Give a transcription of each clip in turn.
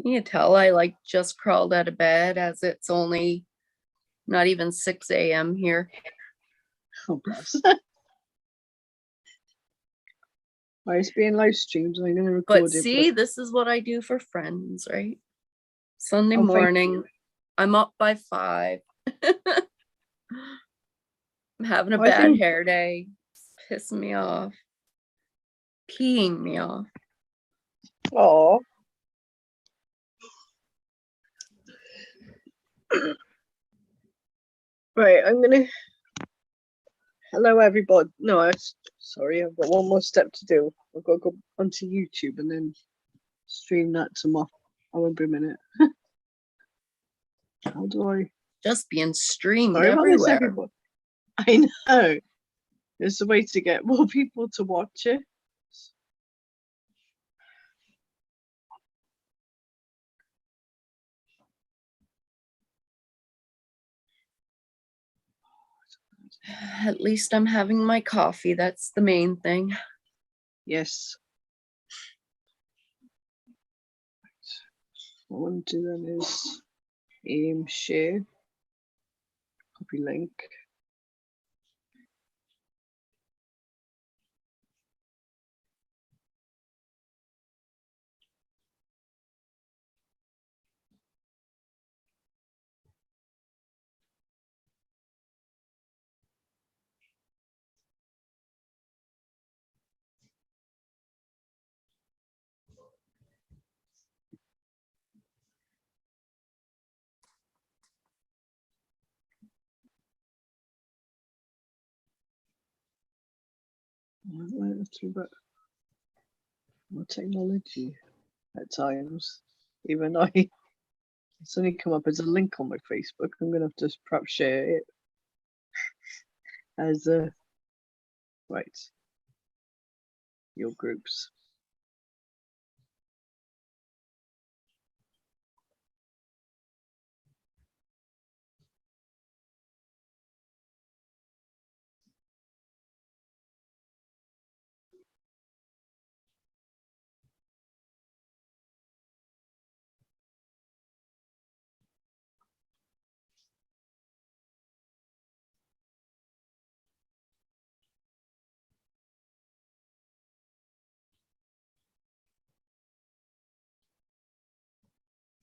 you tell I like just crawled out of bed as it's only not even 6 a.m. here. Oh, bless. It's being live streamed. I'm going to record But it. see, this is what I do for friends, right? Sunday Oh, thank morning, you. I'm up by 5. I'm having a I bad think- hair day. It's pissing me off. Peeing me off. Oh. Right, I'm gonna. Hello, everybody. No, sorry, I've got one more step to do. I've got to go onto YouTube and then stream that tomorrow. I won't be a minute. How do I? Just being streamed Sorry about this, everywhere. everybody. I know. There's a way to get more people to watch it. At least I'm having my coffee. That's the main thing. Yes. What I want to do then is share, copy link. But more technology at times. Even though it's only come up as a link on my Facebook, I'm gonna have to perhaps share it as a right. Your groups.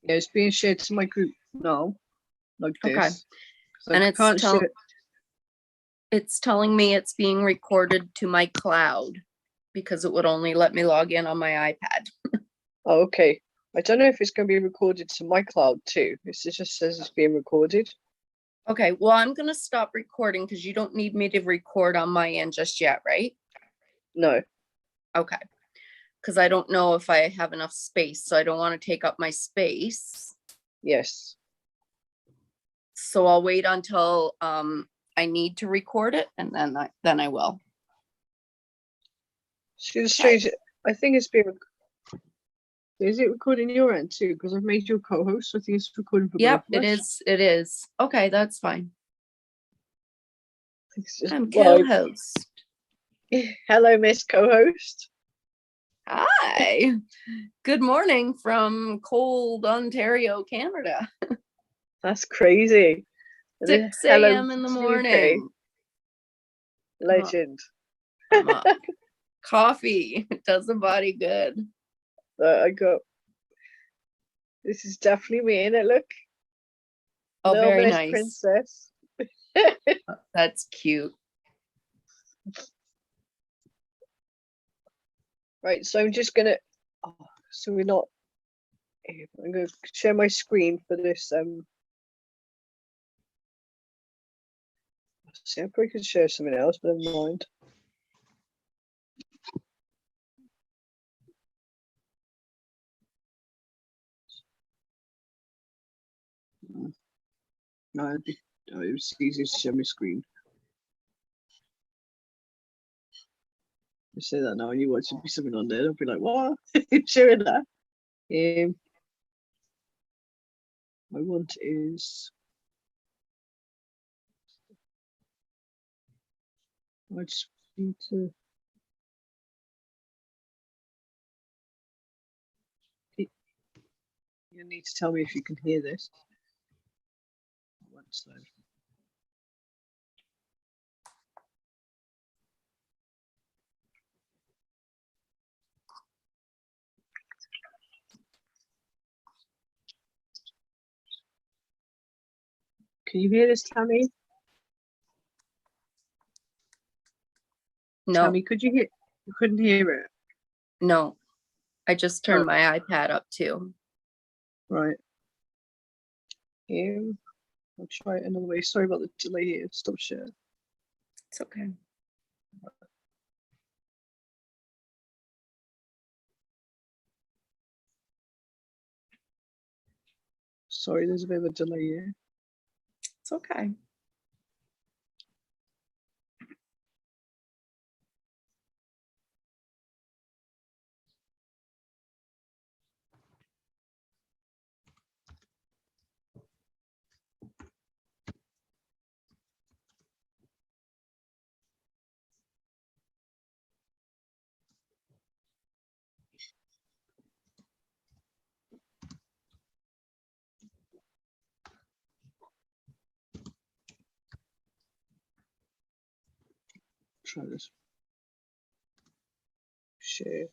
Yeah, it's being shared to my group now, like this. Okay. And it's telling me it's being recorded to my cloud because it would only let me log in on my iPad. Oh, okay. I don't know if it's going to be recorded to my cloud too. It just says it's being recorded. Okay, well, I'm going to stop recording because you don't need me to record on my end just yet, right? No. Okay. Because I don't know if I have enough space, so I don't want to take up my space. Yes. So I'll wait until I need to record it, and then I will. It's strange. I think it's being. Is it recording your end too? Because I've made you a co-host. So I think it's recording for Yep, both of us. It is. Okay, that's fine. I'm well, co-host. Hello, Miss Co-host. Hi. Good morning from cold Ontario, Canada. That's crazy. 6 a.m. in the morning. Legend. I'm up. Coffee does the body good. I got. This is definitely me, isn't it? Look. Oh, Little very Miss nice. Princess. That's cute. Right, so I'm just gonna. So we're not. I'm gonna share my screen for this. See, I probably could share something else, but never mind. No, it was easy to share my screen. I say that now, and you watch be something on there. I'll be like, "What? Sharing that?" My want is. I just need to. You need to tell me if you can hear this. One slide. Can you hear this, Tammy? No, Tammy, could you hear? You couldn't hear it, no. I just turned Oh. my iPad up too. right? I'll try it another way. Sorry about the delay here. Stop share. It's okay. Sorry, there's a bit of a delay here. It's okay. Try this. Share.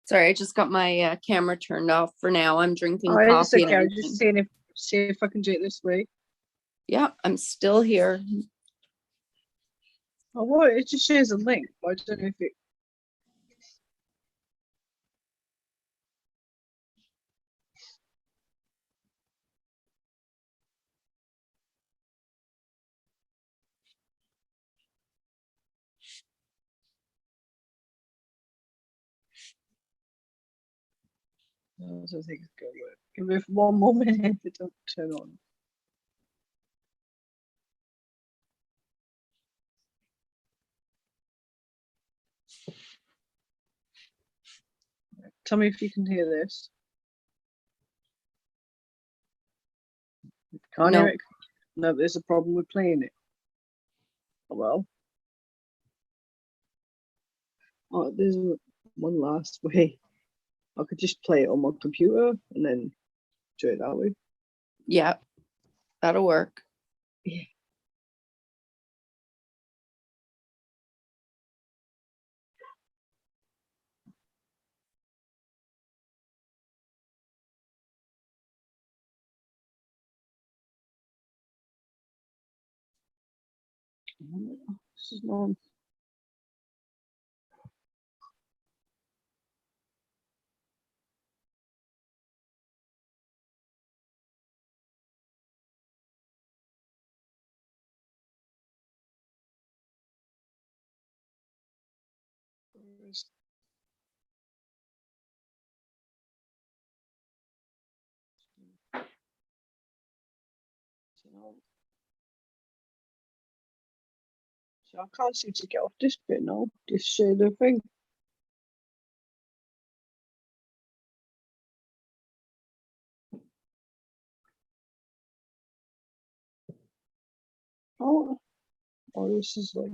Sorry, I just got my camera turned off for now. I'm drinking Oh, it's coffee and okay. I was just everything. see if I can do it this way. Yeah, I'm still here. Oh, what? It just shares a link. I don't know if it. I don't think it's gonna work. Give it one more minute if it don't turn on. Tell me if you can hear this. Can't No. hear it. No, there's a problem with playing it. Oh, well. Oh, there's one last way. I could just play it on my computer and then do it that way. Yeah, that'll work. Yeah. This is not. So I can't seem to get off this bit now. Just share the thing. Oh, this is like.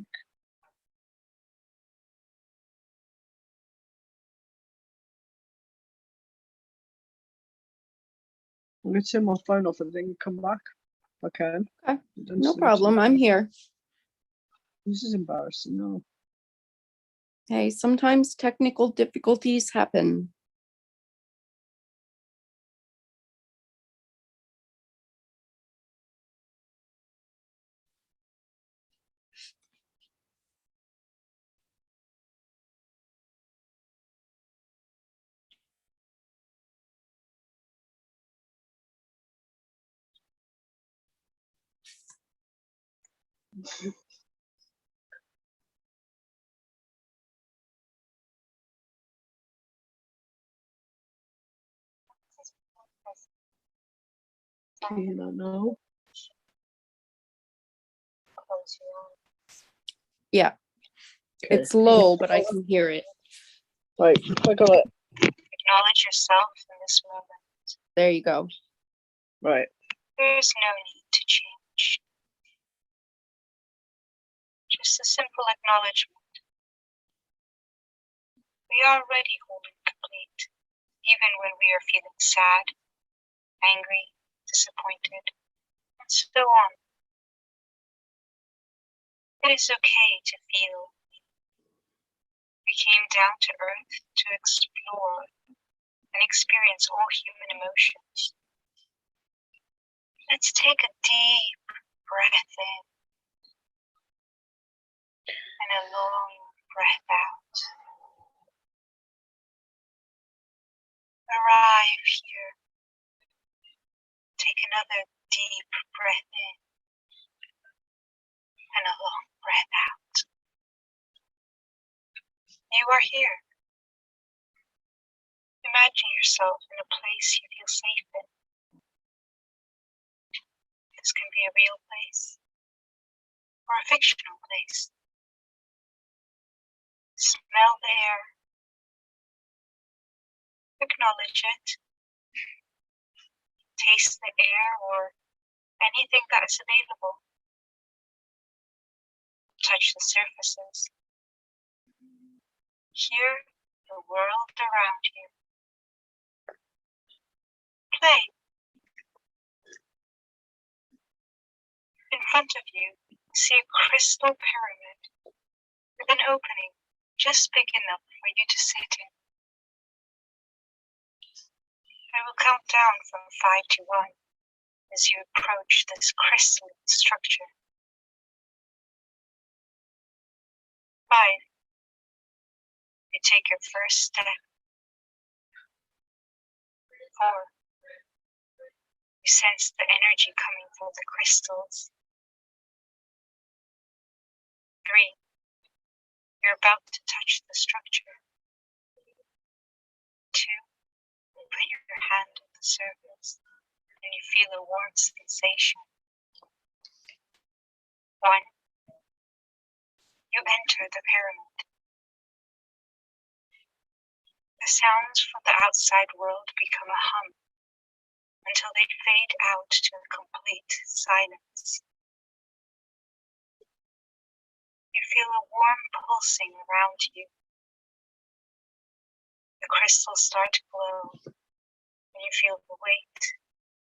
I'm gonna turn my phone off and then come back. If I can. Okay, It doesn't no seem to- problem. I'm here. This is embarrassing. No. Hey, sometimes technical difficulties happen. Do you not know? Close your eyes. Yeah, Okay. it's low, but I can hear it. Right, I got it. Acknowledge yourself in this moment. There you go. Right. There's no need to change. Just a simple acknowledgement. We are already whole and complete, even when we are feeling sad, angry, disappointed, and so on. It is okay to feel. We came down to earth to explore and experience all human emotions. Let's take a deep breath in and a long breath out. Arrive here. Take another deep breath in and a long breath out. You are here. Imagine yourself in a place you feel safe in. This can be a real place or a fictional place. Smell the air. Acknowledge it. Taste the air or anything that is available. Touch the surfaces. Hear the world around you. Play. In front of you, see a crystal pyramid with an opening just big enough for you to sit in. I will count down from 5 to 1 as you approach this crystalline structure. 5. You take your first step. 4. You sense the energy coming from the crystals. 3. You're about to touch the structure. 2. You put your hand on the surface and you feel a warm sensation. 1. You enter the pyramid. The sounds from the outside world become a hum until they fade out to a complete silence. You feel a warm pulsing around you. The crystals start to glow, and you feel the weight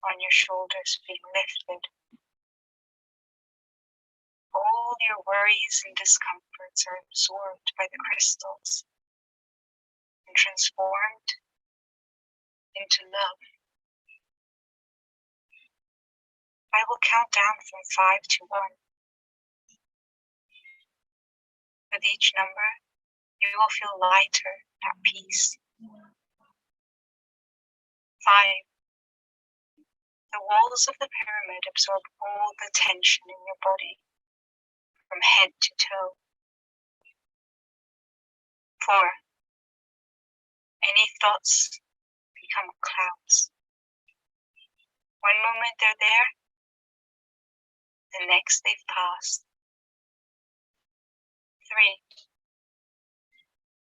on your shoulders being lifted. All your worries and discomforts are absorbed by the crystals and transformed into love. I will count down from 5 to 1. With each number, you will feel lighter, at peace. 5. The walls of the pyramid absorb all the tension in your body, from head to toe. 4. Any thoughts become clouds. One moment they're there, the next they've passed. 3.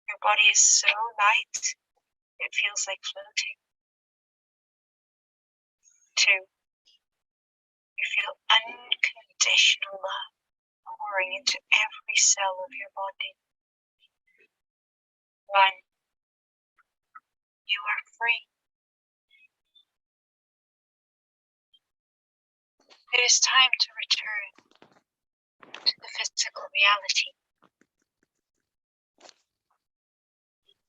Your body is so light, it feels like floating. 2. You feel unconditional love pouring into every cell of your body. 1. You are free. It is time to return to the physical reality.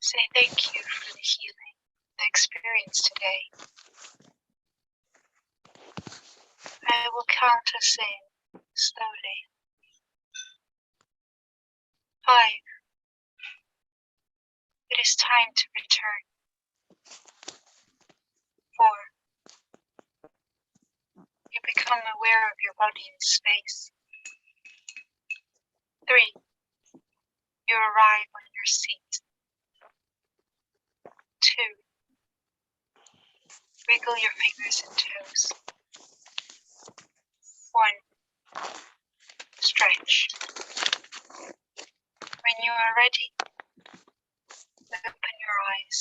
Say thank you for the healing, the experience today. I will count us in slowly. 5. It is time to return. 4. You become aware of your body in space. 3. You arrive on your seat. 2. Wiggle your fingers and toes. 1. Stretch. When you are ready, open your eyes.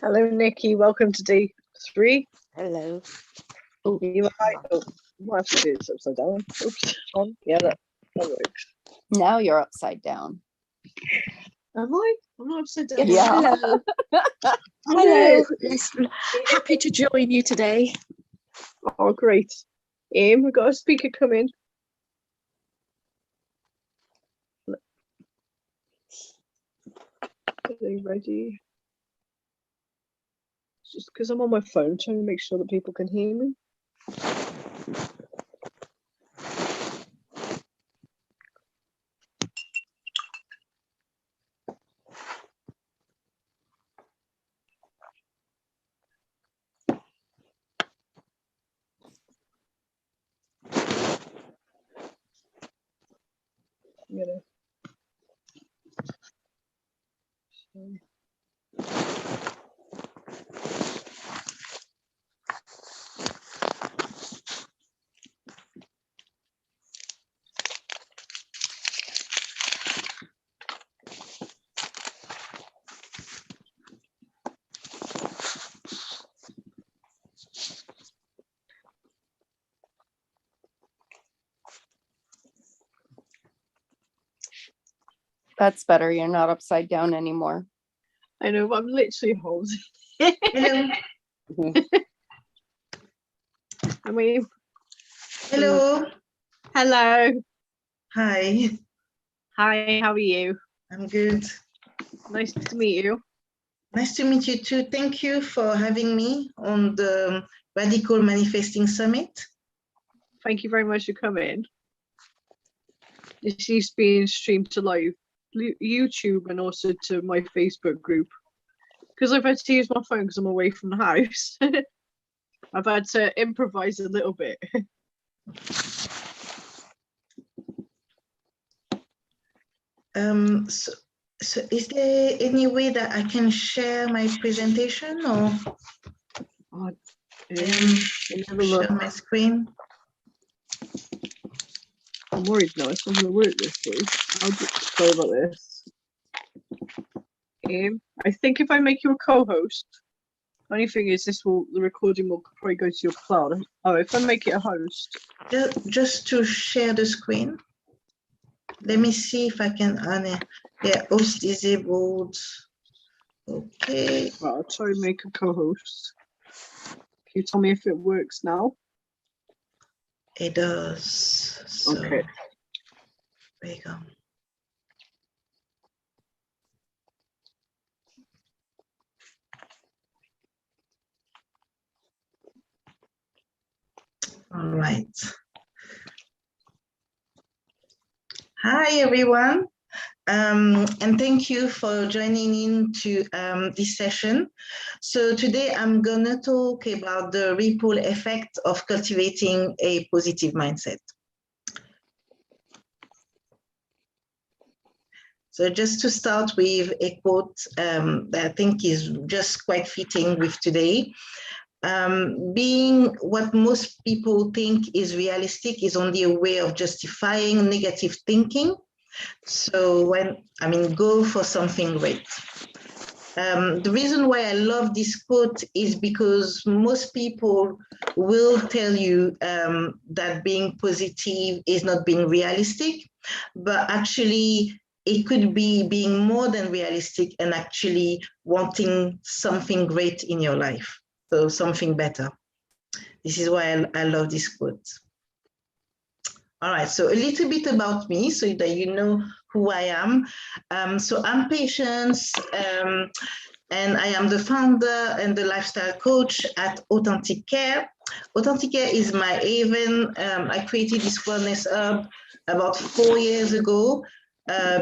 Hello, Nikki. Welcome to day 3. Hello. You all right? Oh, I have to do this upside down. Oops. On. Yeah, that works. Now you're upside down. Am I? I'm not upside down. Yeah. Hello. Oh, Hello. no. Yes, happy to join you today. Oh, great. We've got a speaker coming. Are they ready? It's just because I'm on my phone trying to make sure that people can hear me. I'm gonna. That's better. You're not upside down anymore. I know, but I'm literally holding. Hello. I mean, Hello. hello. Hi. Hi, how are you? I'm good. Nice to meet you. Nice to meet you too. Thank you for having me on the Radical Manifesting Summit. Thank you very much for coming. This is being streamed to live YouTube and also to my Facebook group. Because I've had to use my phone because I'm away from the house. I've had to improvise a little bit. So is there any way that I can share my presentation or Oh, let me have a look. share my screen? I'm worried now. It's not going to work this way. Sorry about this. I think if I make you a co-host, only thing is the recording will probably go to your cloud. Oh, if I make it a host. Just to share the screen. Let me see if I can, yeah, host disabled. Okay. Well, I'll try and make a co-host. Can you tell me if it works now? It does. So, Okay. there you go. All right. Hi, everyone. And thank you for joining in to this session. So today I'm going to talk about the ripple effect of cultivating a positive mindset. So just to start with a quote that I think is just quite fitting with today. Being what most people think is realistic is only a way of justifying negative thinking. So go for something great. The reason why I love this quote is because most people will tell you that being positive is not being realistic, but actually it could be being more than realistic and actually wanting something great in your life. So something better. This is why I love this quote. All right, so a little bit about me so that you know who I am. So I'm Patience. and I am the founder and the lifestyle coach at Authentic Care. Authentic Care is my haven. I created this wellness hub about 4 years ago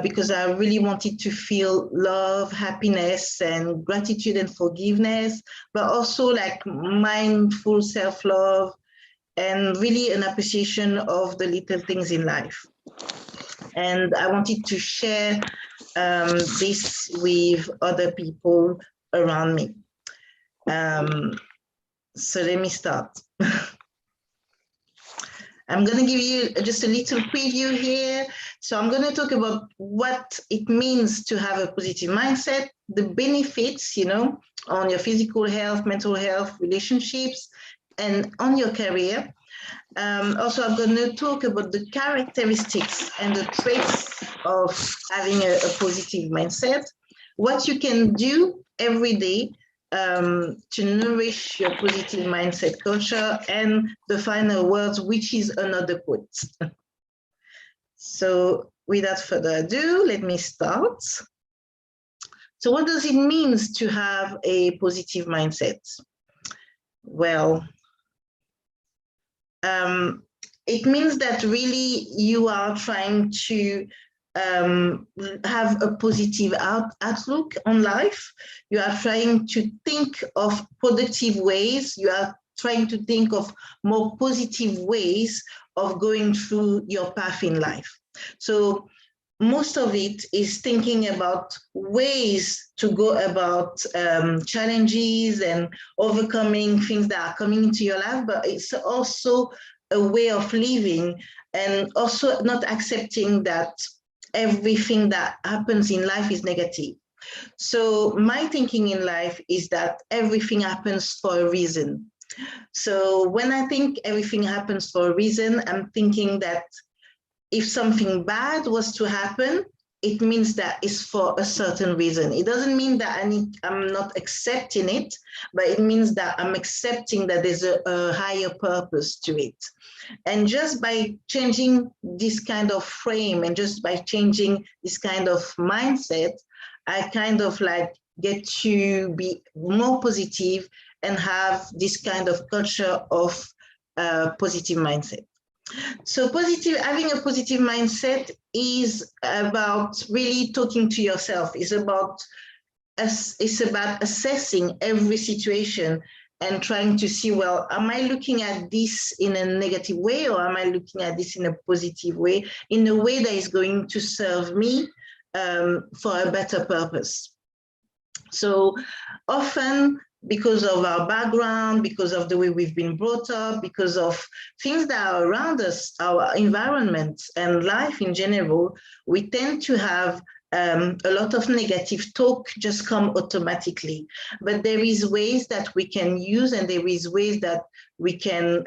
because I really wanted to feel love, happiness, and gratitude and forgiveness, but also like mindful self-love and really an appreciation of the little things in life. And I wanted to share this with other people around me. So let me start. I'm going to give you just a little preview here. So I'm going to talk about what it means to have a positive mindset, the benefits, you know, on your physical health, mental health, relationships, and on your career. Also, I'm going to talk about the characteristics and the traits of having a positive mindset, what you can do every day to nourish your positive mindset culture, and the final words, which is another quote. So without further ado, let me start. So what does it mean to have a positive mindset? Well, it means that really you are trying to have a positive outlook on life. You are trying to think of productive ways. You are trying to think of more positive ways of going through your path in life. So most of it is thinking about ways to go about challenges and overcoming things that are coming into your life, but it's also a way of living, and also not accepting that everything that happens in life is negative. So my thinking in life is that everything happens for a reason. So when I think everything happens for a reason, I'm thinking that if something bad was to happen, it means that it's for a certain reason. It doesn't mean that I'm not accepting it, but it means that I'm accepting that there's a higher purpose to it. And just by changing this kind of frame and just by changing this kind of mindset, I kind of like get to be more positive and have this kind of culture of positive mindset. So having a positive mindset is about really talking to yourself. It's about assessing every situation and trying to see, well, am I looking at this in a negative way, or am I looking at this in a positive way, in a way that is going to serve me for a better purpose? So often, because of our background, because of the way we've been brought up, because of things that are around us, our environment and life in general, we tend to have a lot of negative talk just come automatically. But there is ways that we can use, and there is ways that we can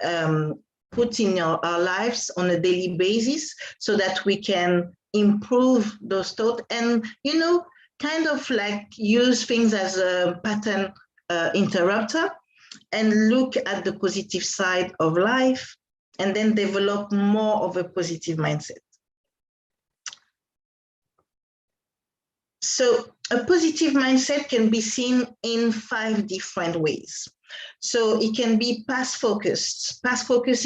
put in our lives on a daily basis so that we can improve those thoughts and, you know, kind of like use things as a pattern interrupter and look at the positive side of life, and then develop more of a positive mindset. So a positive mindset can be seen in 5 different ways. So it can be past focused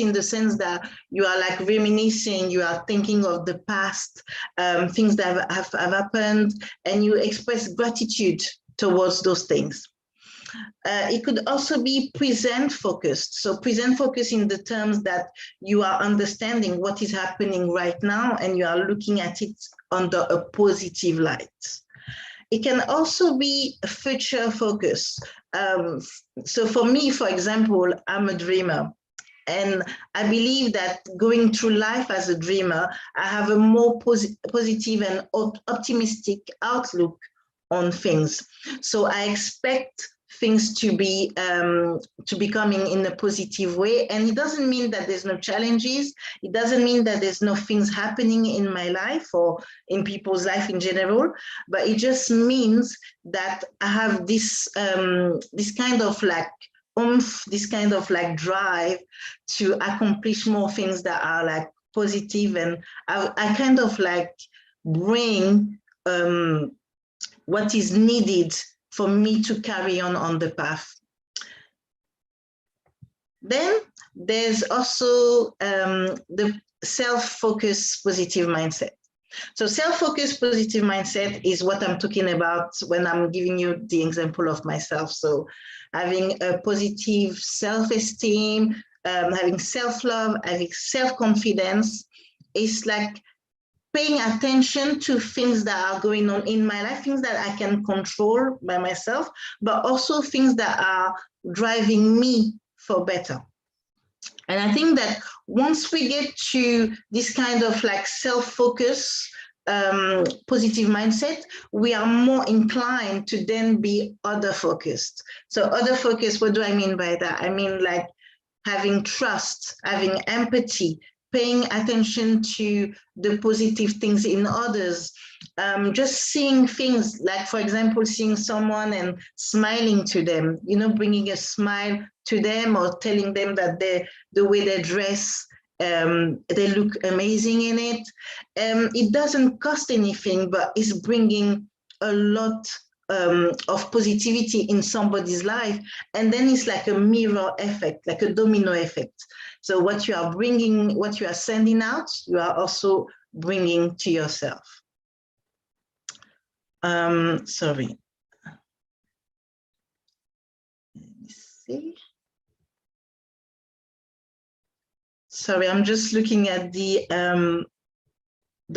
in the sense that you are like reminiscing, you are thinking of the past, things that have happened, and you express gratitude towards those things. It could also be present focused. So present focused in the terms that you are understanding what is happening right now and you are looking at it under a positive light. It can also be future focused. So for me, for example, I'm a dreamer. And I believe that going through life as a dreamer, I have a more positive and optimistic outlook on things. So I expect things to be coming in a positive way. And it doesn't mean that there's no challenges. It doesn't mean that there's no things happening in my life or in people's life in general, but it just means that I have this kind of like oomph, this kind of like drive to accomplish more things that are like positive, and I kind of like bring what is needed for me to carry on the path. Then there's also the self-focused positive mindset. So self-focused positive mindset is what I'm talking about when I'm giving you the example of myself. So having a positive self-esteem, having self-love, having self-confidence, is like paying attention to things that are going on in my life, things that I can control by myself, but also things that are driving me for better. And I think that once we get to this kind of like self-focus, positive mindset, we are more inclined to then be other focused. So other focused, what do I mean by that? I mean like having trust, having empathy, paying attention to the positive things in others, just seeing things like, for example, seeing someone and smiling to them, you know, bringing a smile to them, or telling them that the way they dress, they look amazing in it. It doesn't cost anything, but it's bringing a lot of positivity in somebody's life. And then it's like a mirror effect, like a domino effect. So what you are bringing, what you are sending out, you are also bringing to yourself. Sorry. Let me see. Sorry, I'm just looking at the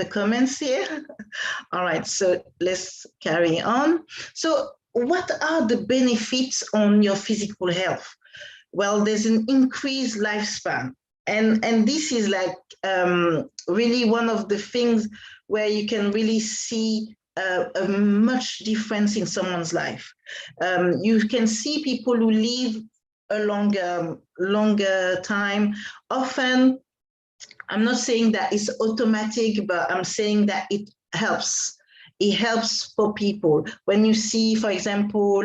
comments here. All right, so let's carry on. So what are the benefits on your physical health? Well, there's an increased lifespan. And this is like really one of the things where you can really see a much difference in someone's life. You can see people who live a longer time. Often, I'm not saying that it's automatic, but I'm saying that it helps. It helps for people. When you see, for example,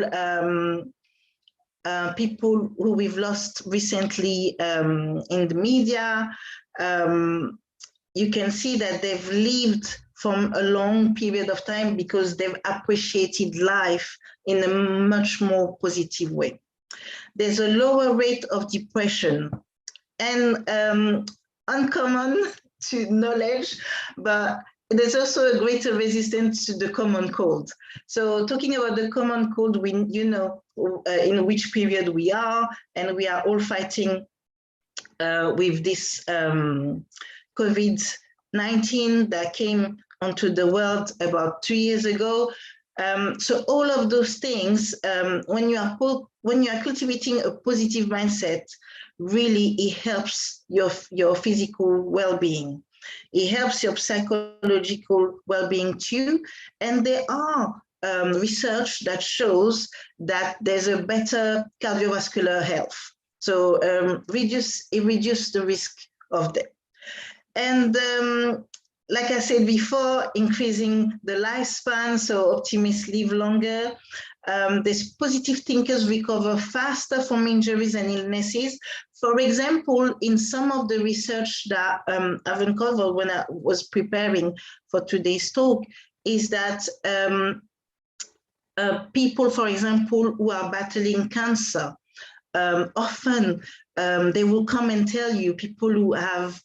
people who we've lost recently in the media, you can see that they've lived from a long period of time because they've appreciated life in a much more positive way. There's a lower rate of depression, and uncommon to knowledge, but there's also a greater resistance to the common cold. So talking about the common cold, you know in which period we are, and we are all fighting with this COVID-19 that came onto the world about 2 years ago. So all of those things, when you are cultivating a positive mindset, really it helps your physical well-being. It helps your psychological well-being too. And there are research that shows that there's a better cardiovascular health. So it reduces the risk of death. And like I said before, increasing the lifespan, so optimists live longer. These positive thinkers recover faster from injuries and illnesses. For example, in some of the research that I've uncovered when I was preparing for today's talk, is that people, for example, who are battling cancer, often they will come and tell you, people who have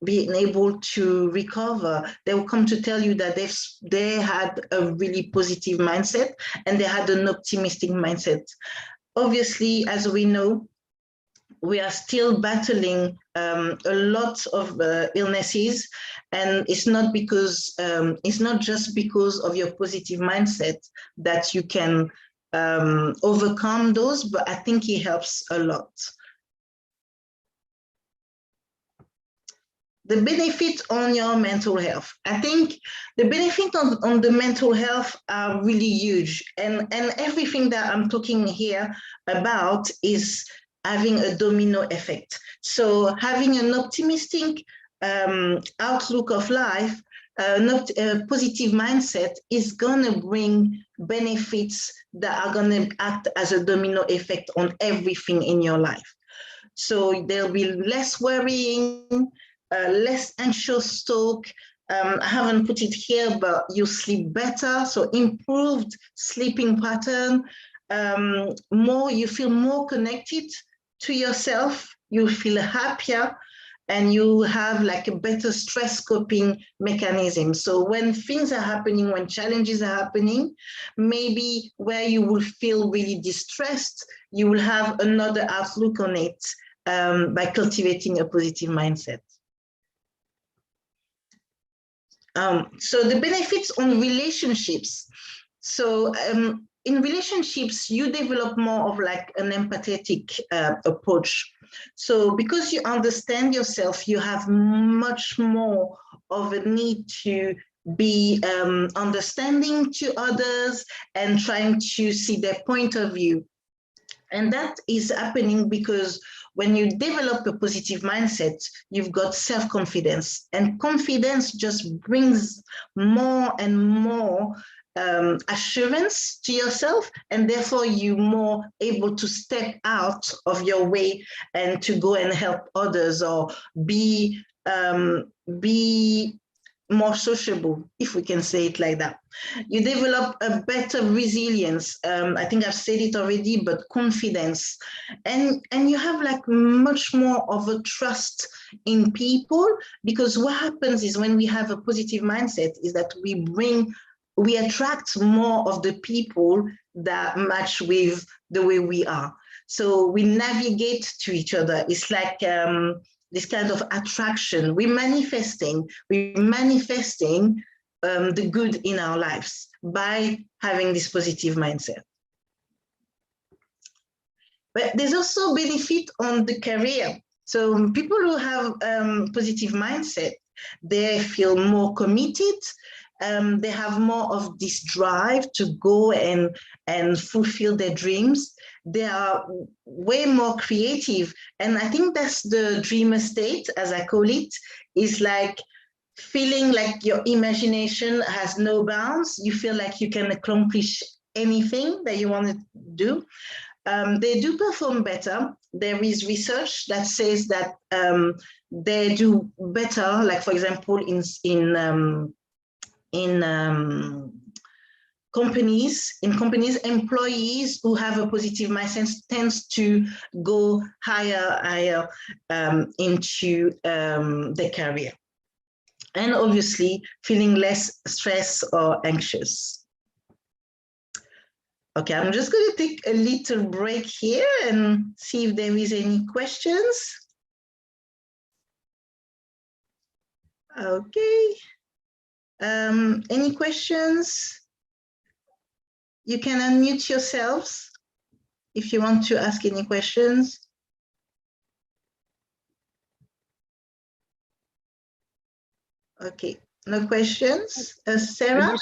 being able to recover, they will come to tell you that they had a really positive mindset and they had an optimistic mindset. Obviously, as we know, we are still battling a lot of illnesses, and it's not just because of your positive mindset that you can overcome those, but I think it helps a lot. The benefit on your mental health. I think the benefit on the mental health are really huge. And everything that I'm talking here about is having a domino effect. So having an optimistic outlook of life, a positive mindset is gonna bring benefits that are gonna act as a domino effect on everything in your life. So there'll be less worrying, less anxious talk, I haven't put it here, but you sleep better. So improved sleeping pattern, you feel more connected to yourself, you feel happier, and you have like a better stress coping mechanism. So when things are happening, when challenges are happening, maybe where you will feel really distressed, you will have another outlook on it by cultivating a positive mindset. So the benefits on relationships. So in relationships, you develop more of like an empathetic approach. So because you understand yourself, you have much more of a need to be understanding to others and trying to see their point of view. And that is happening because when you develop a positive mindset, you've got self-confidence, and confidence just brings more and more assurance to yourself, and therefore you're more able to step out of your way and to go and help others, or be more sociable, if we can say it like that. You develop a better resilience. I think I've said it already, but confidence. And you have like much more of a trust in people, because what happens is when we have a positive mindset is that we attract more of the people that match with the way we are. So we navigate to each other. It's like this kind of attraction. We're manifesting the good in our lives by having this positive mindset. But there's also benefit on the career. So people who have positive mindset, they feel more committed. They have more of this drive to go and fulfill their dreams. They are way more creative. And I think that's the dreamer state, as I call it, is like feeling like your imagination has no bounds. You feel like you can accomplish anything that you want to do. They do perform better. There is research that says that they do better, like for example, in companies, employees who have a positive mindset tends to go higher into their career. And obviously feeling less stress or anxious. Okay, I'm just going to take a little break here and see if there is any questions. Okay. Any questions? You can unmute yourselves if you want to ask any questions. Okay, no questions. Sarah?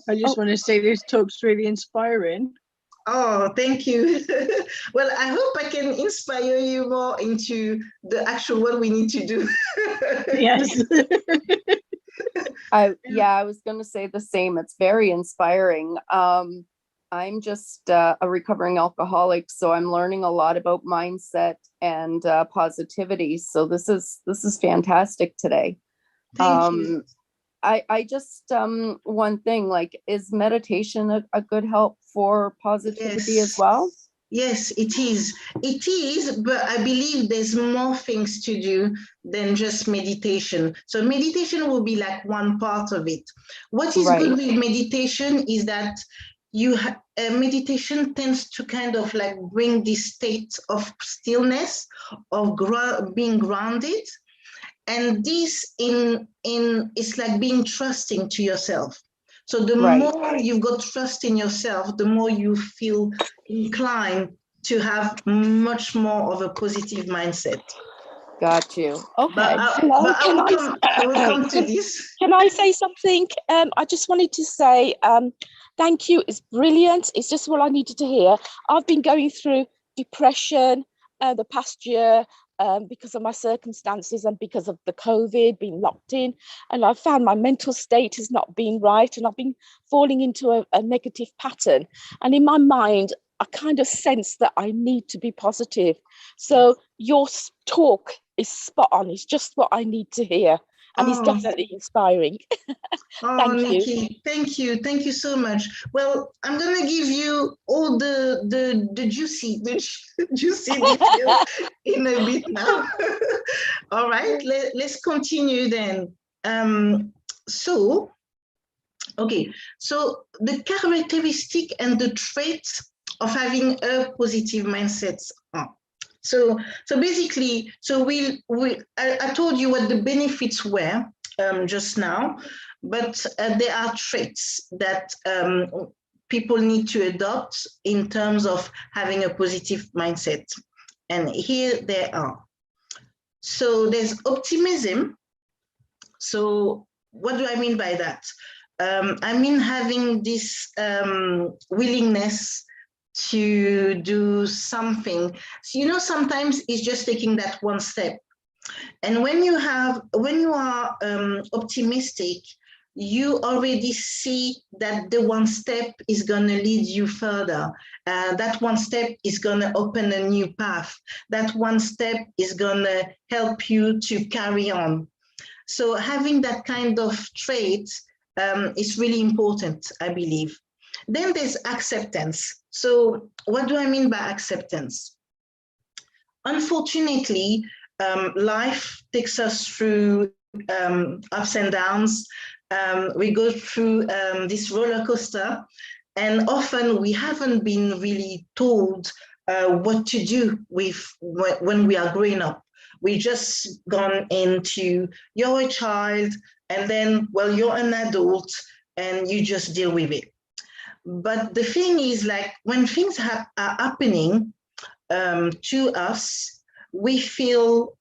I just want to say this talk's really inspiring. Oh, thank you. Well, I hope I can inspire you more into the actual what we need to do. Yes. I was going to say the same. It's very inspiring. I'm just a recovering alcoholic, so I'm learning a lot about mindset and positivity. So this is fantastic today. Thank you. I just one thing, like, is meditation a good help for positivity as well? Yes, it is. It is, but I believe there's more things to do than just meditation. So meditation will be like one part of it. What is good with meditation is that meditation tends to kind of like bring this state of stillness, of being grounded. And this it's like being trusting to yourself. So the more you've got trust in yourself, the more you feel inclined to have much more of a positive mindset. Got you. Okay. But I will come to this. Can I say something? I just wanted to say thank you. It's brilliant. It's just what I needed to hear. I've been going through depression the past year because of my circumstances and because of the COVID, being locked in. And I found my mental state has not been right. And I've been falling into a negative pattern. And in my mind, I kind of sense that I need to be positive. So your talk is spot on. It's just what I need to hear. and it's Oh. definitely inspiring. Oh, Thank you. Nikki, thank you so much. Well, I'm gonna give you all the juicy juicy details in a bit now. All right, let's continue then. So, okay, so the characteristic and the traits of having a positive mindset are. So basically, I told you what the benefits were just now, but there are traits that people need to adopt in terms of having a positive mindset. And here they are. So there's optimism. So what do I mean by that? I mean having this willingness to do something. So, you know, sometimes it's just taking that one step. And when you are optimistic, you already see that the one step is going to lead you further. That one step is going to open a new path. That one step is going to help you to carry on. So having that kind of trait is really important, I believe. Then there's acceptance. So what do I mean by acceptance? Unfortunately, life takes us through ups and downs. We go through this roller coaster, and often we haven't been really told what to do with when we are growing up. We just gone into, you're a child, and then, well, you're an adult, and you just deal with it. But the thing is, like, when things are happening to us, we feel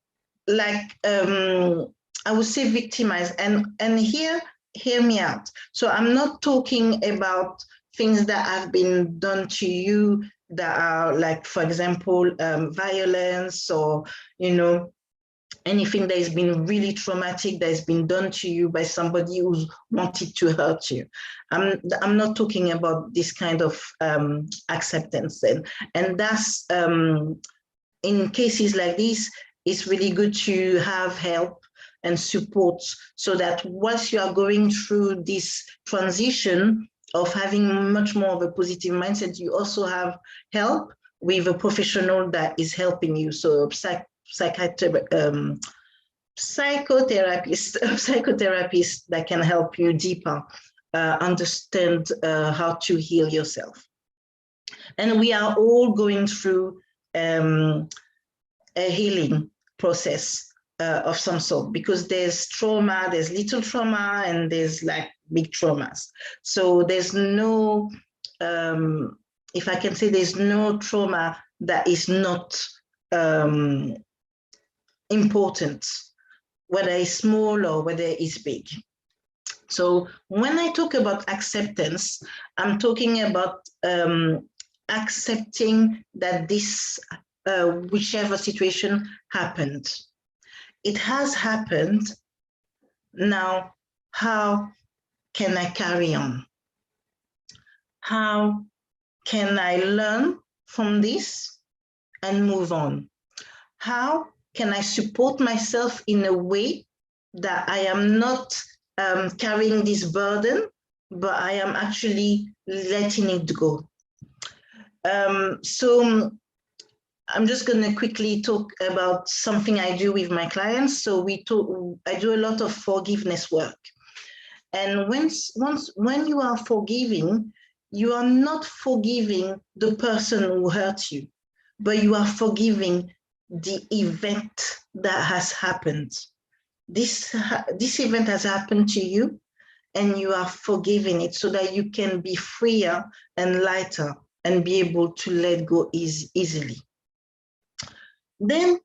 like, I would say, victimized. And here, hear me out. So I'm not talking about things that have been done to you that are, like, for example, violence, or, you know, anything that has been really traumatic that has been done to you by somebody who's wanted to hurt you. I'm not talking about this kind of acceptance then. And that's, in cases like this, it's really good to have help and support, so that once you are going through this transition of having much more of a positive mindset, you also have help with a professional that is helping you. So psychotherapist that can help you deeper understand how to heal yourself. And we are all going through a healing process of some sort, because there's trauma, there's little trauma, and there's like big traumas. So there's no, if I can say, there's no trauma that is not important, whether it's small or whether it's big. So when I talk about acceptance, I'm talking about accepting that this, whichever situation happened, it has happened. Now, how can I carry on? How can I learn from this and move on? How can I support myself in a way that I am not carrying this burden, but I am actually letting it go? So I'm just going to quickly talk about something I do with my clients. So I do a lot of forgiveness work. And when you are forgiving, you are not forgiving the person who hurt you, but you are forgiving the event that has happened. This event has happened to you, and you are forgiving it so that you can be freer and lighter and be able to let go easily. Then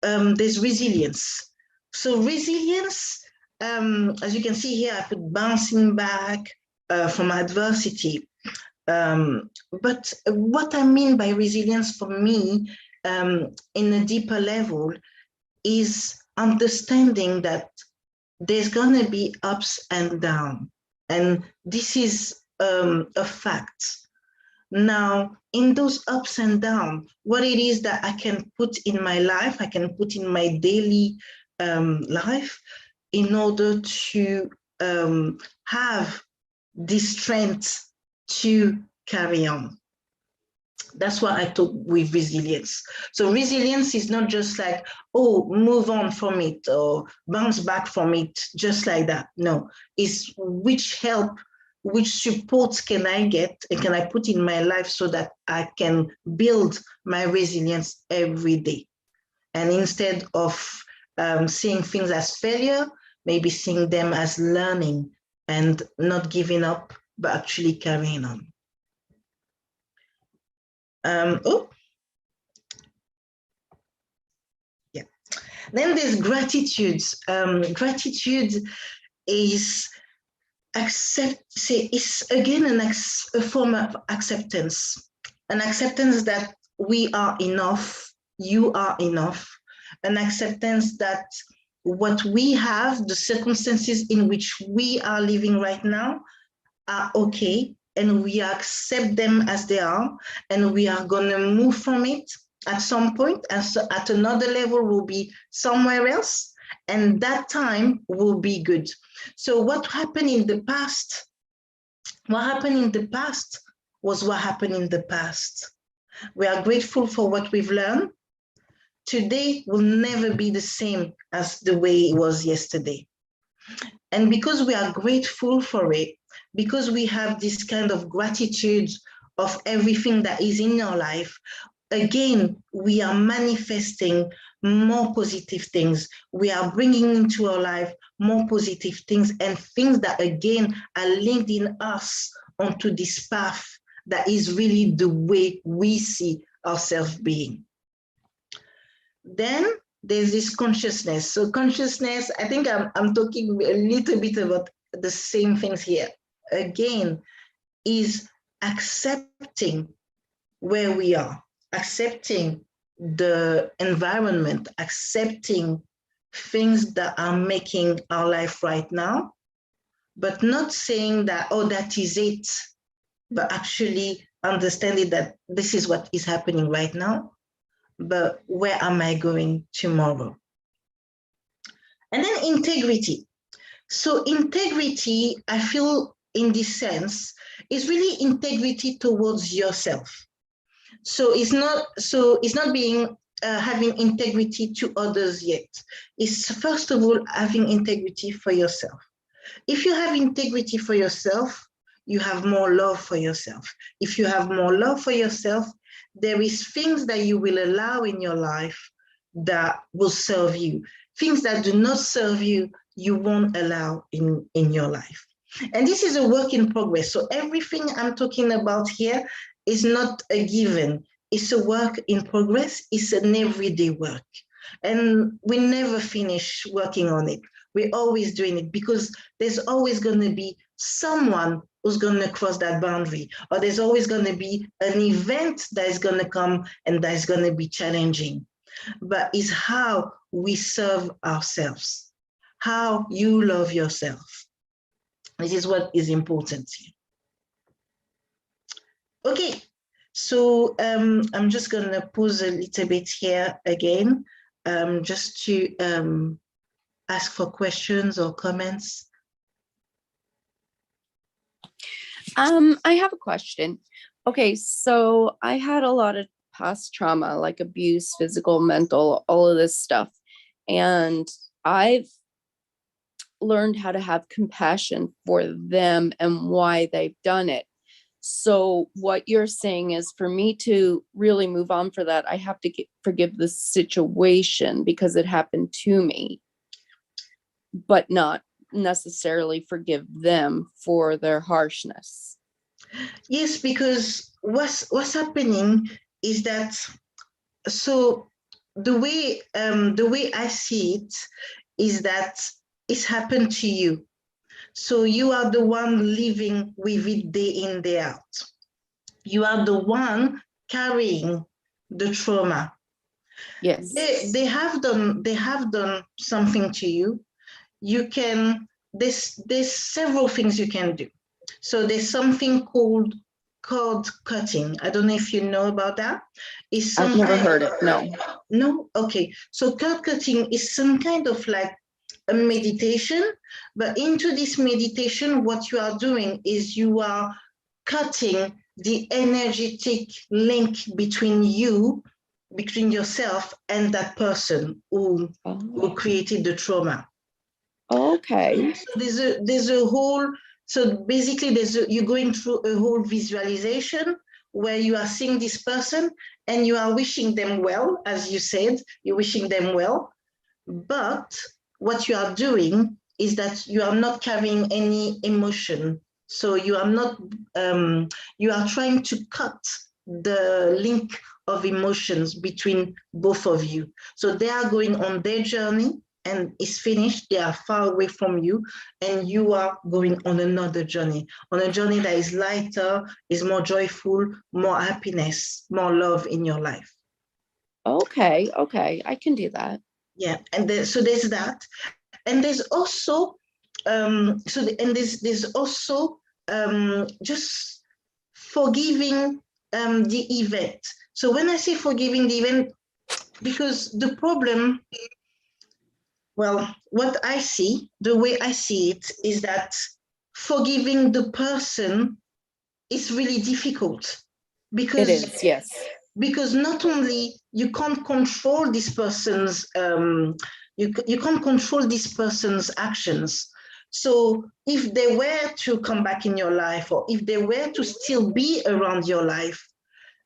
there's resilience. So resilience, as you can see here, I put bouncing back from adversity. But what I mean by resilience for me, in a deeper level, is understanding that there's going to be ups and downs. And this is a fact. Now, in those ups and downs, what it is that I can put in my life, I can put in my daily life, in order to have the strength to carry on. That's what I took with resilience. So resilience is not just like, oh, move on from it or bounce back from it, just like that. No, it's which help, which supports can I get and can I put in my life so that I can build my resilience every day. And instead of seeing things as failure, maybe seeing them as learning and not giving up, but actually carrying on. Yeah. Then there's gratitude. Gratitude is again a form of acceptance, an acceptance that we are enough, you are enough, an acceptance that what we have, the circumstances in which we are living right now are okay, and we accept them as they are, and we are going to move from it at some point, and so at another level we'll be somewhere else, and that time will be good. So what happened in the past? What happened in the past was what happened in the past. We are grateful for what we've learned. Today will never be the same as the way it was yesterday. And because we are grateful for it, because we have this kind of gratitude of everything that is in our life, again, we are manifesting more positive things. We are bringing into our life more positive things and things that, again, are linked in us onto this path that is really the way we see ourselves being. Then there's this consciousness. So consciousness, I think I'm talking a little bit about the same things here. Again, is accepting where we are, accepting the environment, accepting things that are making our life right now, but not saying that, oh, that is it, but actually understanding that this is what is happening right now, but where am I going tomorrow? And then integrity. So integrity, I feel in this sense, is really integrity towards yourself. So it's not being having integrity to others yet. It's first of all having integrity for yourself. If you have integrity for yourself, you have more love for yourself. If you have more love for yourself, there is things that you will allow in your life that will serve you. Things that do not serve you, you won't allow in your life. And this is a work in progress. So everything I'm talking about here is not a given. It's a work in progress. It's an everyday work. And we never finish working on it. We're always doing it because there's always going to be someone who's going to cross that boundary, or there's always going to be an event that is going to come and that is going to be challenging. But it's how we serve ourselves, how you love yourself. This is what is important here. Okay, so I'm just going to pause a little bit here again, just to ask for questions or comments. I have a question. Okay, so I had a lot of past trauma, like abuse, physical, mental, all of this stuff. And I've learned how to have compassion for them and why they've done it. So what you're saying is for me to really move on for that, I have to forgive the situation because it happened to me, but not necessarily forgive them for their harshness. Yes, because what's happening is that, so the way I see it is that it's happened to you. So you are the one living with it day in, day out. You are the one carrying the trauma. Yes. They have done something to you. You can, there's several things you can do. So there's something called cord cutting. I don't know if you know about that. I've never heard it, no. No? Okay. So cord cutting is some kind of like a meditation, but into this meditation, what you are doing is you are cutting the energetic link between yourself and that person who created the trauma. Okay. So there's a whole, so basically you're going through a whole visualization where you are seeing this person and you are wishing them well, as you said, you're wishing them well. But what you are doing is that you are not carrying any emotion. So you are not, you are trying to cut the link of emotions between both of you. So they are going on their journey and it's finished, they are far away from you, and you are going on another journey, on a journey that is lighter, is more joyful, more happiness, more love in your life. Okay. Okay. I can do that. Yeah, and so there's that. And there's also, there's also just forgiving the event. So when I say forgiving the event, because the problem, well, what I see, the way I see it is that forgiving the person is really difficult because It is, yes. Because not only you can't control this person's you can't control this person's actions. So if they were to come back in your life, or if they were to still be around your life,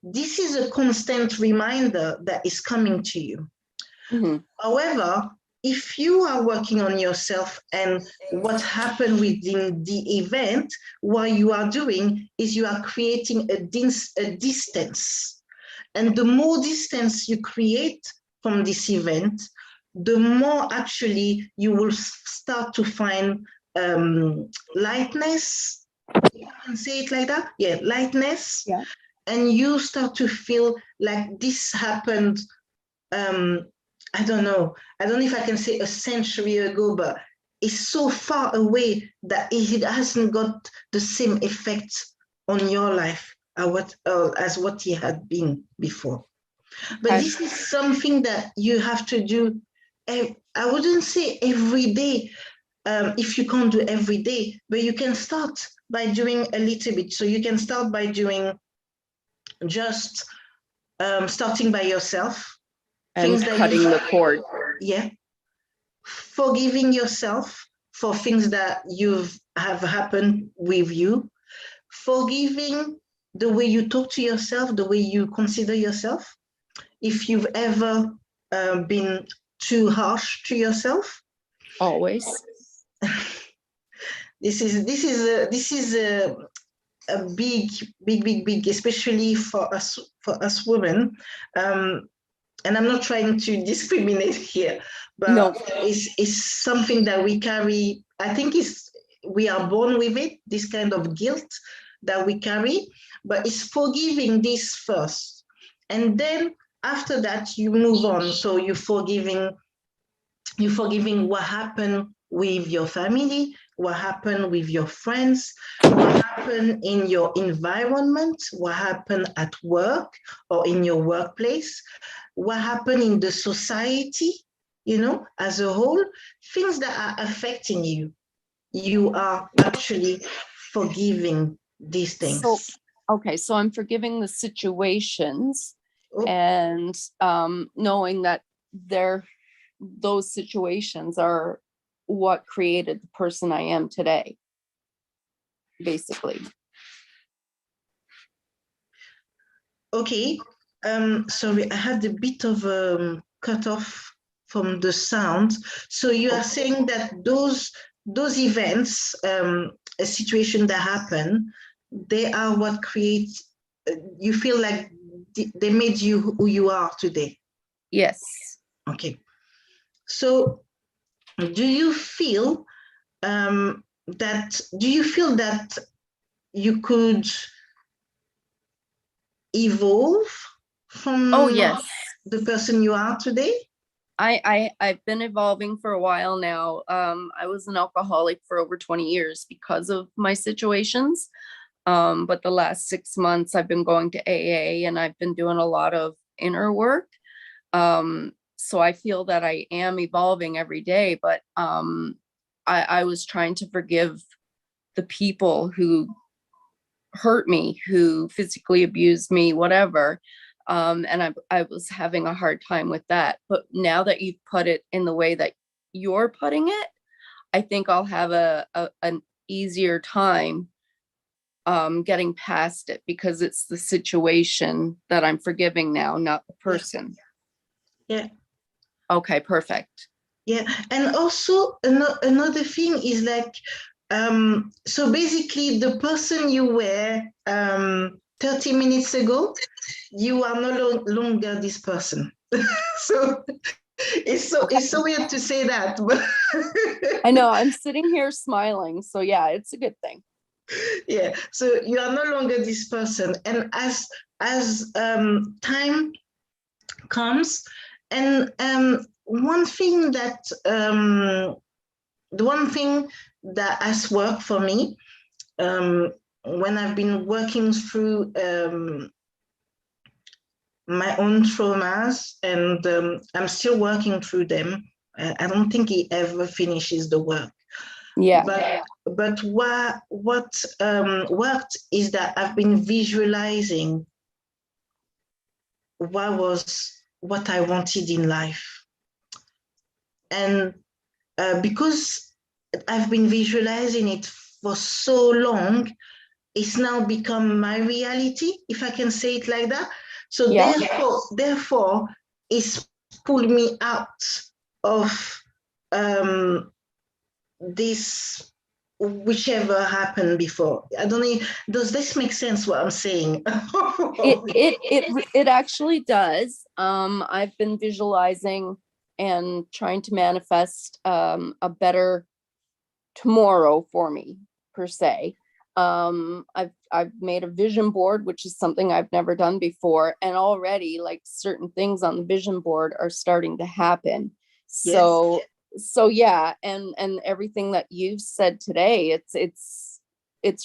this is a constant reminder that is coming to you. Mm-hmm. However, if you are working on yourself and what happened within the event, what you are doing is you are creating a distance. And the more distance you create from this event, the more actually you will start to find lightness. You can say it like that? Yeah, lightness. Yeah. And you start to feel like this happened, I don't know if I can say a century ago, but it's so far away that it hasn't got the same effect on your life as what it had been before. But this is something that you have to do, I wouldn't say every day, if you can't do every day, but you can start by doing a little bit. So you can start by doing just starting by yourself. And cutting the cord. Yeah. Forgiving yourself for things that have happened with you. Forgiving the way you talk to yourself, the way you consider yourself. If you've ever been too harsh to yourself. Always. This is a big, especially for us women. And I'm not trying to discriminate here, but no. it's something that we carry. I think we are born with it, this kind of guilt that we carry, but it's forgiving this first. And then after that, you move on. So you're forgiving what happened with your family, what happened with your friends, what happened in your environment, what happened at work or in your workplace, what happened in the society, as a whole, things that are affecting you. You are actually forgiving these things. So I'm forgiving the situations and knowing that those situations are what created the person I am today, basically. Okay. Sorry, I had a bit of cut off from the sound. So you are saying that those events, a situation that happen, they are what creates, you feel like they made you who you are today? Yes. Okay. So do you feel that you could evolve from the person you are today? I've been evolving for a while now. I was an alcoholic for over 20 years because of my situations. But the last 6 months I've been going to AA and I've been doing a lot of inner work. so I feel that I am evolving every day, but I was trying to forgive the people who hurt me, who physically abused me, whatever. And I was having a hard time with that. But now that you've put it in the way that you're putting it, I think I'll have an easier time getting past it, because it's the situation that I'm forgiving now, not the person. Yeah. Okay, perfect. Yeah, and also another thing is like, so basically the person you were 30 minutes ago, you are no longer this person. So it's so weird to say that, but I know, I'm sitting here smiling, so yeah, it's a good thing. yeah, so you are no longer this person, and as time comes, and one thing that the one thing that has worked for me when I've been working through my own traumas, and I'm still working through them. I don't think it ever finishes the work. Yeah. But what worked is that I've been visualizing what I wanted in life. And because I've been visualizing it for so long, it's now become my reality, if I can say it like that. So yeah. therefore, it's pulled me out of this, whichever happened before. I don't know, does this make sense what I'm saying? It actually does. I've been visualizing and trying to manifest a better tomorrow for me, per se. I've made a vision board, which is something I've never done before, and already like certain things on the vision board are starting to happen. So yeah, and everything that you've said today, it's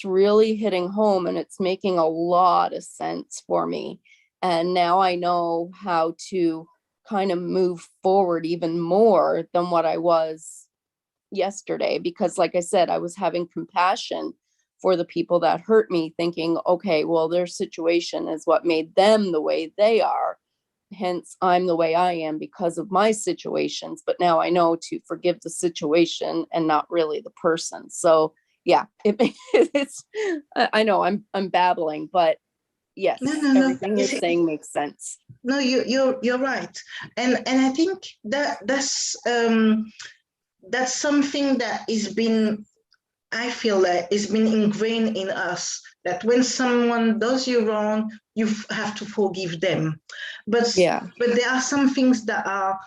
really hitting home, and it's making a lot of sense for me. And now I know how to kind of move forward even more than what I was yesterday, because like I said, I was having compassion for the people that hurt me, thinking, okay, well, their situation is what made them the way they are. Hence, I'm the way I am because of my situations. But now I know to forgive the situation and not really the person. So yeah, it's, I know I'm babbling, but yes, No. everything you're saying makes sense. No, you're right, and I think that's something that is been, I feel like it's been ingrained in us, that when someone does you wrong, you have to forgive them. But there are some things that are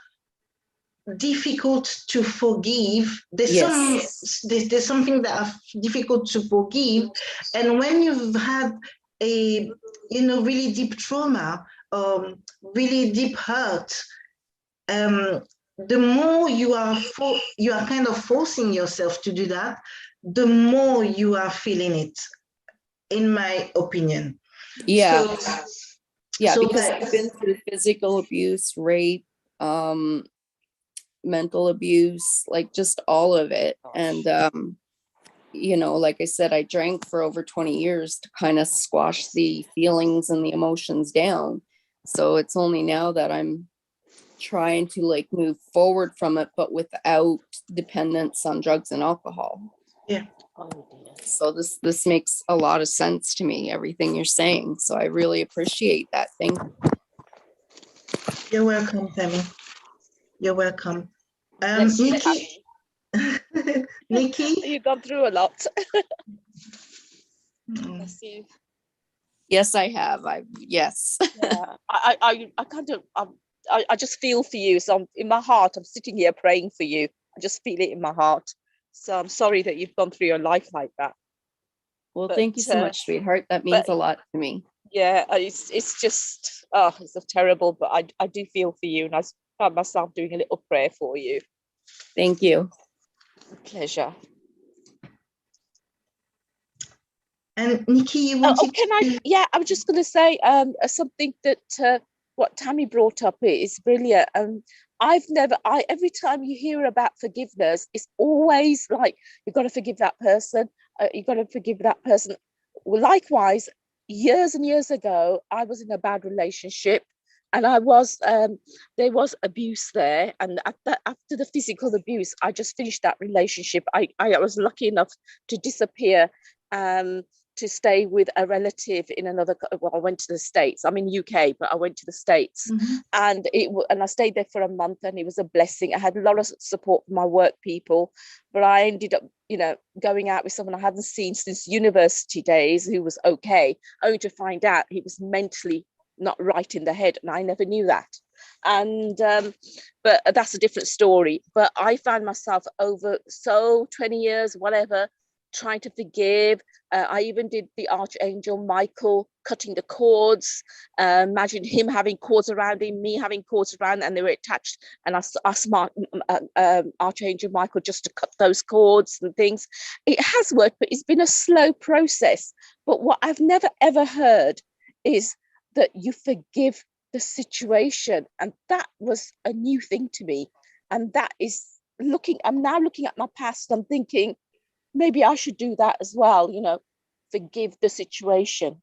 difficult to forgive. There's something that are difficult to forgive, and when you've had a really deep trauma, really deep hurt, the more you are kind of forcing yourself to do that, the more you are feeling it, in my opinion. Yeah. So because I've been through physical abuse, rape, mental abuse, like just all of it. And like I said, I drank for over 20 years to kind of squash the feelings and the emotions down. So it's only now that I'm trying to like move forward from it, but without dependence on drugs and alcohol. Yeah. So this makes a lot of sense to me, everything you're saying. So I really appreciate that. Thank you. You're welcome, Tammy. You're welcome. Nikki. Nikki, you've gone through a lot. Bless you. Yes, I have. Yes. Yeah, I kind of I just feel for you. So in my heart, I'm sitting here praying for you. I just feel it in my heart. So I'm sorry that you've gone through your life like that. Well, thank you so much, sweetheart. That means a lot to me. Yeah, it's just, it's terrible, but I do feel for you, and I found myself doing a little prayer for you. Thank you. Pleasure. And Nikki, you wanted I was just going to say something that what Tammy brought up is brilliant. every time you hear about forgiveness, it's always like, you've got to forgive that person. You've got to forgive that person. Well, likewise, years and years ago, I was in a bad relationship, and there was abuse there. And after the physical abuse, I just finished that relationship. I was lucky enough to disappear, to stay with a relative in another. Well, I went to the States. I'm in UK, but I went to the States, and I stayed there for a month, and it was a blessing. I had a lot of support from my work people, but I ended up, going out with someone I hadn't seen since university days, who was okay, only to find out he was mentally not right in the head, and I never knew that. And but that's a different story. But I found myself over 20 years, whatever, trying to forgive. I even did the Archangel Michael cutting the cords. Imagine him having cords around him, me having cords around, and they were attached. And I asked Archangel Michael just to cut those cords and things. It has worked, but it's been a slow process. But what I've never ever heard is that you forgive the situation. And that was a new thing to me. And that is I'm now looking at my past, I'm thinking, maybe I should do that as well, forgive the situation.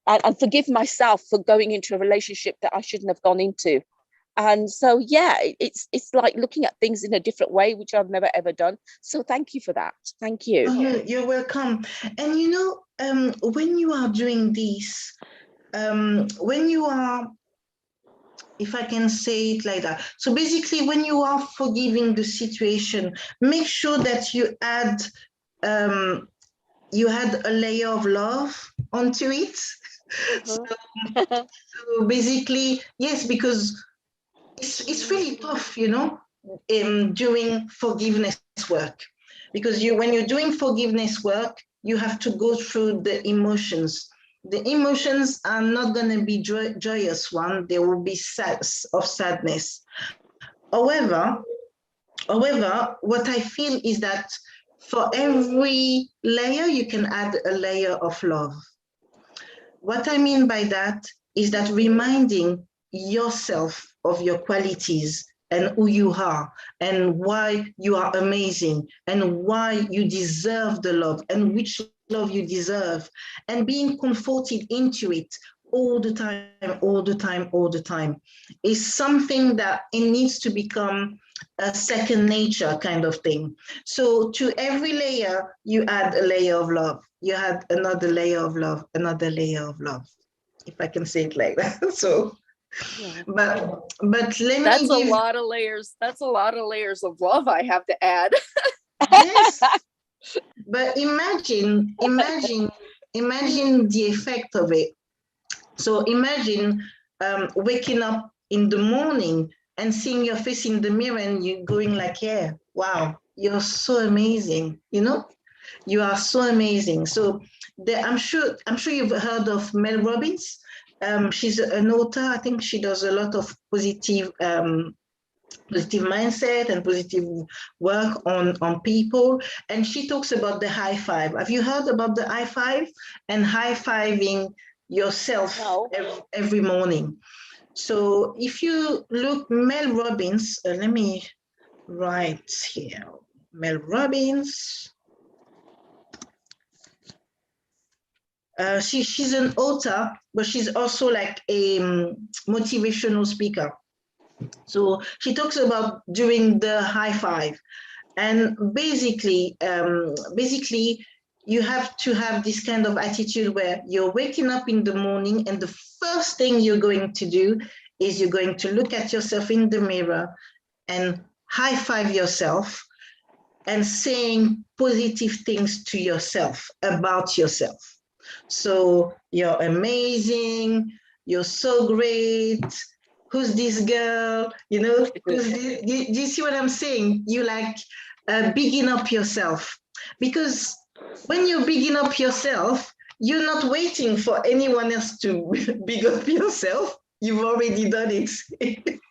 And forgive myself for going into a relationship that I shouldn't have gone into. And so, yeah, it's like looking at things in a different way, which I've never ever done. So thank you for that. Thank you. Oh, you're welcome. And when you are doing this, when you are, if I can say it like that, so basically when you are forgiving the situation, make sure that you add a layer of love onto it. So basically, yes, because it's really tough, doing forgiveness work, because when you're doing forgiveness work, you have to go through the emotions. The emotions are not going to be joyous one. There will be sadness. However, what I feel is that for every layer, you can add a layer of love. What I mean by that is that reminding yourself of your qualities and who you are and why you are amazing and why you deserve the love and which love you deserve, and being comforted into it all the time is something that it needs to become a second nature kind of thing. So to every layer, you add a layer of love. You add another layer of love, another layer of love, if I can say it like that. So, Yeah. but let me That's give a lot of layers. That's a lot of layers of love I have to add. yes. But imagine the effect of it. So imagine waking up in the morning and seeing your face in the mirror and you going like, yeah, wow, you're so amazing. You are so amazing. So I'm sure you've heard of Mel Robbins. She's an author. I think she does a lot of positive mindset and positive work on people. And she talks about the high five. Have you heard about the high five and high-fiving yourself every morning? So if you look, Mel Robbins, let me write here, Mel Robbins. She's an author, but she's also like a motivational speaker. So she talks about doing the high five, and basically, you have to have this kind of attitude where you're waking up in the morning, and the first thing you're going to do is you're going to look at yourself in the mirror and high five yourself and saying positive things to yourself about yourself. So you're amazing, you're so great, who's this girl, who's this? Do you see what I'm saying? You like bigging up yourself, because when you're bigging up yourself, you're not waiting for anyone else to big up yourself. You've already done it.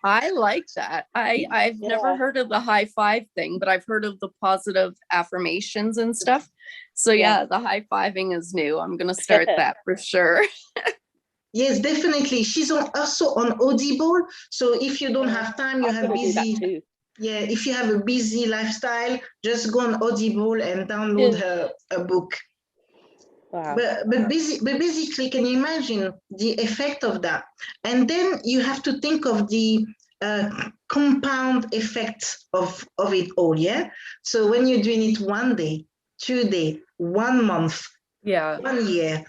I like that. I've never heard of the high five thing, but I've heard of the positive affirmations and stuff. So yeah, the high fiving is new. I'm going to start that for sure. Yes, definitely. She's also on Audible. So if you don't have time, you I'm have gonna do that busy. too. Yeah, if you have a busy lifestyle, just go on Audible and download Yeah. her book. Wow. But basically, can you imagine the effect of that? And then you have to think of the compound effect of it all, yeah? So when you're doing it 1 day, 2 days, 1 month, Yeah. 1 year,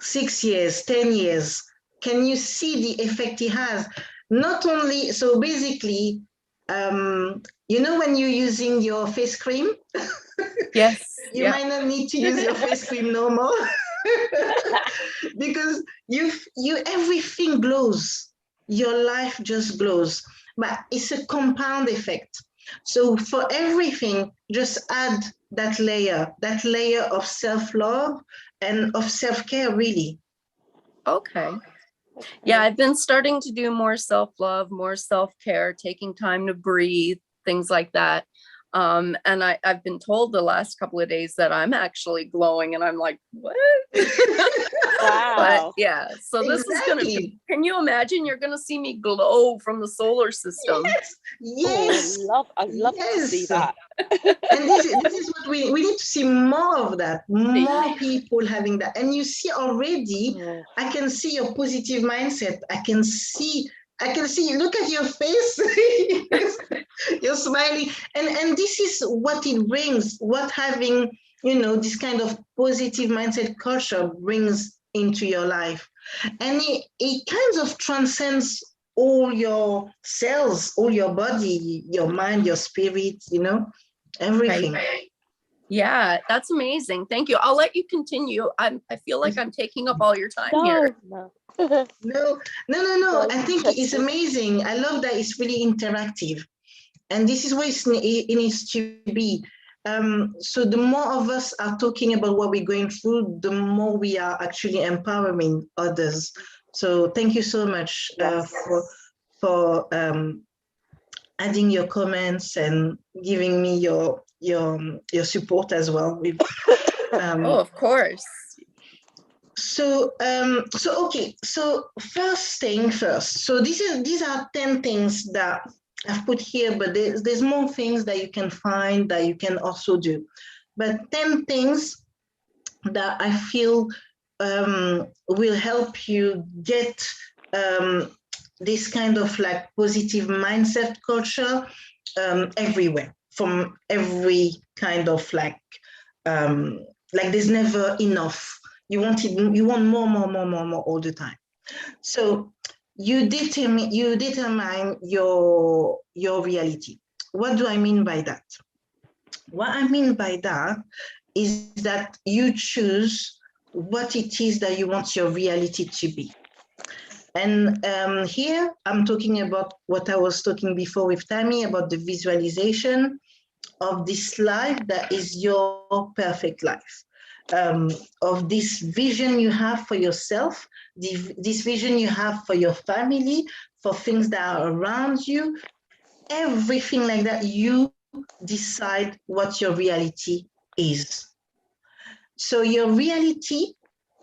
6 years, 10 years, can you see the effect it has? Not only, so basically, you know when you're using your face cream, Yes. you Yeah. might not need to use your face cream no more because you everything glows. Your life just glows, but it's a compound effect. So for everything, just add that layer of self-love and of self-care, really. Okay. Yeah, I've been starting to do more self-love, more self-care, taking time to breathe, things like that. And I've been told the last couple of days that I'm actually glowing, and I'm like, what? But Wow. yeah, so this is gonna be, Exactly. can you imagine you're gonna see me glow from the solar system? Yes. Oh, Yes. I'd love to see Yes. that. And this is what we need to see more of that, more people having that. And you see already, Oh, I can see your positive mindset. I can see, look at your face. You're smiling. And this is what it brings, what having, this kind of positive mindset culture brings into your life. And it kind of transcends all your cells, all your body, your mind, your spirit, everything. Right. Yeah, that's amazing. Thank you. I'll let you continue. I feel like I'm taking up all your time here. no. No. Very I think it's interesting. amazing. I love that it's really interactive. And this is where it needs to be. So the more of us are talking about what we're going through, the more we are actually empowering others. So thank you so much for adding your comments and giving me your support as well. Oh, of course. So okay. So first thing first. So these are 10 things that I've put here, but there's more things that you can find that you can also do. But 10 things that I feel will help you get this kind of like positive mindset culture everywhere, from every kind of like there's never enough. You want more all the time. So you determine your reality. What do I mean by that? What I mean by that is that you choose what it is that you want your reality to be. And here I'm talking about what I was talking before with Tammy about the visualization of this life that is your perfect life, of this vision you have for yourself, this vision you have for your family, for things that are around you, everything like that. You decide what your reality is. So your reality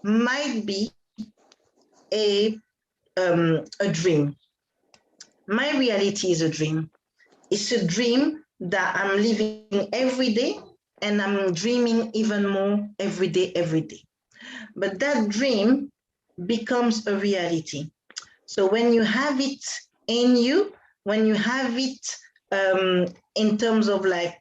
might be a dream. My reality is a dream. It's a dream that I'm living every day, and I'm dreaming even more every day. But that dream becomes a reality. So when you have it in you, when you have it in terms of like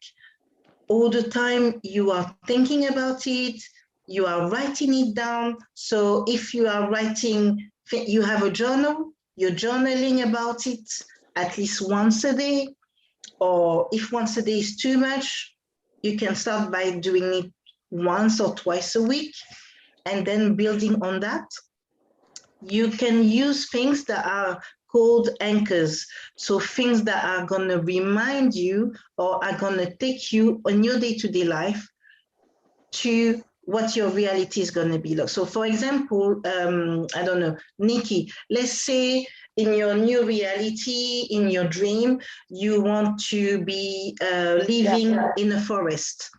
all the time you are thinking about it, you are writing it down. So if you are writing, you have a journal, you're journaling about it at least once a day, or if once a day is too much, you can start by doing it once or twice a week, and then building on that. You can use things that are called anchors. So things that are going to remind you or are going to take you on your day-to-day life to what your reality is going to be like. So for example, I don't know, Nikki, let's say in your new reality, in your dream, you want to be living in a forest.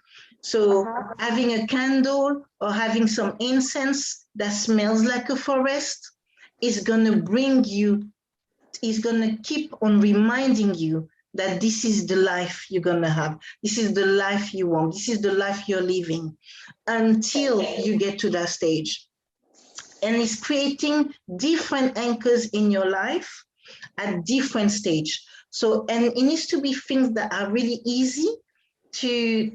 So having a candle or having some incense that smells like a forest, is going to bring you, is going to keep on reminding you that this is the life you're going to have. This is the life you want. This is the life you're living until you get to that stage. And it's creating different anchors in your life at different stage. So, and it needs to be things that are really easy to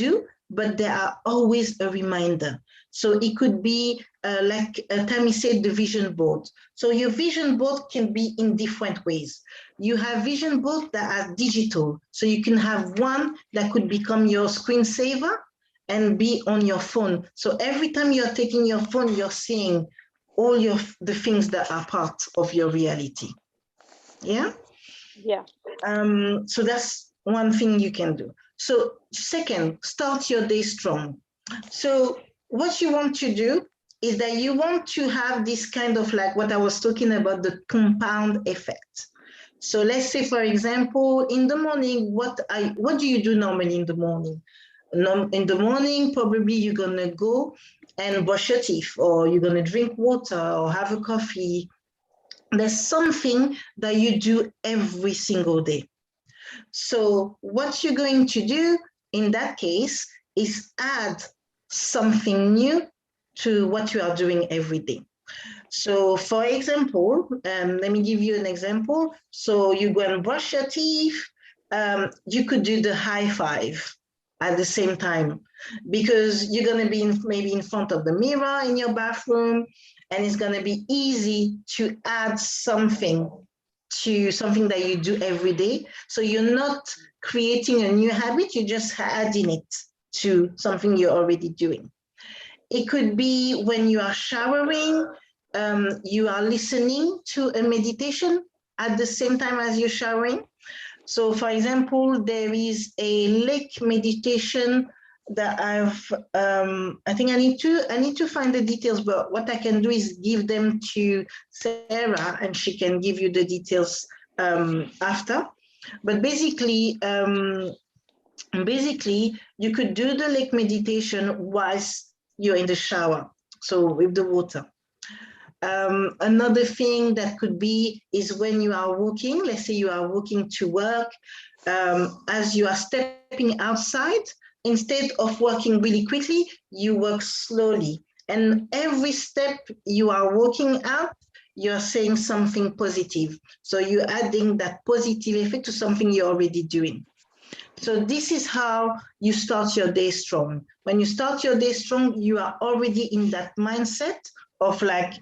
do, but there are always a reminder. So it could be like Tammy said, the vision board. So your vision board can be in different ways. You have vision boards that are digital. So you can have one that could become your screensaver and be on your phone. So every time you're taking your phone, you're seeing all the things that are part of your reality. Yeah? Yeah. So that's one thing you can do. So second, start your day strong. So what you want to do is that you want to have this kind of like what I was talking about, the compound effect. So let's say, for example, in the morning, what do you do normally in the morning? In the morning, probably you're going to go and brush your teeth, or you're going to drink water or have a coffee. There's something that you do every single day. So what you're going to do in that case is add something new to what you are doing every day. So for example, let me give you an example. So you go and brush your teeth. You could do the high five at the same time, because you're going to be maybe in front of the mirror in your bathroom, and it's going to be easy to add something to something that you do every day. So you're not creating a new habit, you're just adding it to something you're already doing. It could be when you are showering, you are listening to a meditation at the same time as you're showering. So for example, there is a lake meditation that I think I need to find the details, but what I can do is give them to Sarah and she can give you the details after. But basically, you could do the lake meditation whilst you're in the shower, so with the water. Another thing that could be is when you are walking, let's say you are walking to work, as you are stepping outside, instead of walking really quickly, you walk slowly. And every step you are walking out, you're saying something positive. So you're adding that positive effect to something you're already doing. So this is how you start your day strong. When you start your day strong, you are already in that mindset of like,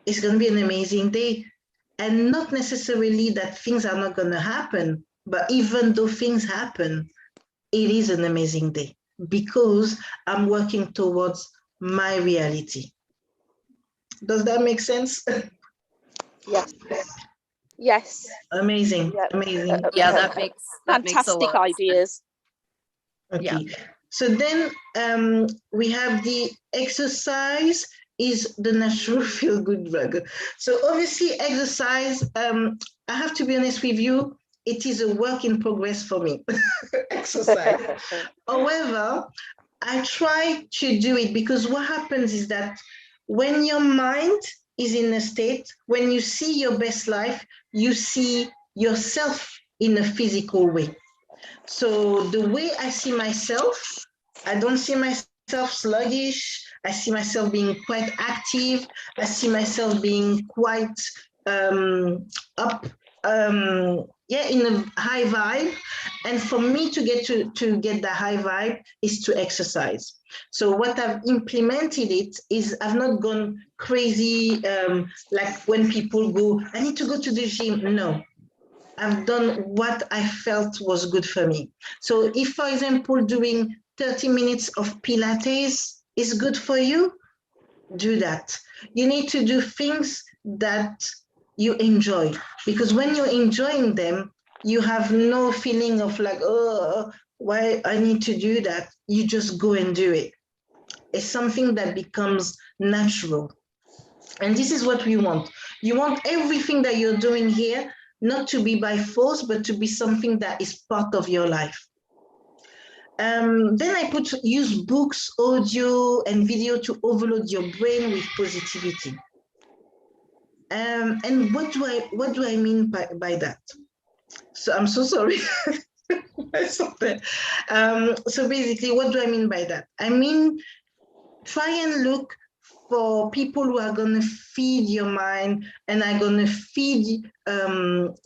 it's going to be an amazing day. And not necessarily that things are not going to happen, but even though things happen, it is an amazing day because I'm working towards my reality. Does that make sense? Yes. Yes. Amazing. Yeah. Amazing. Yeah, that makes a Fantastic lot of sense. ideas. Okay. Yeah. So then we have the exercise is the natural feel-good drug. So obviously exercise, I have to be honest with you, it is a work in progress for me, exercise. However, I try to do it because what happens is that when your mind is in a state, when you see your best life, you see yourself in a physical way. So the way I see myself, I don't see myself sluggish. I see myself being quite active. I see myself being quite up, in a high vibe. And for me to get the high vibe is to exercise. So what I've implemented it is I've not gone crazy like when people go, I need to go to the gym. No. I've done what I felt was good for me. So if, for example, doing 30 minutes of Pilates is good for you, do that. You need to do things that you enjoy, because when you're enjoying them, you have no feeling of like, oh, why I need to do that. You just go and do it. It's something that becomes natural. And this is what we want. You want everything that you're doing here not to be by force, but to be something that is part of your life. Then I use books, audio, and video to overload your brain with positivity. And what do I mean by that? So I'm so sorry. So basically, what do I mean by that? I mean, try and look for people who are going to feed your mind and are going to feed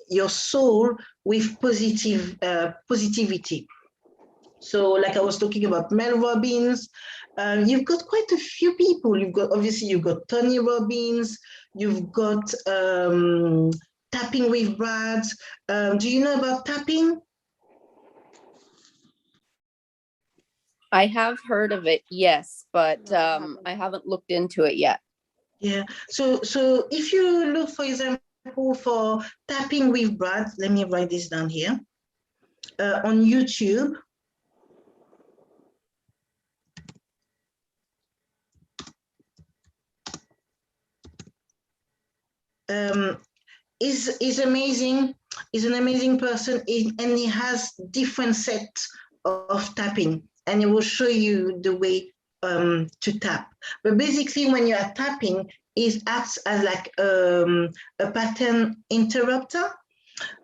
your soul with positivity. So like I was talking about Mel Robbins, you've got quite a few people. You've got Tony Robbins, you've got Tapping with Brad. Do you know about tapping? I have heard of it, yes, but I haven't looked into it yet. Yeah. So if you look, for example, for Tapping with Brad, let me write this down here, on YouTube. Is amazing. He's an amazing person, and he has different sets of tapping, and he will show you the way to tap. But basically, when you are tapping, it acts as like a pattern interrupter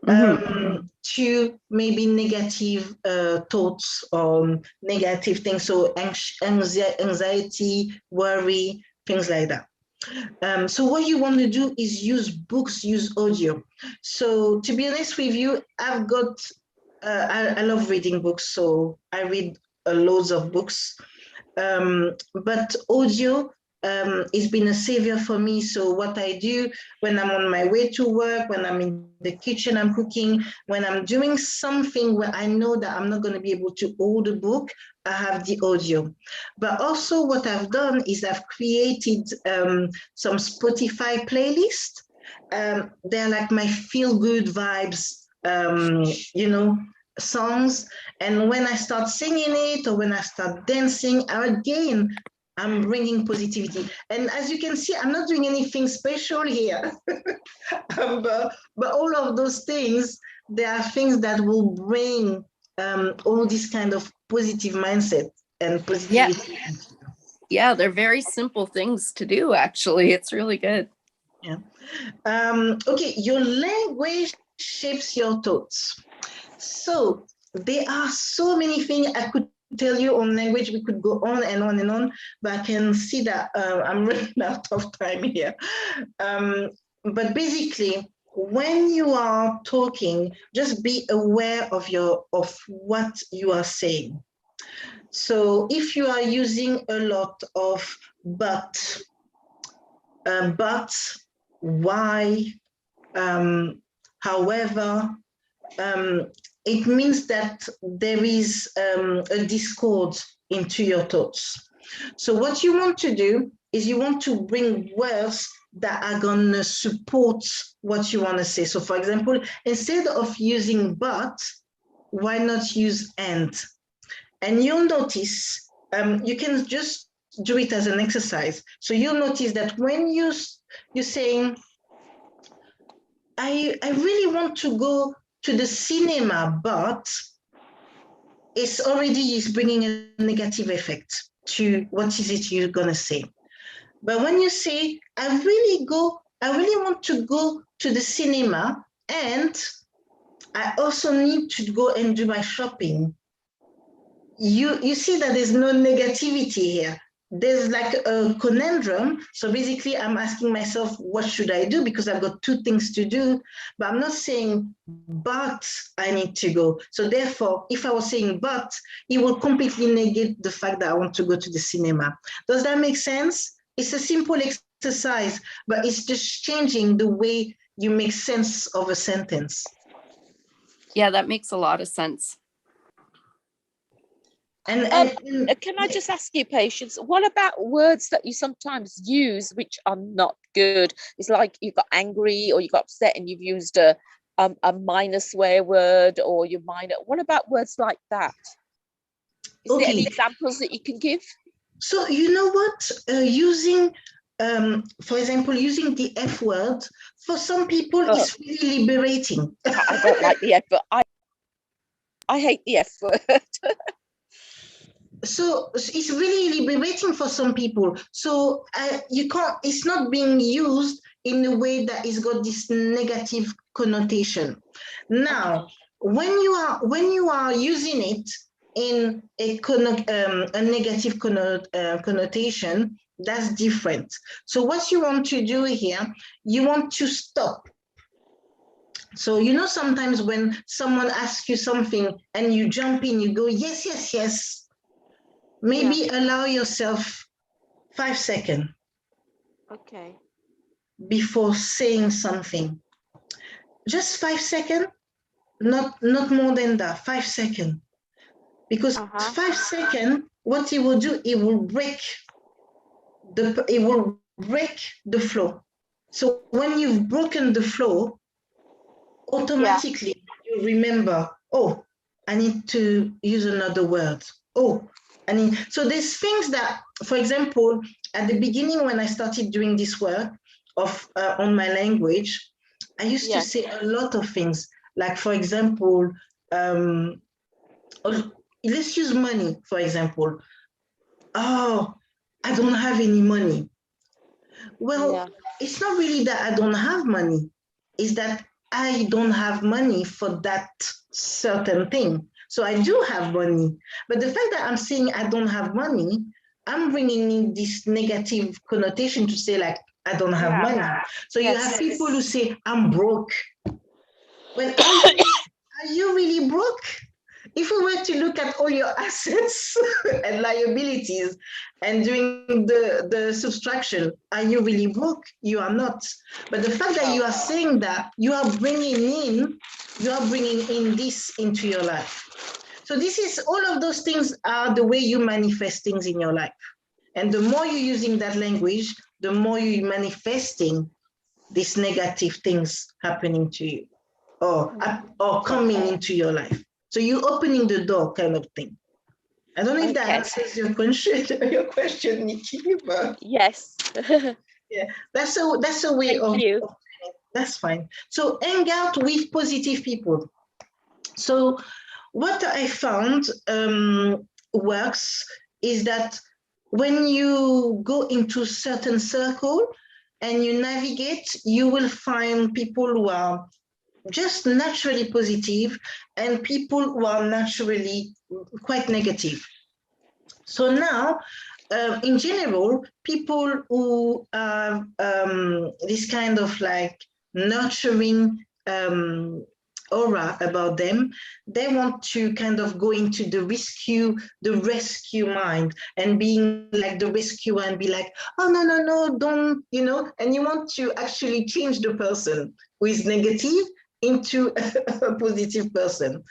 to maybe negative thoughts or negative things. So anxiety, worry, things like that. So what you want to do is use books, use audio. So to be honest with you, I've got, I love reading books, so I read loads of books. But audio has been a savior for me. So what I do when I'm on my way to work, when I'm in the kitchen, I'm cooking, when I'm doing something where I know that I'm not going to be able to hold a book, I have the audio. But also what I've done is I've created some Spotify playlists. They're like my feel-good vibes, you know, songs. And when I start singing it or when I start dancing, again, I'm bringing positivity. And as you can see, I'm not doing anything special here. But all of those things, they are things that will bring all this kind of positive mindset and positivity. Yeah, they're very simple things to do, actually. It's really good. Yeah. Okay, your language shapes your thoughts. So there are so many things I could tell you on language. We could go on and on and on, but I can see that I'm running out of time here. But basically, when you are talking, just be aware of what you are saying. So if you are using a lot of but, why, however, it means that there is a discord into your thoughts. So what you want to do is you want to bring words that are going to support what you want to say. So for example, instead of using but, why not use and? And you'll notice, you can just do it as an exercise. So you'll notice that when you're saying, I really want to go to the cinema, but it's already bringing a negative effect to what is it you're going to say. But when you say, I really want to go to the cinema, and I also need to go and do my shopping, you see that there's no negativity here. There's like a conundrum. So basically, I'm asking myself, what should I do? Because I've got two things to do, but I'm not saying, but I need to go. So therefore, if I was saying, but, it will completely negate the fact that I want to go to the cinema. Does that make sense? It's a simple exercise, but it's just changing the way you make sense of a sentence. Yeah, that makes a lot of sense. And can I just ask you, Patience, what about words that you sometimes use which are not good? It's like you got angry or you got upset and you've used a minor swear word, or you minor. What about words like that? Is there any examples that you can give? So you know what? Using, for example, using the F word, for some people, it's really liberating. I don't like the F word. I hate the F word. So it's really liberating for some people. So you can't, it's not being used in a way that is got this negative connotation. Now, when you are using it in a negative connotation, that's different. So what you want to do here, you want to stop. So, you know, sometimes when someone asks you something and you jump in, you go, yes, yes, yes. Maybe allow yourself 5 seconds. Okay. Before saying something. Just 5 seconds, not more than that, 5 seconds. Because 5 seconds, what it will do, it will break the flow. So when you've broken the flow, automatically you remember, oh, I need to use another word. Oh, so there's things that, for example, at the beginning when I started doing this work on my language, I used to say a lot of things. Like, for example, let's use money, for example. Oh, I don't have any money. Well, it's not really that I don't have money. It's that I don't have money for that certain thing. So I do have money. But the fact that I'm saying I don't have money, I'm bringing in this negative connotation to say, like, I don't have money. So you have people who say, I'm broke. Well, are you really broke? If we were to look at all your assets and liabilities and doing the subtraction, are you really broke? You are not. But the fact that you are saying that, you are bringing in this into your life. So this is, all of those things are the way you manifest things in your life. And the more you're using that language, the more you're manifesting these negative things happening to you or coming into your life. So you're opening the door, kind of thing. I don't know if that answers your question, Nikki, but yes. Yeah, that's a way of that's fine. So hang out with positive people. So what I found works is that when you go into certain circle and you navigate, you will find people who are just naturally positive and people who are naturally quite negative. So now, in general, people who have this kind of like nurturing aura about them, they want to kind of go into the rescue mind and being like the rescuer and be like, oh, no, don't, you know, and you want to actually change the person who is negative into a positive person.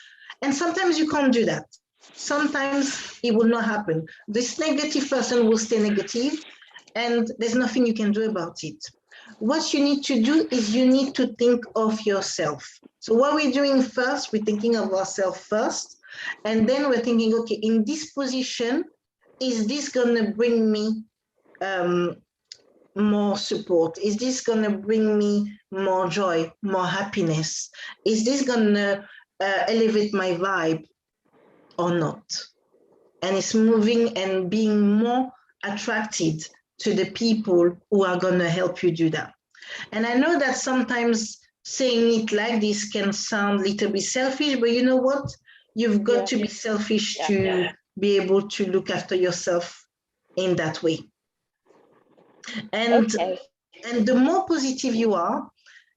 And sometimes you can't do that. Sometimes it will not happen. This negative person will stay negative and there's nothing you can do about it. What you need to do is you need to think of yourself. So what we're doing first, we're thinking of ourselves first, and then we're thinking, okay, in this position, is this gonna bring me more support? Is this gonna bring me more joy, more happiness? Is this gonna elevate my vibe or not? And it's moving and being more attracted to the people who are gonna help you do that. And I know that sometimes saying it like this can sound a little bit selfish, but you know what? You've got to be selfish to be able to look after yourself in that way. And the more positive you are,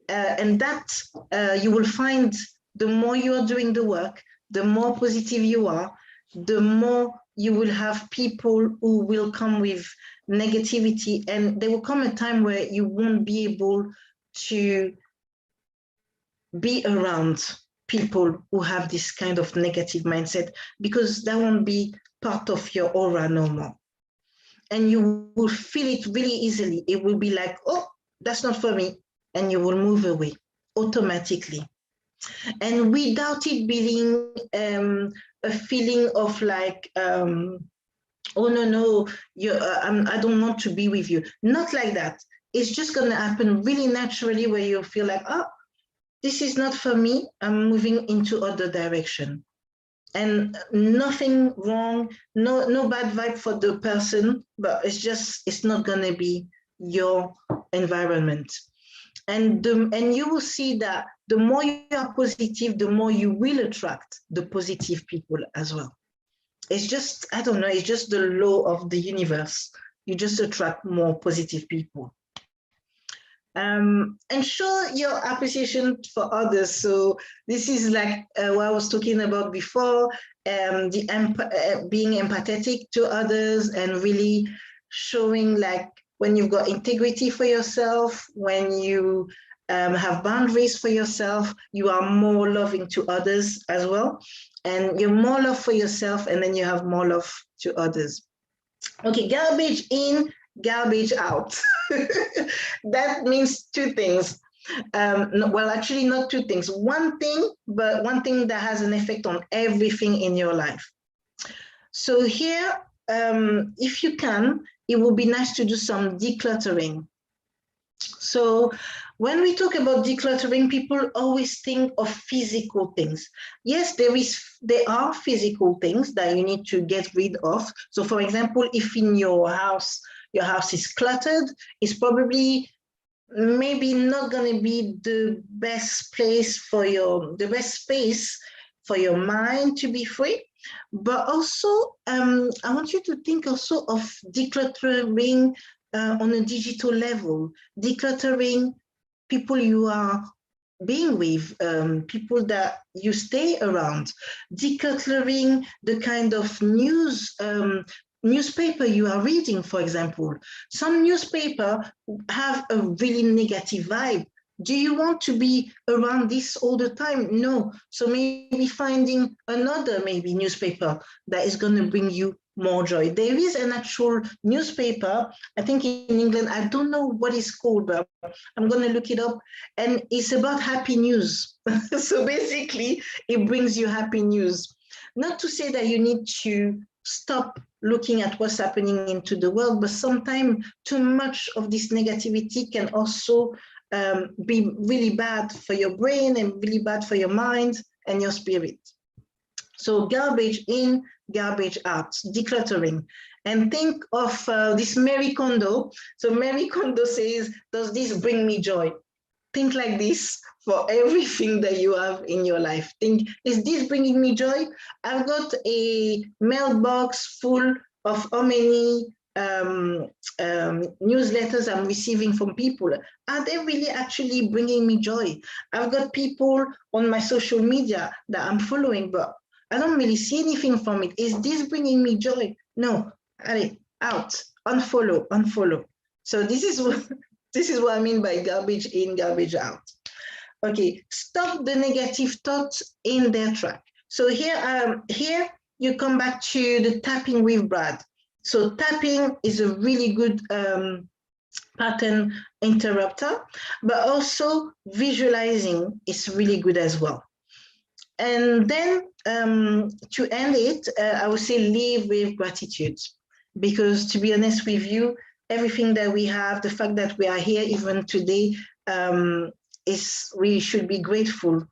and that you will find the more you are doing the work, the more positive you are, the more you will have people who will come with negativity, and there will come a time where you won't be able to be around people who have this kind of negative mindset, because that won't be part of your aura no more. And you will feel it really easily. It will be like, oh, that's not for me. And you will move away automatically. And without it being a feeling of like, oh, no, I don't want to be with you. Not like that. It's just going to happen really naturally where you feel like, oh, this is not for me. I'm moving into other direction. And nothing wrong, no bad vibe for the person, but it's not going to be your environment. And you will see that the more you are positive, the more you will attract the positive people as well. It's just, I don't know, it's just the law of the universe. You just attract more positive people. And show your appreciation for others. So this is like what I was talking about before, being empathetic to others and really showing like when you've got integrity for yourself, when you have boundaries for yourself, you are more loving to others as well. And you're more love for yourself, and then you have more love to others. Okay, garbage in, garbage out. That means two things. Well, actually not two things. One thing, but one thing that has an effect on everything in your life. So here, if you can, it would be nice to do some decluttering. So when we talk about decluttering, people always think of physical things. Yes, there are physical things that you need to get rid of. So for example, if in your house is cluttered, it's probably maybe not going to be the best space for your mind to be free. But also, I want you to think also of decluttering on a digital level, decluttering people you are being with, people that you stay around, decluttering the kind of newspaper you are reading, for example. Some newspaper have a really negative vibe. Do you want to be around this all the time? No. So maybe finding another newspaper that is going to bring you more joy. There is an actual newspaper, I think in England, I don't know what it's called, but I'm going to look it up, and it's about happy news. So basically, it brings you happy news. Not to say that you need to stop looking at what's happening into the world, but sometimes too much of this negativity can also be really bad for your brain and really bad for your mind and your spirit. So garbage in, garbage out, decluttering. And think of this Marie Kondo. So Marie Kondo says, does this bring me joy? Think like this for everything that you have in your life. Think, is this bringing me joy? I've got a mailbox full of how many newsletters I'm receiving from people. Are they really actually bringing me joy? I've got people on my social media that I'm following, but I don't really see anything from it. Is this bringing me joy? No. Allez, out, unfollow, unfollow. So this is what I mean by garbage in, garbage out. Okay, stop the negative thoughts in their track. So here you come back to the tapping with Brad. So tapping is a really good pattern interrupter, but also visualizing is really good as well. And then to end it, I would say live with gratitude, because to be honest with you, everything that we have, the fact that we are here even today, we should be grateful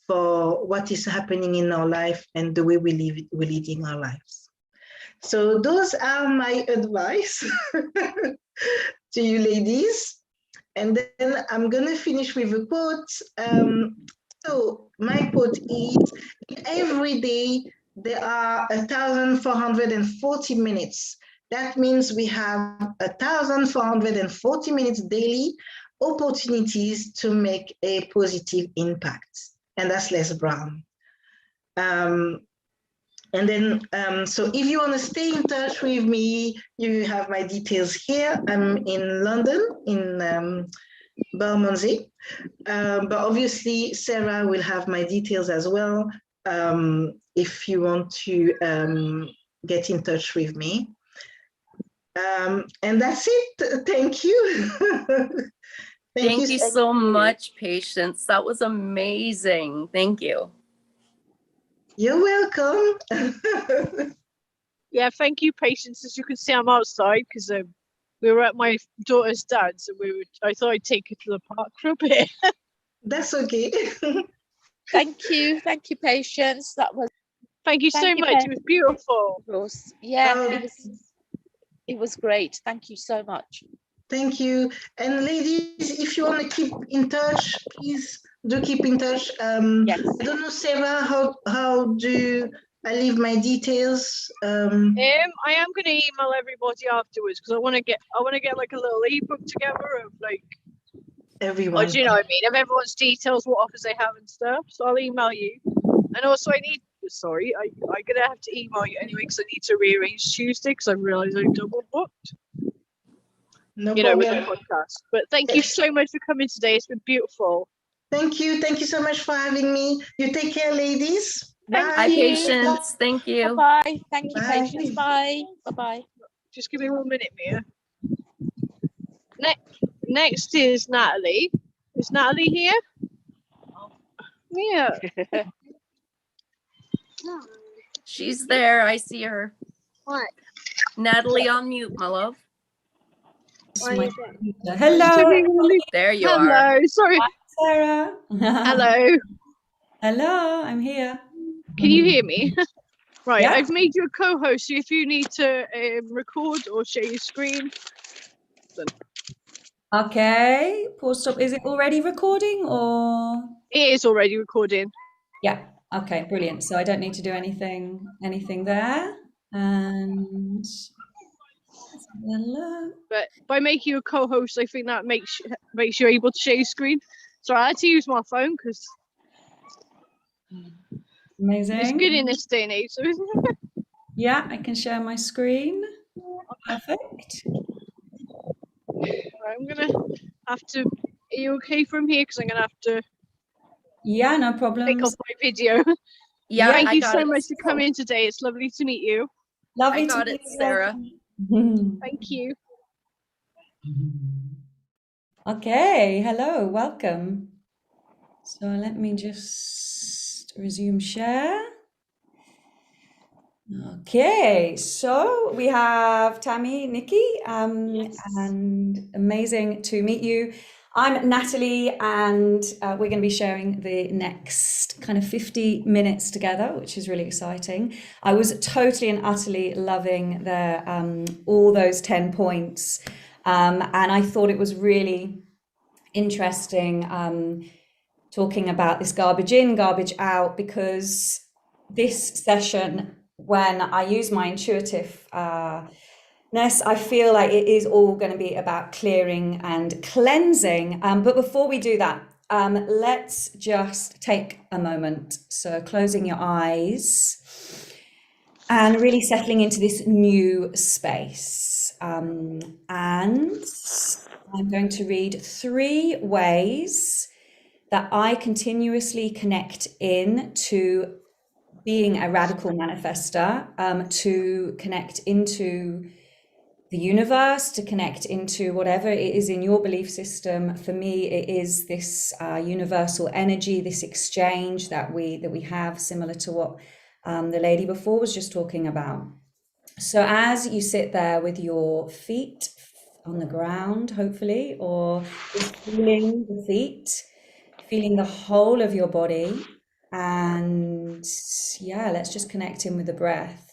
for what is happening in our life and the way we're leading our lives. So those are my advice to you ladies. And then I'm gonna finish with a quote. So my quote is, every day there are 1,440 minutes. That means we have 1,440 minutes daily opportunities to make a positive impact. And that's Les Brown. And then, so if you want to stay in touch with me, you have my details here. I'm in London, in Bermondsey. But obviously, Sarah will have my details as well if you want to get in touch with me. And that's it. Thank you. Thank you so much, Patience. That was amazing. Thank you. You're welcome. Yeah, thank you, Patience. As you can see, I'm outside because we were at my daughter's dad's, and I thought I'd take her to the park for a bit. That's okay. Thank you, Patience. That was. Thank you so much. It was beautiful. Yeah, it was great. Thank you so much. Thank you. And ladies, if you want to keep in touch, please do keep in touch. Yes. I don't know, Sarah, how do I leave my details? I am going to email everybody afterwards because I want to get like a little ebook together of like, Everyone. do you know what I mean? Of everyone's details, what offers they have and stuff. So I'll email you. And also I'm gonna have to email you anyway because I need to rearrange Tuesday because I realised I double booked. No With the problem. podcast. But thank you so much for coming today. It's been beautiful. Thank you. Thank you so much for having me. You take care, ladies. Thank Hi, Bye. you. Patience. Thank you. Bye-bye. Thank you, Bye. Patience. Bye. Bye-bye. Just give me 1 minute, Mia. Next is Natalie. Is Natalie here? Mia. She's there. I see her. What? Natalie on mute, my love. Hello. There you are. Hello. Sorry. Sarah. Hello. Hello, I'm here. Can you hear me? Right. Yeah. I've made you a co-host. So if you need to record or share your screen. Okay, pause stop. Is it already recording or? It is already recording. Yeah. Okay, brilliant. So I don't need to do anything there. And let's have a look. But by making you a co-host, I think that makes you able to share your screen. So I had to use my phone because Amazing. it's good in this day and age. So isn't it? Yeah, I can share my screen. Perfect. I'm gonna have to. Are you okay from here? Because I'm gonna have to Yeah, no pick problems. up my video. Yeah, Thank I you got so it. much for coming today. It's lovely to meet you. Lovely I got to it, meet you. Sarah. Thank you. Okay, hello, welcome. So let me just resume share. Okay, so we have Tammy, Nikki, Yes. and amazing to meet you. I'm Natalie, and we're going to be sharing the next kind of 50 minutes together, which is really exciting. I was totally and utterly loving all those 10 points, and I thought it was really interesting talking about this garbage in, garbage out, because this session, when I use my intuitiveness, I feel like it is all going to be about clearing and cleansing. But before we do that, let's just take a moment. So closing your eyes and really settling into this new space. And I'm going to read 3 ways that I continuously connect in to being a radical manifester, to connect into the universe, to connect into whatever it is in your belief system. For me, it is this universal energy, this exchange that we have, similar to what the lady before was just talking about. So as you sit there with your feet on the ground, hopefully, or just feeling the feet, feeling the whole of your body, and yeah, let's just connect in with the breath.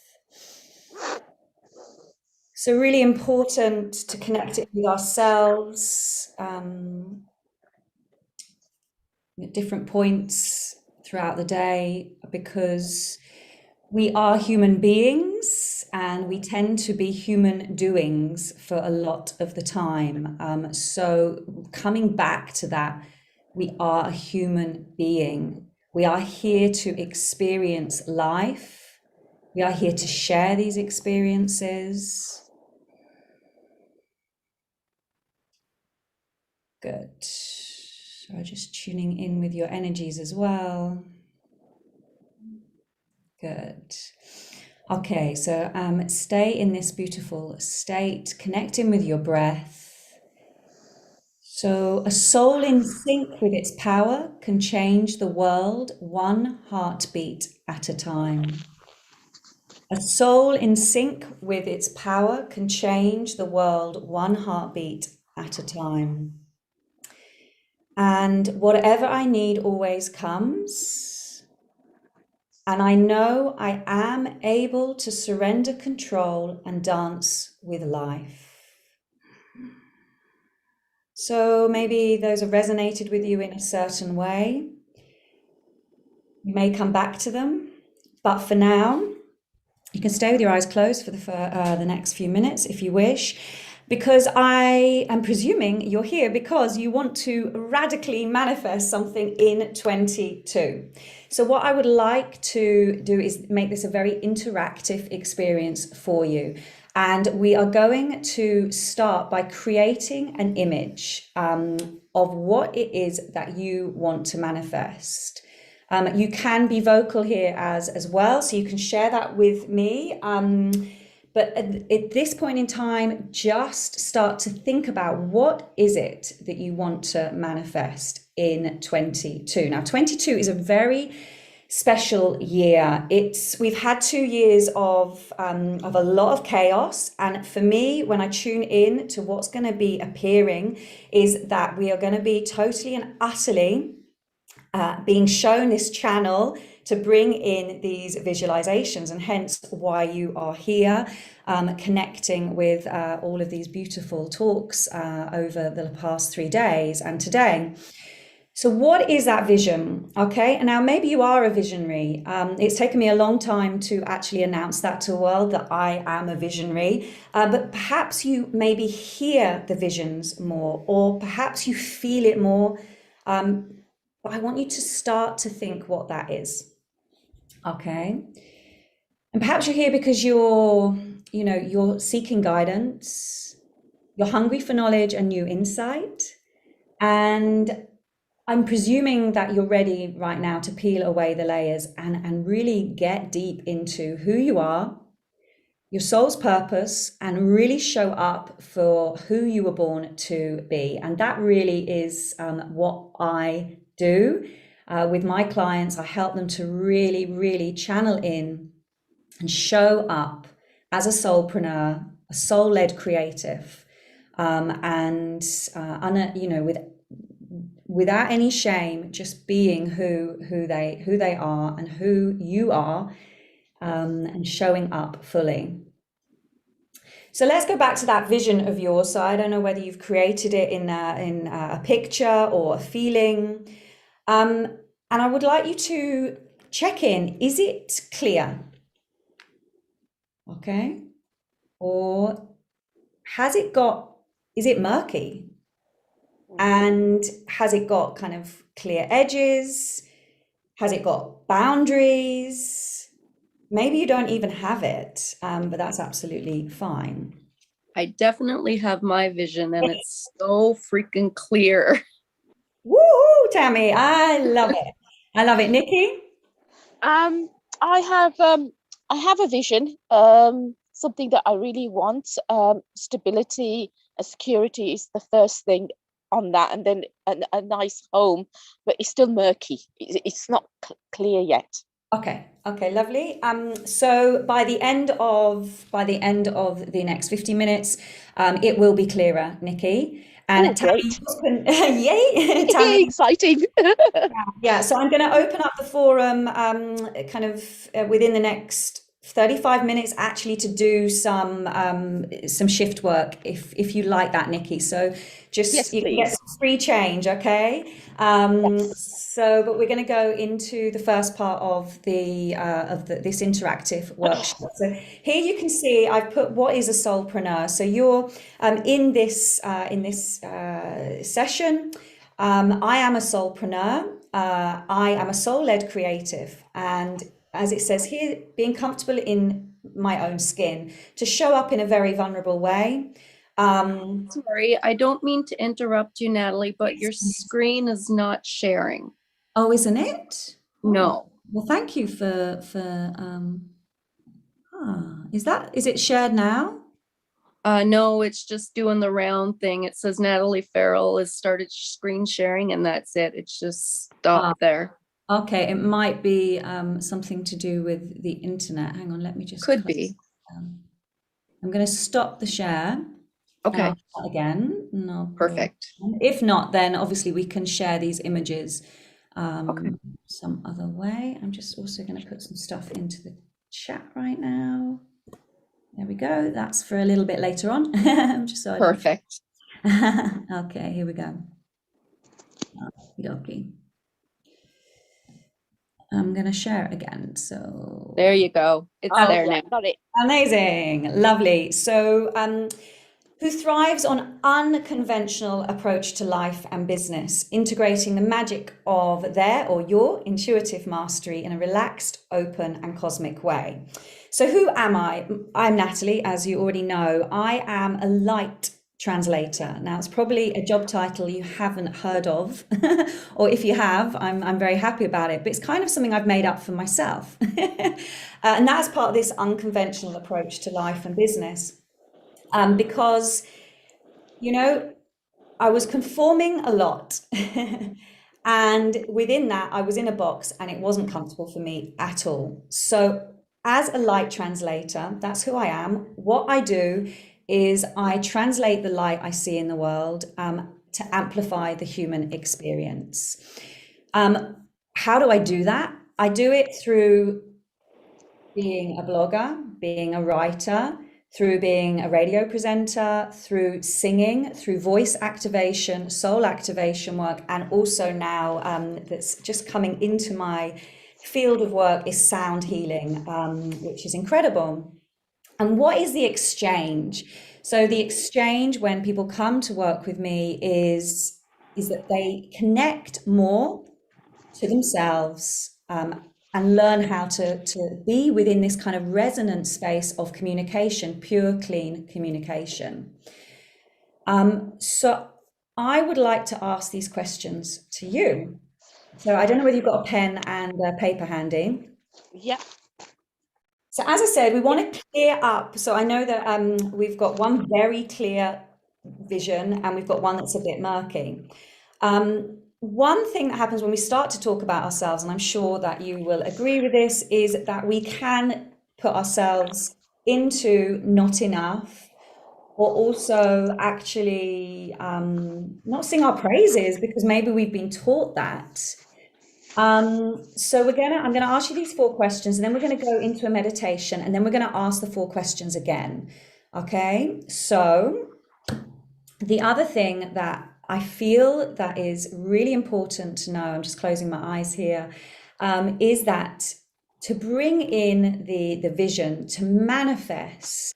So really important to connect it with ourselves at different points throughout the day, because we are human beings and we tend to be human doings for a lot of the time. So coming back to that, we are a human being. We are here to experience life. We are here to share these experiences. Good. So just tuning in with your energies as well. Good. Okay, so stay in this beautiful state, connecting with your breath. So a soul in sync with its power can change the world one heartbeat at a time. A soul in sync with its power can change the world one heartbeat at a time. And whatever I need always comes. And I know I am able to surrender control and dance with life. So maybe those have resonated with you in a certain way. You may come back to them, but for now, you can stay with your eyes closed for the next few minutes if you wish, because I am presuming you're here because you want to radically manifest something in 22. So what I would like to do is make this a very interactive experience for you. And we are going to start by creating an image of what it is that you want to manifest. You can be vocal here as well, so you can share that with me. But at this point in time, just start to think about what is it that you want to manifest in 22. Now, 22 is a very special year. We've had 2 years of a lot of chaos, and for me, when I tune in to what's going to be appearing, is that we are going to be totally and utterly being shown this channel to bring in these visualizations, and hence why you are here connecting with all of these beautiful talks over the past 3 days and today. So what is that vision? Okay, and now maybe you are a visionary. It's taken me a long time to actually announce that to the world that I am a visionary, but perhaps you maybe hear the visions more, or perhaps you feel it more. But I want you to start to think what that is. Okay. And perhaps you're here because you're seeking guidance, you're hungry for knowledge and new insight. And I'm presuming that you're ready right now to peel away the layers and really get deep into who you are, your soul's purpose, and really show up for who you were born to be. And that really is what I do with my clients. I help them to really, really channel in and show up as a soulpreneur, a soul-led creative, without any shame, just being who they are and who you are, and showing up fully. So let's go back to that vision of yours. So I don't know whether you've created it in a picture or a feeling. And I would like you to check in. Is it clear? Okay. Or is it murky? And has it got kind of clear edges? Has it got boundaries? Maybe you don't even have it, but that's absolutely fine. I definitely have my vision, and it's so freaking clear. Woo, Tammy, I love it. I love it. Nikki? I have a vision, something that I really want. Stability and security is the first thing on that, and then a nice home, but it's still murky. It's not clear yet. Okay, lovely. So by the end of the next 50 minutes, it will be clearer, Nikki. And Tammy, yay! Tammy, exciting. yeah. So I'm going to open up the forum, within the next 35 minutes, actually, to do some shift work, if you like that, Nikki. So just yes, you can get some free change, okay? Yes. So, but we're going to go into the first part of this interactive workshop. So here you can see I've put what is a soulpreneur. So you're in this session. I am a soulpreneur. I am a soul-led creative, and as it says here, being comfortable in my own skin, to show up in a very vulnerable way. Sorry, I don't mean to interrupt you, Natalie, but your screen is not sharing. Oh, isn't it? No. Well, thank you for is it shared now? No, it's just doing the round thing. It says Natalie Farrell has started screen sharing, and that's it. It's just stopped there. Okay, it might be something to do with the internet. Hang on, let me just. Could be. I'm going to stop the share. Okay. Again. No. Perfect. If not, then obviously we can share these images some other way. I'm just also going to put some stuff into the chat right now. There we go. That's for a little bit later on. Just so perfect. Okay, here we go. Okay. I'm going to share it again. So There you go. It's Oh, there yeah, now. got it. amazing, lovely. So, who thrives on unconventional approach to life and business, integrating the magic of their or your intuitive mastery in a relaxed, open, and cosmic way. So, who am I? I'm Natalie, as you already know. I am a light translator. Now, it's probably a job title you haven't heard of, or if you have, I'm very happy about it. But it's kind of something I've made up for myself, and that's part of this unconventional approach to life and business. Because, you know, I was conforming a lot. And within that, I was in a box and it wasn't comfortable for me at all. So, as a light translator, that's who I am. What I do is I translate the light I see in the world to amplify the human experience. How do I do that? I do it through being a blogger, being a writer, through being a radio presenter, through singing, through voice activation, soul activation work, and also now that's just coming into my field of work is sound healing, which is incredible. And what is the exchange? So the exchange when people come to work with me is that they connect more to themselves, and learn how to be within this kind of resonant space of communication, pure, clean communication. So I would like to ask these questions to you. So I don't know whether you've got a pen and a paper handy. Yeah. So as I said, we want to clear up. So I know that we've got one very clear vision and we've got one that's a bit murky. One thing that happens when we start to talk about ourselves, and I'm sure that you will agree with this, is that we can put ourselves into not enough, or also actually not sing our praises because maybe we've been taught that. So I'm gonna ask you these 4 questions, and then we're gonna go into a meditation, and then we're gonna ask the 4 questions again. Okay, so the other thing that I feel that is really important to know, I'm just closing my eyes here, is that to bring in the vision, to manifest,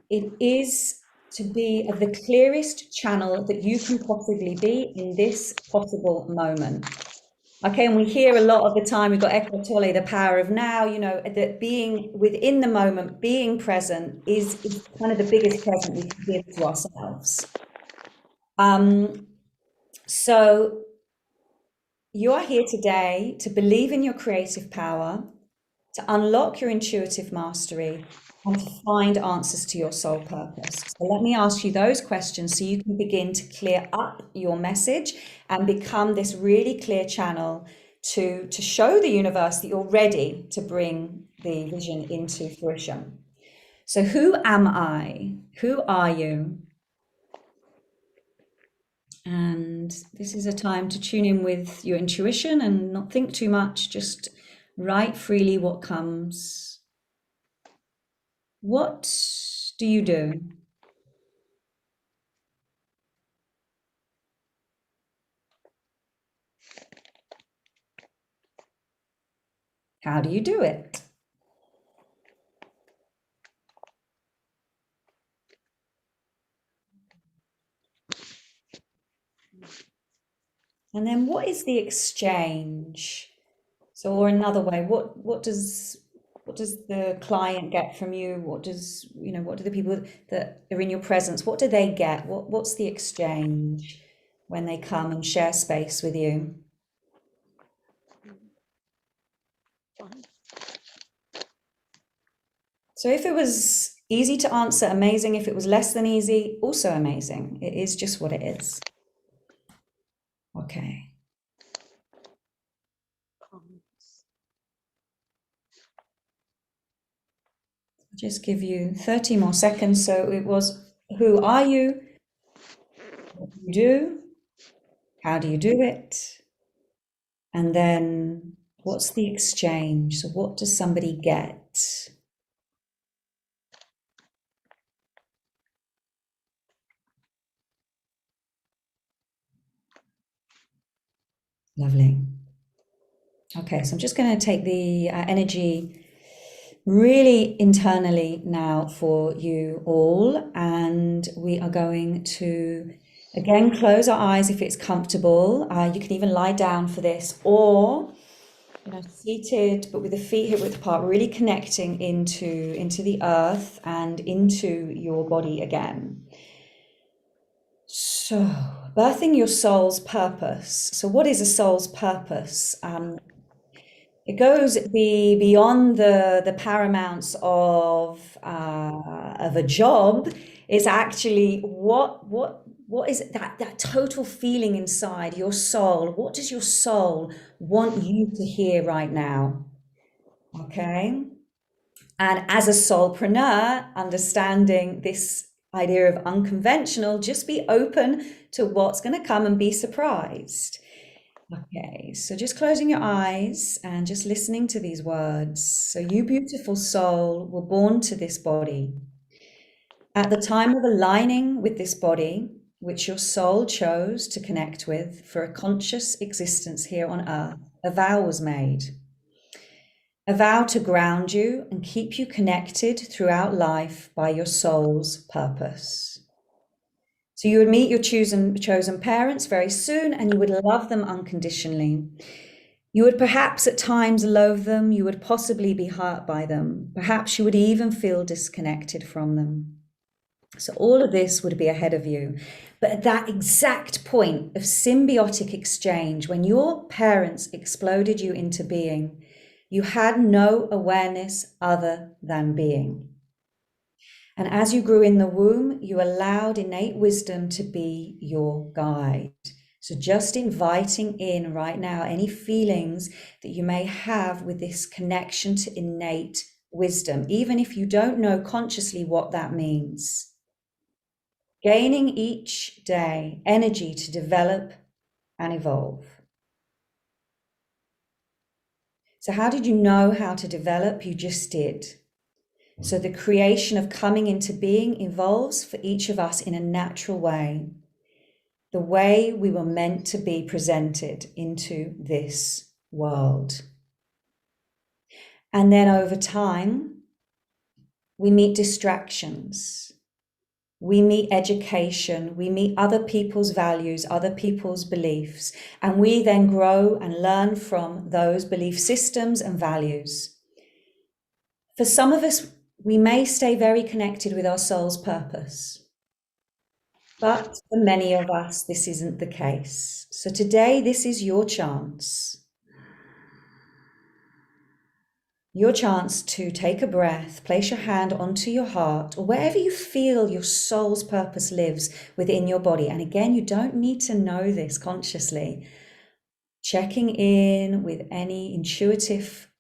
it is to be of the clearest channel that you can possibly be in this possible moment. Okay, and we hear a lot of the time, we've got Eckhart Tolle, the power of now, you know, that being within the moment, being present is kind of the biggest present we can give to ourselves. So you are here today to believe in your creative power, to unlock your intuitive mastery, and to find answers to your soul purpose. So let me ask you those questions so you can begin to clear up your message and become this really clear channel to show the universe that you're ready to bring the vision into fruition. So who am I? Who are you? And this is a time to tune in with your intuition and not think too much, just write freely what comes. What do you do? How do you do it? And then what is the exchange? So, or another way, what does the client get from you? What do the people that are in your presence, what do they get? What's the exchange when they come and share space with you? So if it was easy to answer, amazing. If it was less than easy, also amazing. It is just what it is. Okay. Just give you 30 more seconds. So it was, who are you? What do you do? How do you do it? And then what's the exchange? So what does somebody get? Lovely. Okay, so I'm just going to take the energy really internally now for you all, and we are going to again close our eyes if it's comfortable. You can even lie down for this, or seated but with the feet hip width apart, really connecting into the earth and into your body again. So, birthing your soul's purpose. So what is a soul's purpose? It goes beyond the paramounts of a job. It's actually what is it, that total feeling inside your soul? What does your soul want you to hear right now? Okay. And as a soulpreneur, understanding this idea of unconventional, just be open to what's going to come and be surprised. Okay, so just closing your eyes and just listening to these words. So you, beautiful soul, were born to this body. At the time of aligning with this body, which your soul chose to connect with for a conscious existence here on earth, a vow was made. A vow to ground you and keep you connected throughout life by your soul's purpose. So you would meet your chosen parents very soon, and you would love them unconditionally. You would perhaps at times loathe them. You would possibly be hurt by them. Perhaps you would even feel disconnected from them. So all of this would be ahead of you. But at that exact point of symbiotic exchange, when your parents exploded you into being, you had no awareness other than being. And as you grew in the womb, you allowed innate wisdom to be your guide. So just inviting in right now any feelings that you may have with this connection to innate wisdom, even if you don't know consciously what that means. Gaining each day energy to develop and evolve. So how did you know how to develop? You just did. So the creation of coming into being evolves for each of us in a natural way, the way we were meant to be presented into this world. And then over time, we meet distractions, we meet education, we meet other people's values, other people's beliefs, and we then grow and learn from those belief systems and values. For some of us, we may stay very connected with our soul's purpose, but for many of us, this isn't the case. So today, this is your chance. Your chance to take a breath, place your hand onto your heart, or wherever you feel your soul's purpose lives within your body. And again, you don't need to know this consciously. Checking in with any intuitive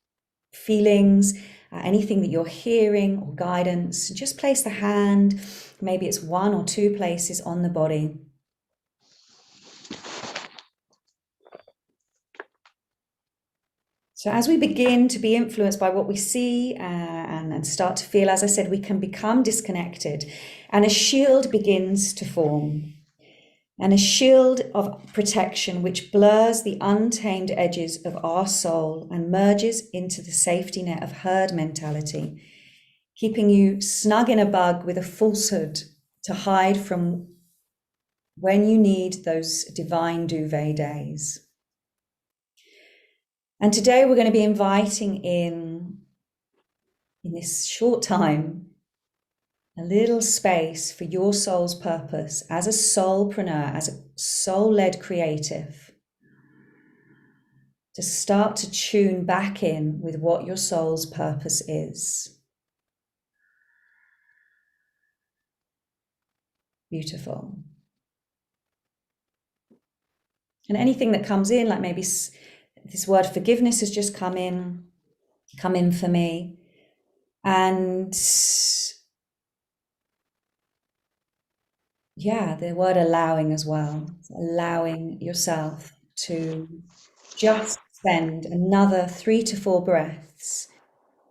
feelings, anything that you're hearing or guidance, just place the hand, maybe it's 1 or 2 places on the body. So as we begin to be influenced by what we see and start to feel, as I said, we can become disconnected, and a shield begins to form. And a shield of protection which blurs the untamed edges of our soul and merges into the safety net of herd mentality, keeping you snug in a bug with a falsehood to hide from when you need those divine duvet days. And today we're going to be inviting in this short time, a little space for your soul's purpose as a soulpreneur, as a soul-led creative, to start to tune back in with what your soul's purpose is. Beautiful. And anything that comes in, like maybe this word forgiveness has just come in for me. And yeah, the word allowing as well, allowing yourself to just spend another 3 to 4 breaths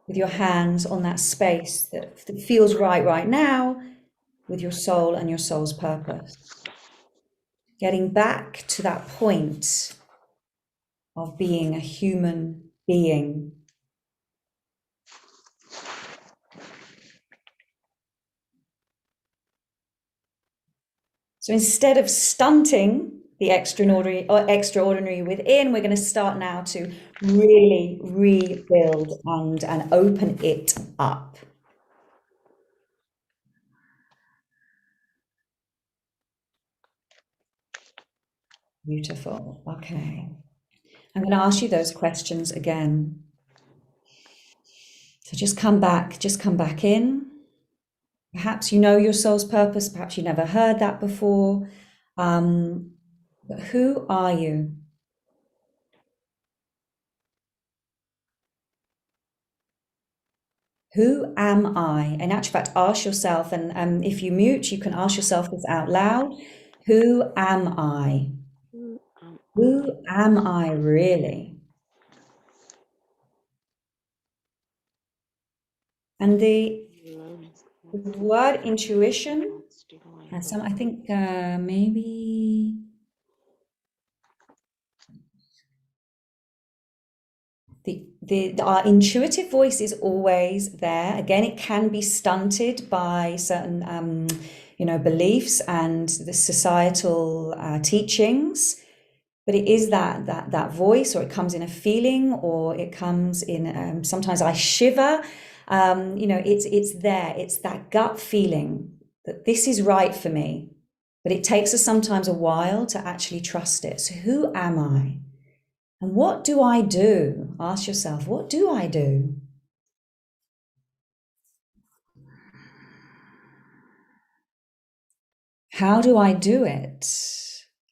with your hands on that space that feels right now with your soul and your soul's purpose. Getting back to that point of being a human being. So instead of stunting the extraordinary within, we're going to start now to really rebuild and open it up. Beautiful. Okay. I'm going to ask you those questions again. So just come back in. Perhaps you know your soul's purpose, perhaps you never heard that before. But who are you? Who am I? In actual fact, ask yourself, and if you mute, you can ask yourself this out loud. Who am I? Who am I really? And the word intuition, and some, I think maybe our intuitive voice is always there. Again, it can be stunted by certain beliefs and the societal teachings, but it is that voice, or it comes in a feeling, or it comes in sometimes I shiver. It's there. It's that gut feeling that this is right for me, but it takes us sometimes a while to actually trust it. So who am I? And what do I do? Ask yourself, what do I do? How do I do it?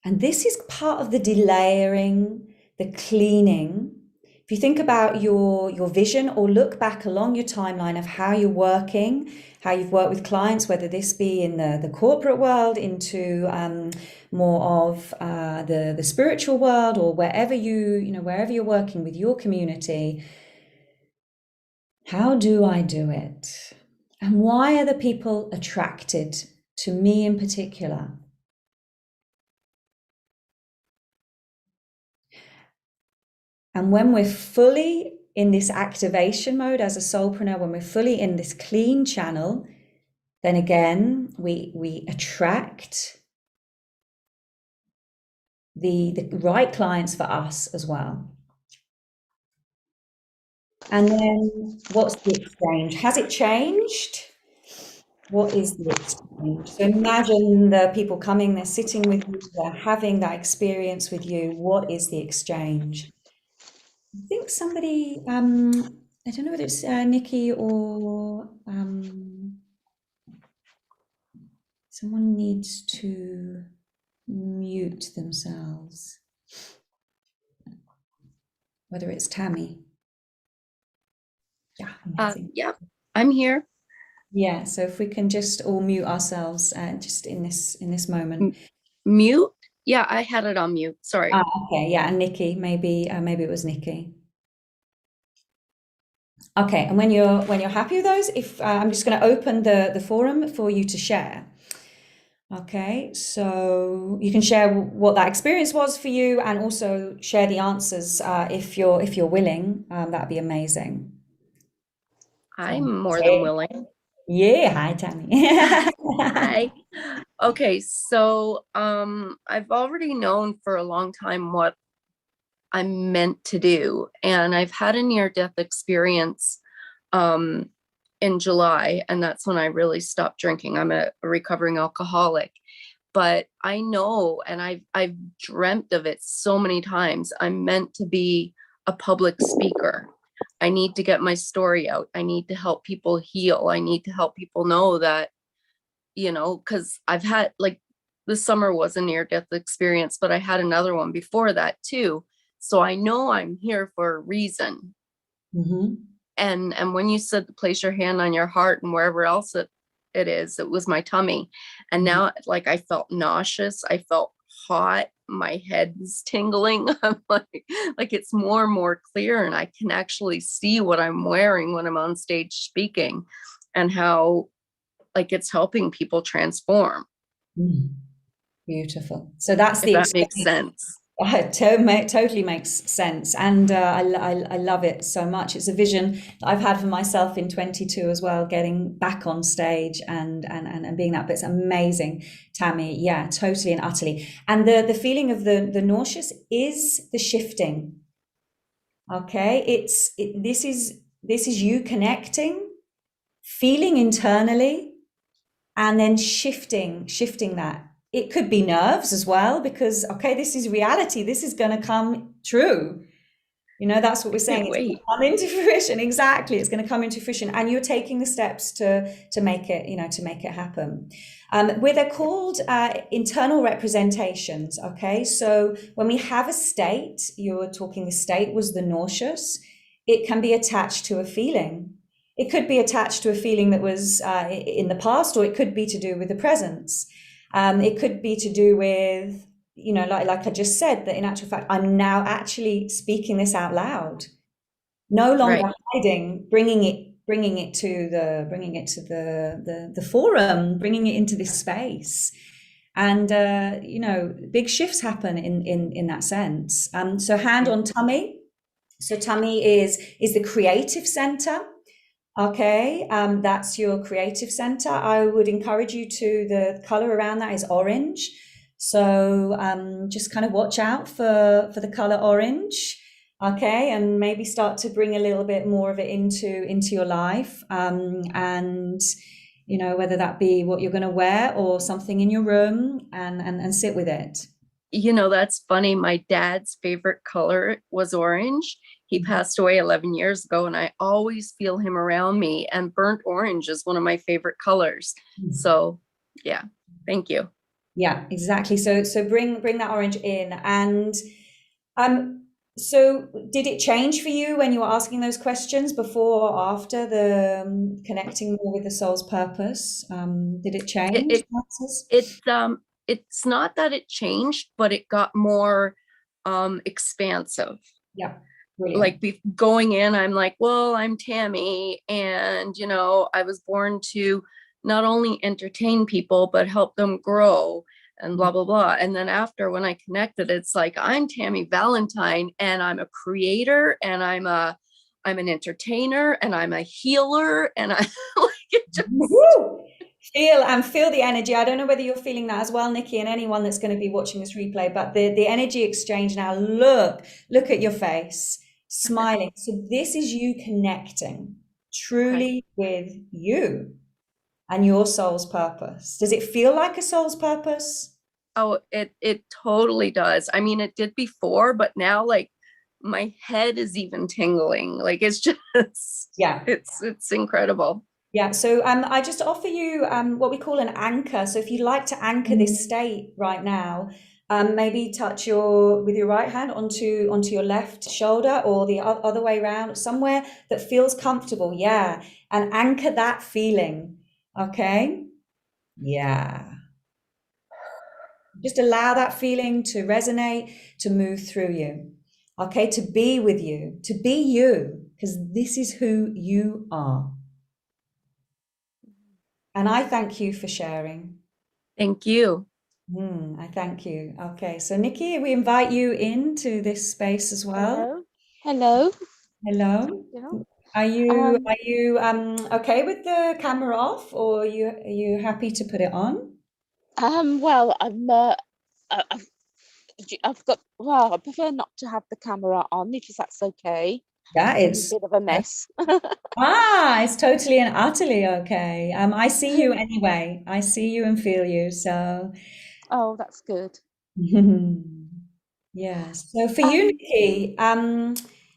And this is part of the delayering, the cleaning. If you think about your vision, or look back along your timeline of how you're working, how you've worked with clients, whether this be in the corporate world, into more of the spiritual world, or wherever wherever you're working with your community. How do I do it? And why are the people attracted to me in particular? And when we're fully in this activation mode as a soulpreneur, when we're fully in this clean channel, then again, we attract the right clients for us as well. And then what's the exchange? Has it changed? What is the exchange? So imagine the people coming, they're sitting with you, they're having that experience with you. What is the exchange? I think somebody, I don't know whether it's Nikki or someone needs to mute themselves. Whether it's Tammy. Yeah. Yeah, I'm here. Yeah, so if we can just all mute ourselves just in this moment. Mute? Yeah, I had it on mute. Sorry. Okay, yeah, and Nikki, maybe it was Nikki. Okay, and when you're happy with those, if I'm just going to open the forum for you to share. Okay, so you can share what that experience was for you, and also share the answers if you're willing. That'd be amazing. I'm more than willing. Yeah, hi Tammy. Hi. Okay, so I've already known for a long time what I'm meant to do, and I've had a near-death experience in July, and that's when I really stopped drinking. I'm a recovering alcoholic, but I know, and I've dreamt of it so many times, I'm meant to be a public speaker. I need to get my story out. I need to help people heal. I need to help people know that, because I've had, like, this summer was a near-death experience, but I had another one before that too. So I know I'm here for a reason. Mm-hmm. And when you said to place your hand on your heart and wherever else it is, it was my tummy. And now, like, I felt nauseous. I felt hot. My head's tingling. I'm like it's more and more clear, and I can actually see what I'm wearing when I'm on stage speaking, and how, like, it's helping people transform. Beautiful. So that's if that makes sense. Totally makes sense, and I love it so much. It's a vision that I've had for myself in 22 as well, getting back on stage and being that. But it's amazing, Tammy. Yeah, totally and utterly. And the feeling of the nauseous is the shifting. Okay, this is you connecting, feeling internally, and then shifting that. It could be nerves as well, because, okay, this is reality. This is going to come true. That's what we're saying. It's going to come into fruition. Exactly. It's going to come into fruition. And you're taking the steps to make it, to make it happen. Where they're called internal representations. Okay. So when we have a state, you're talking, the state was the nauseous. It can be attached to a feeling. It could be attached to a feeling that was in the past, or it could be to do with the presence. It could be to do with, like I just said, that in actual fact, I'm now actually speaking this out loud, no longer hiding, bringing it to the forum, bringing it into this space. And, big shifts happen in that sense. So hand on tummy. So tummy is the creative center. Okay, that's your creative center. I would encourage you the color around that is orange. So just kind of watch out for the color orange. Okay, and maybe start to bring a little bit more of it into your life. And whether that be what you're going to wear or something in your room, and sit with it. That's funny. My dad's favorite color was orange. He passed away 11 years ago, and I always feel him around me, and burnt orange is one of my favorite colors. So yeah, thank you. Yeah, exactly. So bring that orange in. And so did it change for you when you were asking those questions, before or after the connecting more with the soul's purpose? Did it change? It's not that it changed, but it got more expansive. Yeah. Brilliant. Like going in, I'm like, well, I'm Tammy, and I was born to not only entertain people but help them grow, and blah blah blah. And then after, when I connected, it's like, I'm Tammy Valentine, and I'm a creator, and I'm an entertainer, and I'm a healer, and I like it just. Feel the energy. I don't know whether you're feeling that as well, Nikki, and anyone that's going to be watching this replay, but the energy exchange now. Look at your face, smiling. So this is you connecting truly with you and your soul's purpose. Does it feel like a soul's purpose? Oh, it totally does. I mean, it did before, but now, like, my head is even tingling. Like, it's just, it's incredible. Yeah, so I just offer you what we call an anchor. So if you'd like to anchor this state right now, maybe touch with your right hand onto your left shoulder, or the other way around, somewhere that feels comfortable. Yeah, and anchor that feeling. Okay. Yeah. Just allow that feeling to resonate, to move through you. Okay, to be with you, to be you, because this is who you are. And I thank you for sharing. Thank you. I thank you. Okay, so Nikki, we invite you into this space as well. Hello. Are you okay with the camera off, or are you happy to put it on? Well, I've got. Well, I prefer not to have the camera on, if that's okay. That is a bit of a mess. It's totally and utterly okay. I see you anyway. I see you and feel you. So. Oh, that's good. Yes. So for you, Nikki,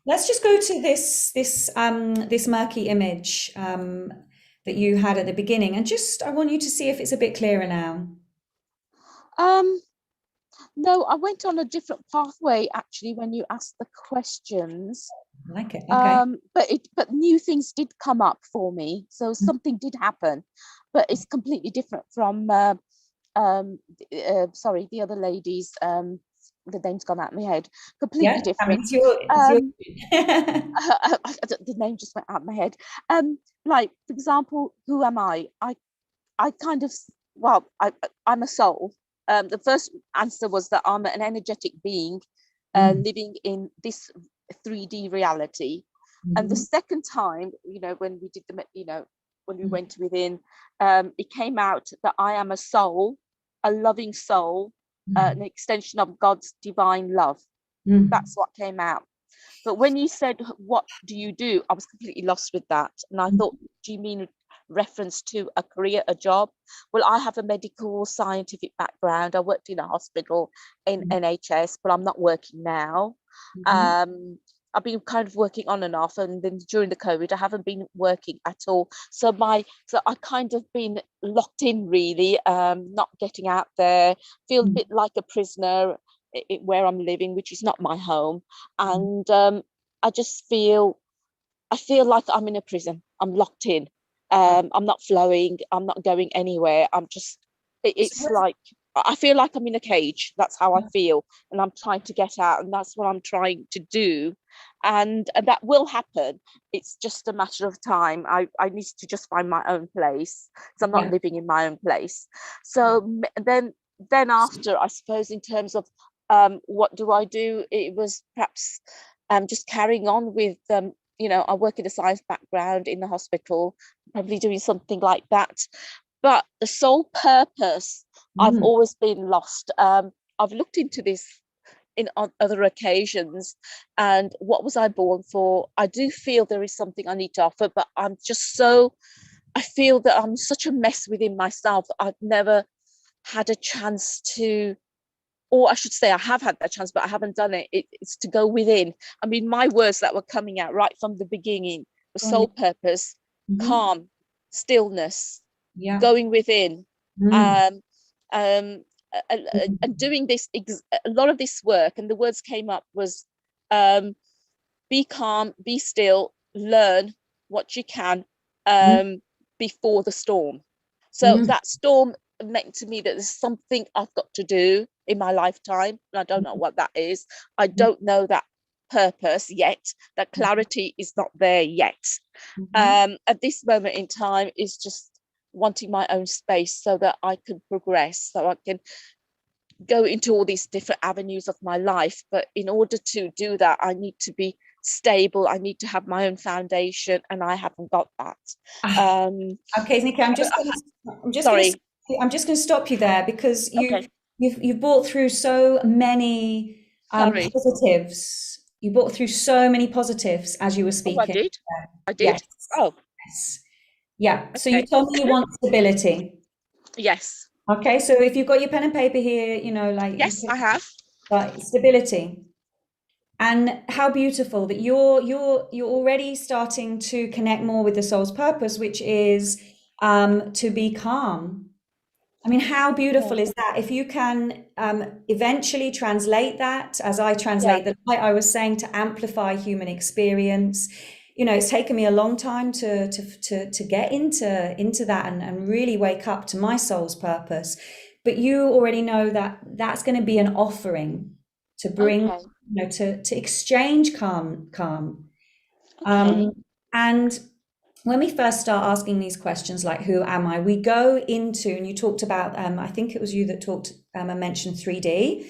let's just go to this murky image that you had at the beginning, and I want you to see if it's a bit clearer now. No, I went on a different pathway actually when you asked the questions. I like it. Okay. But new things did come up for me, so something did happen, but it's completely different from sorry, the other ladies. The name's gone out of my head. Completely different. The name just went out of my head. Like, for example, who am I? I kind of, well, I'm a soul. the first answer was that I'm an energetic being living in this 3D reality. And the second time, when we did when we went within, it came out that I am a soul, a loving soul, an extension of God's divine love. That's what came out. But when you said, what do you do? I was completely lost with that. And I thought, do you mean reference to a career, a job? Well, I have a medical scientific background. I worked in a hospital in NHS, but I'm not working now. I've been kind of working on and off, and then during the COVID, I haven't been working at all. So I kind of been locked in, really, not getting out there, feel a bit like a prisoner where I'm living, which is not my home. And I feel like I'm in a prison. I'm locked in. I'm not flowing. I'm not going anywhere. It's like, I feel like I'm in a cage. That's how I feel. And I'm trying to get out. And that's what I'm trying to do. And that will happen. It's just a matter of time. I need to just find my own place, because I'm not living in my own place. So then after, I suppose, in terms of what do I do? It was perhaps just carrying on with, I work in a science background in the hospital, probably doing something like that. But the sole purpose, I've always been lost. I've looked into this on other occasions, and what was I born for? I do feel there is something I need to offer, but I feel that I'm such a mess within myself. I've never had a chance to, or I should say I have had that chance, but I haven't done it. It's to go within. I mean, my words that were coming out right from the beginning were sole purpose, calm, stillness, going within, and doing this, a lot of this work. And the words came up was, be calm, be still, learn what you can before the storm. So that storm meant to me that there's something I've got to do in my lifetime, and I don't know what that is. I don't know that purpose yet. That clarity is not there yet. At this moment in time, is just wanting my own space so that I can progress, so I can go into all these different avenues of my life. But in order to do that, I need to be stable. I need to have my own foundation, and I haven't got that. Okay, Nikki, I'm just going to stop you there, because you've brought through so many positives. You brought through so many positives as you were speaking. I did. Yes. Oh, yes. Yeah. So you told me you want stability. Yes. Okay. So if you've got your pen and paper here, yes, I have. Stability. And how beautiful that you're already starting to connect more with the soul's purpose, which is to be calm. I mean, how beautiful is that? If you can eventually translate that, as I translate the light, I was saying, to amplify human experience. It's taken me a long time to get into that and really wake up to my soul's purpose. But you already know that that's going to be an offering to bring, to exchange calm. And when we first start asking these questions, like, who am I? We go into, and you talked about, I think it was you that talked and mentioned 3D.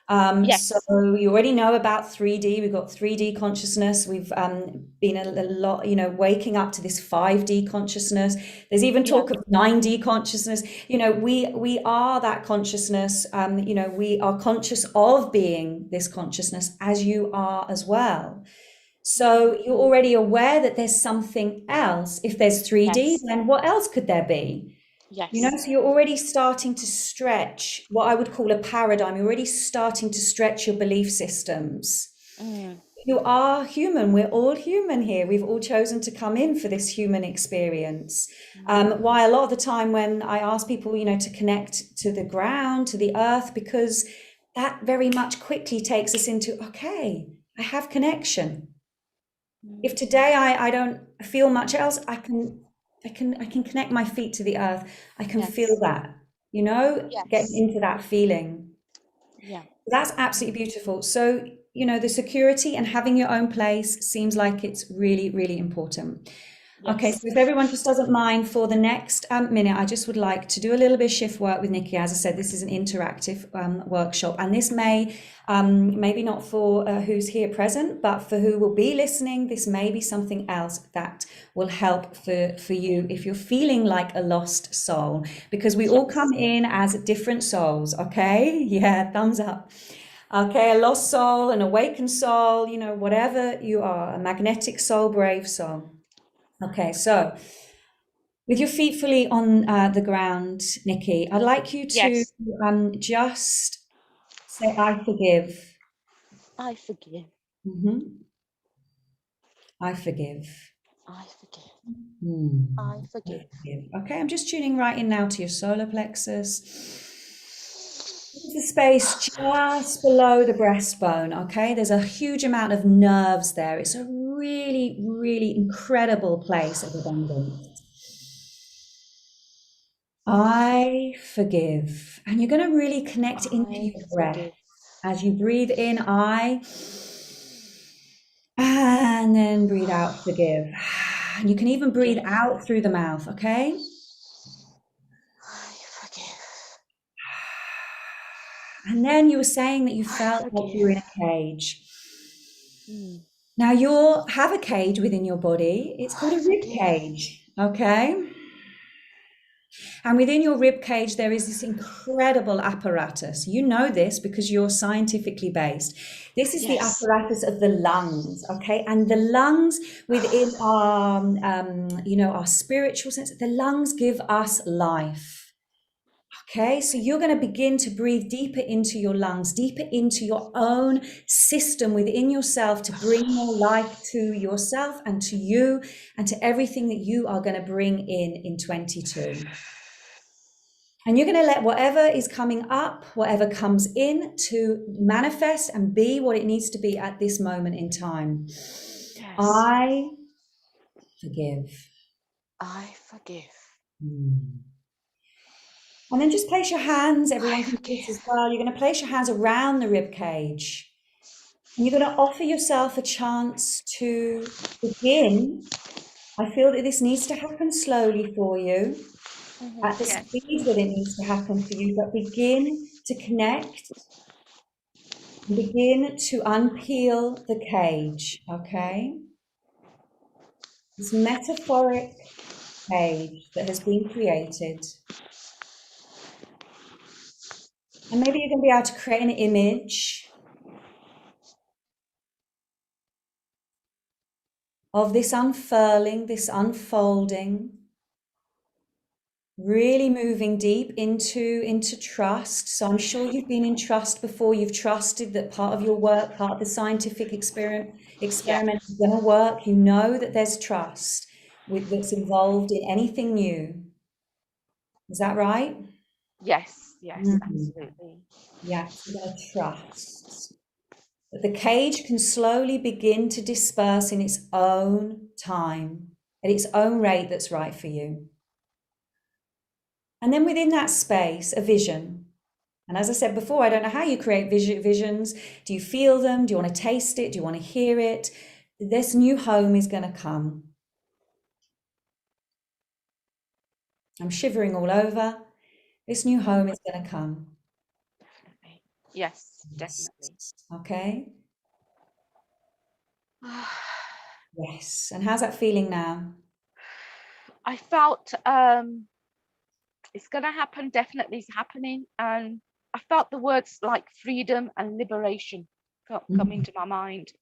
Yes. So you already know about 3D. We've got 3D consciousness. We've been a lot, waking up to this 5D consciousness. There's even talk of 9D consciousness. We are that consciousness. We are conscious of being this consciousness, as you are as well. So you're already aware that there's something else. If there's 3D, then what else could there be? Yes. So you're already starting to stretch what I would call a paradigm. You're already starting to stretch your belief systems. You are human. We're all human here. We've all chosen to come in for this human experience. Why a lot of the time when I ask people, to connect to the ground, to the earth, because that very much quickly takes us into, okay, I have connection. If today I don't feel much else, I can connect my feet to the earth. I can feel that, get into that feeling. Yeah. That's absolutely beautiful. So, the security and having your own place seems like it's really, really important. Okay, Yes. so if everyone just doesn't mind for the next minute, I just would like to do a little bit of shift work with Nikki. As I said, this is an interactive workshop, and this may, maybe not for who's here present, but for who will be listening, this may be something else that will help for you if you're feeling like a lost soul, because we all come in as different souls, okay? Yeah, thumbs up. Okay, a lost soul, an awakened soul, you know, whatever you are, a magnetic soul, brave soul. Okay, so with your feet fully on the ground, Nikki, I'd like you to Yes. just say, I forgive. I forgive. Mhm. I forgive. I forgive. Hmm. I forgive. Okay, I'm just tuning right in now to your solar plexus. This is the space just below the breastbone, okay? There's a huge amount of nerves there. It's a really, really incredible place of abundance. I forgive. And you're going to really connect into I your breath. forgive. As you breathe in, I, and then breathe out, forgive. And you can even breathe Forgive. out through the mouth, okay? I forgive. And then you were saying that you I felt like you were in forgive. a cage. Mm. Now you have a cage within your body. It's called I a rib forgive. cage, okay? And within your rib cage, there is this incredible apparatus. You know this because you're scientifically based. This is the Yes. apparatus of the lungs, okay? And the lungs within our, you know, our spiritual sense, the lungs give us life. Okay, so you're going to begin to breathe deeper into your lungs, deeper into your own system within yourself to bring more life to yourself and to you and to everything that you are going to bring in 22. And you're going to let whatever is coming up, whatever comes in, to manifest and be what it needs to be at this moment in time. Yes. I forgive. I forgive. And then just place your hands, everyone I can do this forgive. as well. You're going to place your hands around the rib cage. And you're going to offer yourself a chance to begin. I feel that this needs to happen slowly for you, at the Yes. speed that it needs to happen for you, but begin to connect, begin to unpeel the cage, okay? This metaphoric cage that has been created. And maybe you're going to be able to create an image of this unfurling, this unfolding, really moving deep into trust. So I'm sure you've been in trust before. You've trusted that part of your work, part of the scientific experiment is going to work. You know that there's trust that's involved in anything new. Is that right? Yes. Yes. Mhm. Absolutely. Yeah, you're going to trust that the cage can slowly begin to disperse in its own time, at its own rate that's right for you. And then within that space, a vision. And as I said before, I don't know how you create visions. Do you feel them? Do you want to taste it? Do you want to hear it? This new home is going to come. I'm shivering all over. This new home is going to come. Definitely. Yes. Definitely. Okay? Yes. And how's that feeling now? I felt it's gonna happen. Definitely, it's happening, and I felt the words like freedom and liberation come into my mind.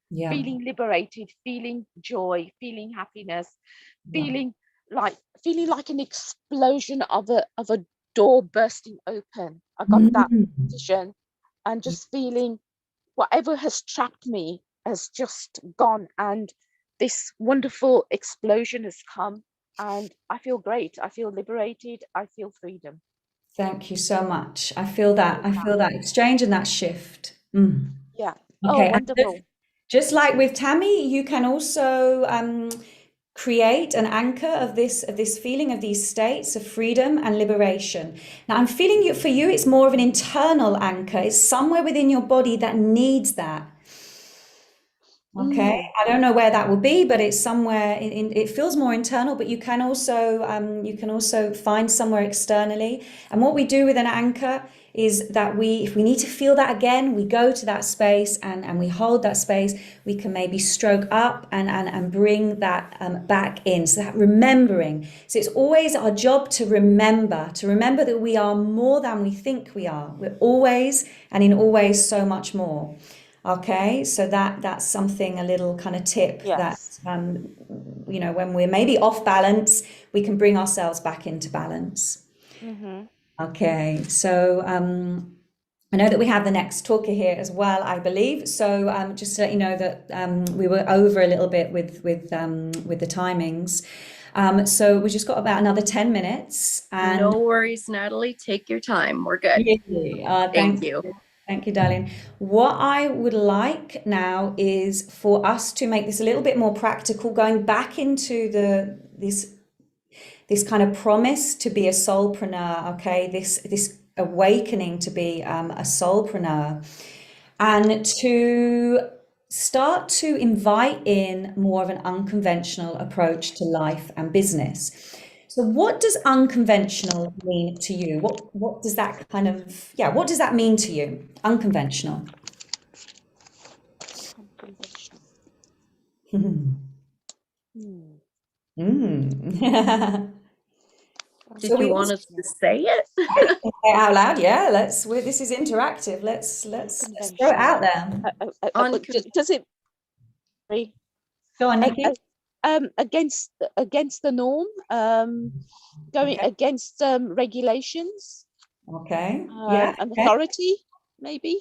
Yeah. Feeling liberated, feeling joy, feeling happiness, Yeah. feeling like an explosion of a door bursting open. I got that vision, and just feeling whatever has trapped me has just gone, and this wonderful explosion has come, and I feel great. I feel liberated. I feel freedom. Thank you so much. I feel that. I feel that exchange and that shift. Yeah. Oh, Okay. And wonderful. just like with Tammy, you can also create an anchor of this feeling of these states of freedom and liberation. Now, I'm feeling for you, it's more of an internal anchor. It's somewhere within your body that needs that. Okay, I don't know where that will be, but it's somewhere it feels more internal, but you can also find somewhere externally. And what we do with an anchor is that if we need to feel that again, we go to that space and we hold that space. We can maybe stroke up and bring that back in. So that remembering. So it's always our job to remember that we are more than we think we are. We're always and in always so much more. Okay, so that's something, a little kind of tip that, Yes. when we're maybe off balance, we can bring ourselves back into balance. Mm-hmm. Okay, so I know that we have the next talker here as well, I believe. So just to let you know that we were over a little bit with the timings. So we just got about another 10 minutes. And No worries, Natalie. Take your time. We're good. thank you. Thank you, darling. What I would like now is for us to make this a little bit more practical, going back into this kind of promise to be a soulpreneur, okay? This awakening to be a soulpreneur, and to start to invite in more of an unconventional approach to life and business. So what does unconventional mean to you? What does that what does that mean to you? Unconventional. Unconventional. Mm. Did So you we want us to say it? say it out loud, yeah. This is interactive. Let's throw it out there. Does it? Go on, Nikki. Against the norm, going Okay. against regulations, Okay. Yeah. and Okay. authority, maybe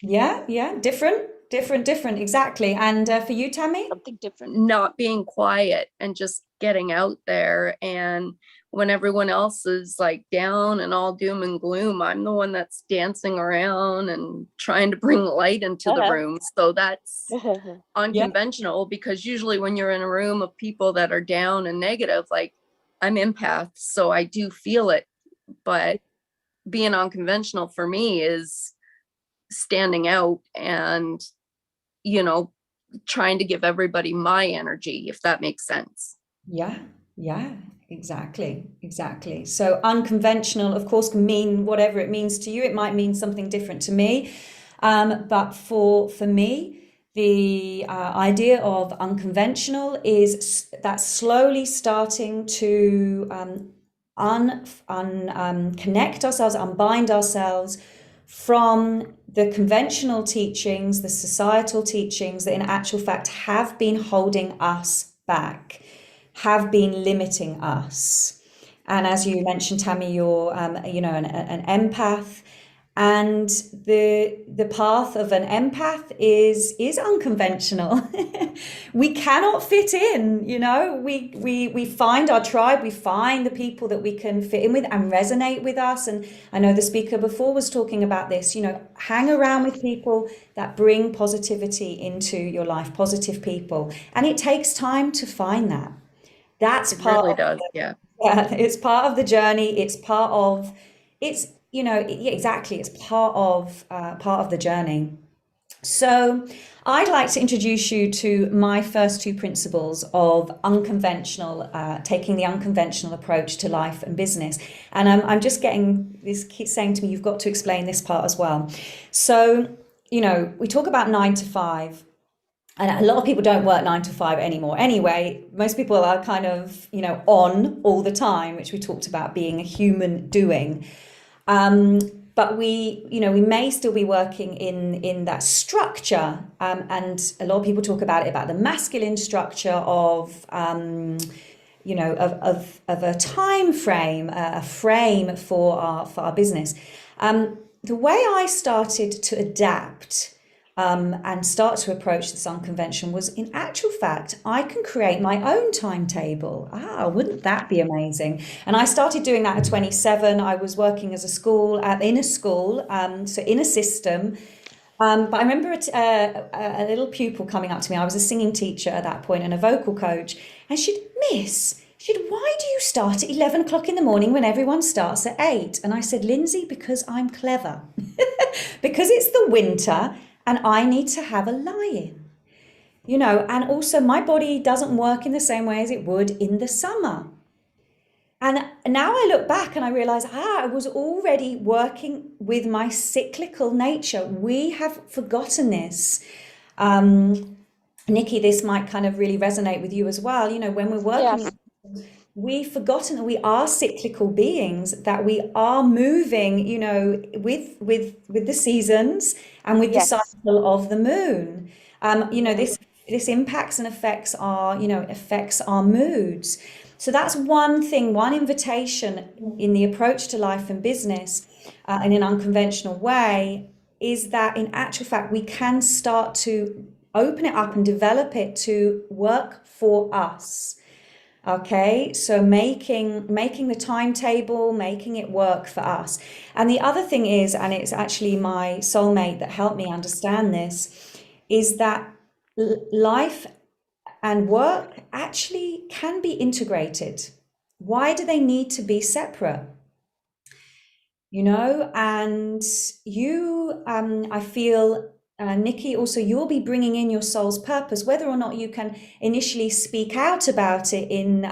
Yeah. Different. Exactly. And for you, Tammy? something different. Not being quiet and just getting out there. And when everyone else is like down and all doom and gloom, I'm the one that's dancing around and trying to bring light into the room. So that's unconventional, because usually when you're in a room of people that are down and negative, like, I'm empath, so I do feel it. But being unconventional for me is standing out and, trying to give everybody my energy, if that makes sense. Yeah, exactly. So unconventional, of course, can mean whatever it means to you. It might mean something different to me. But for me, the idea of unconventional is that slowly starting to connect ourselves, unbind ourselves from the conventional teachings, the societal teachings that in actual fact have been holding us back, have been limiting us. And as you mentioned, Tammy, you're an empath, and the path of an empath is unconventional. We cannot fit in, we find our tribe, we find the people that we can fit in with and resonate with us. And I know the speaker before was talking about this, hang around with people that bring positivity into your life, positive people. And it takes time to find that. That's It part really of does, yeah. Yeah, it's part of the journey. It's part of exactly. It's part of the journey. So I'd like to introduce you to my first two principles of unconventional, taking the unconventional approach to life and business. And I'm just getting this, keeps saying to me, you've got to explain this part as well. So, we talk about 9 to 5. And a lot of people don't work 9 to 5 anymore. Anyway, most people are kind of, on all the time, which we talked about being a human doing. But we may still be working in that structure. And a lot of people talk about the masculine structure of a time frame, a frame for our business. The way I started to adapt and start to approach this unconventional was, in actual fact, I can create my own timetable. Wouldn't that be amazing? And I started doing that at 27. I was working as in a school, so in a system. But I remember a little pupil coming up to me. I was a singing teacher at that point and a vocal coach. And she'd, why do you start at 11 o'clock in the morning when everyone starts at 8? And I said, Lindsay, because I'm clever. Because it's the winter and I need to have a lie-in. you know, and also my body doesn't work in the same way as it would in the summer. And now I look back and I realize, I was already working with my cyclical nature. We have forgotten this. Nikki, this might kind of really resonate with you as well. You know, when we're working, Yes. we've forgotten that we are cyclical beings, that we are moving, you know, with the seasons and with the Yes. cycle of the moon. You know, this impacts and affects our, you know, affects our moods. So that's one thing, one invitation in the approach to life and business in an unconventional way, is that in actual fact we can start to open it up and develop it to work for us. Okay, so making the timetable, making it work for us. And the other thing is, and it's actually my soulmate that helped me understand this, is that life and work actually can be integrated. Why do they need to be separate? You know, and you, I feel, Nikki, also you'll be bringing in your soul's purpose, whether or not you can initially speak out about it in,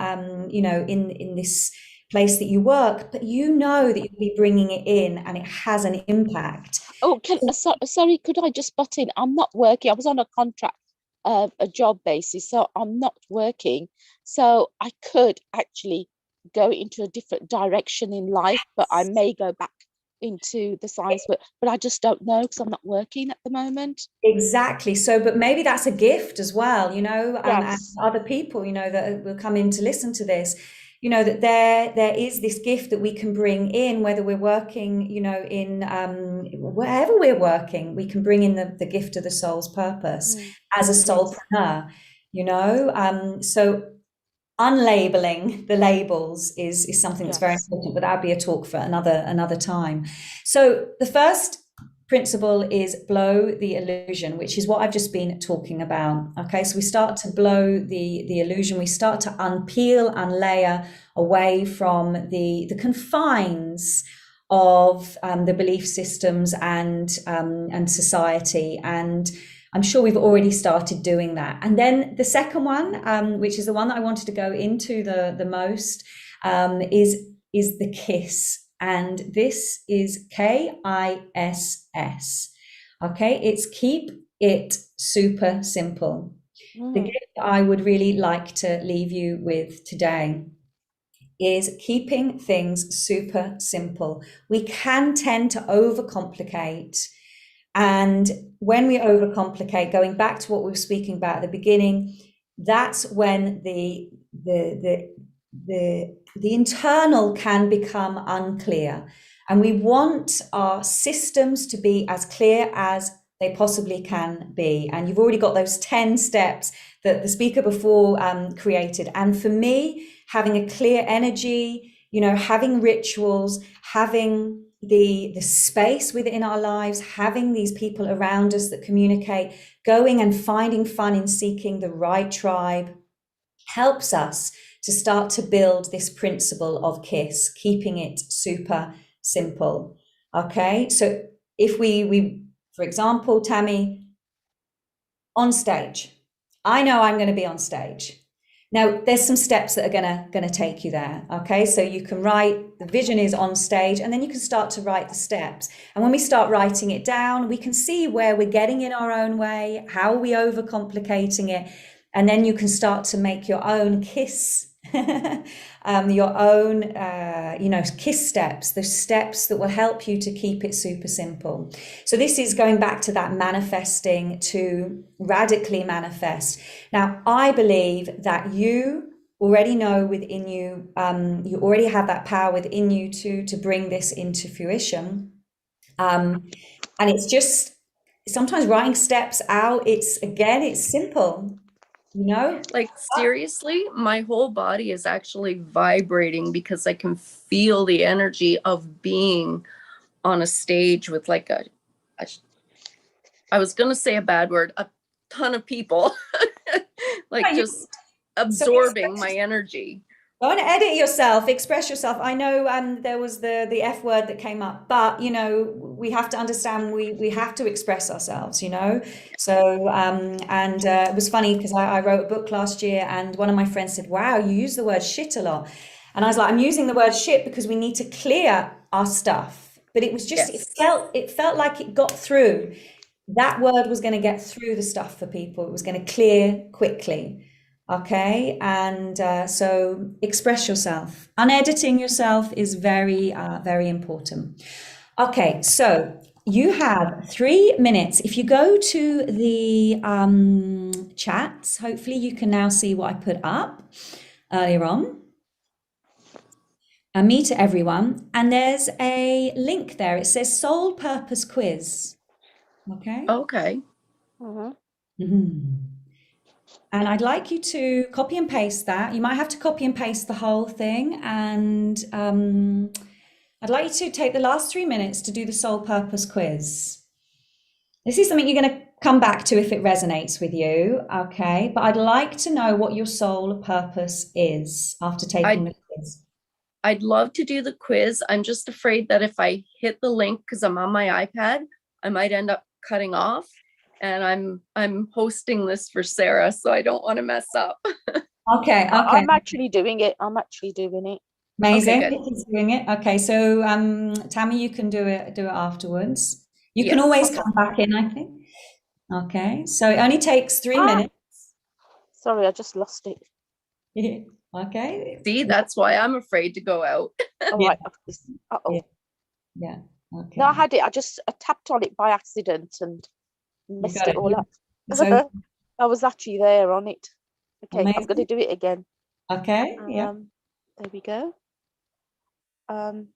you know, in this place that you work, but you know that you'll be bringing it in and it has an impact. Oh, sorry, could I just butt in? I'm not working. I was on a contract, a job basis, so I'm not working. So I could actually go into a different direction in life, but I may go back into the science, but I just don't know because I'm not working at the moment. Exactly. So, but maybe that's a gift as well, you know, and Yes. other people, you know, that will come in to listen to this, you know, that there is this gift that we can bring in, whether we're working, you know, in wherever we're working, we can bring in the gift of the soul's purpose as a soulpreneur, you know. So unlabeling the labels is something that's very Yes. important, but that'll be a talk for another time. So the first principle is blow the illusion, which is what I've just been talking about. Okay, so we start to blow the illusion, we start to unpeel, unlayer away from the confines of the belief systems and society. And I'm sure we've already started doing that. And then the second one, which is the one that I wanted to go into the most, is the KISS. And this is KISS. Okay, it's keep it super simple. The gift I would really like to leave you with today is keeping things super simple. We can tend to overcomplicate. And when we overcomplicate, going back to what we were speaking about at the beginning, that's when the internal can become unclear. And we want our systems to be as clear as they possibly can be. And you've already got those 10 steps that the speaker before created. And for me, having a clear energy, you know, having rituals, having the space within our lives, having these people around us that communicate, going and finding fun in seeking the right tribe, helps us to start to build this principle of KISS, keeping it super simple. Okay, so if we for example, Tammy, on stage, I know I'm going to be on stage. Now, there's some steps that are gonna take you there. Okay, so you can write, the vision is on stage, and then you can start to write the steps. And when we start writing it down, we can see where we're getting in our own way, how are we overcomplicating it, and then you can start to make your own KISS, your own, you know, KISS steps, the steps that will help you to keep it super simple. So this is going back to that manifesting, to radically manifest. Now, I believe that you already know within you, you already have that power within you to bring this into fruition. And it's just sometimes writing steps out, it's simple. You know, like seriously, my whole body is actually vibrating because I can feel the energy of being on a stage with like I was going to say a bad word, a ton of people, like just absorbing my energy. Don't edit yourself, express yourself. I know there was the F word that came up, but you know, we have to understand we have to express ourselves, you know. So it was funny because I wrote a book last year and one of my friends said, wow, you use the word shit a lot. And I was like, I'm using the word shit because we need to clear our stuff. But it was just, it felt like it got through. That word was going to get through the stuff for people. It was going to clear quickly. Okay. And so express yourself. Unediting yourself is very, very important. Okay. So you have 3 minutes. If you go to the chats, hopefully you can now see what I put up earlier on. Me to everyone, and there's a link there. It says Soul Purpose Quiz. Okay. Okay. And I'd like you to copy and paste that. You might have to copy and paste the whole thing. And I'd like you to take the last 3 minutes to do the Soul Purpose Quiz. This is something you're going to come back to if it resonates with you. Okay. But I'd like to know what your soul purpose is after taking the quiz. I'd love to do the quiz. I'm just afraid that if I hit the link, because I'm on my iPad, I might end up cutting off. And I'm hosting this for Sarah, so I don't want to mess up. Okay. I'm actually doing it. Amazing. Okay, He's doing it. Okay, so Tammy, you can do it afterwards. You can always come back in, I think. Okay, so it only takes 3 minutes. Sorry, I just lost it. Okay. See, that's why I'm afraid to go out. All right. Yeah. Okay. No, I had it. I tapped on it by accident and messed it all up. So, I was actually there on it. Okay, amazing. I'm going to do it again. Okay. Yeah. There we go. I'm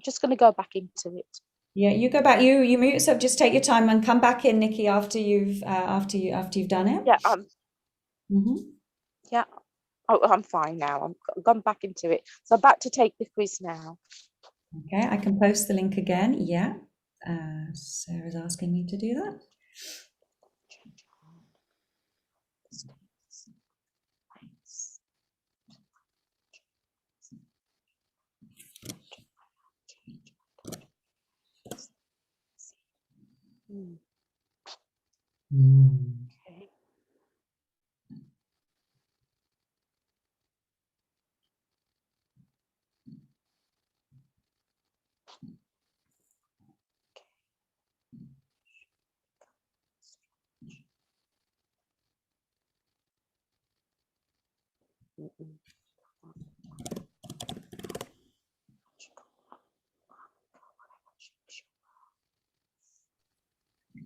just going to go back into it. Yeah, you go back. You mute yourself. Just take your time and come back in, Nikki, after you've done it. Yeah. Mm-hmm. Yeah. Oh, I'm fine now. I've gone back into it. So I'm about to take the quiz now. Okay, I can post the link again. Yeah. Sarah's asking me to do that. Okay.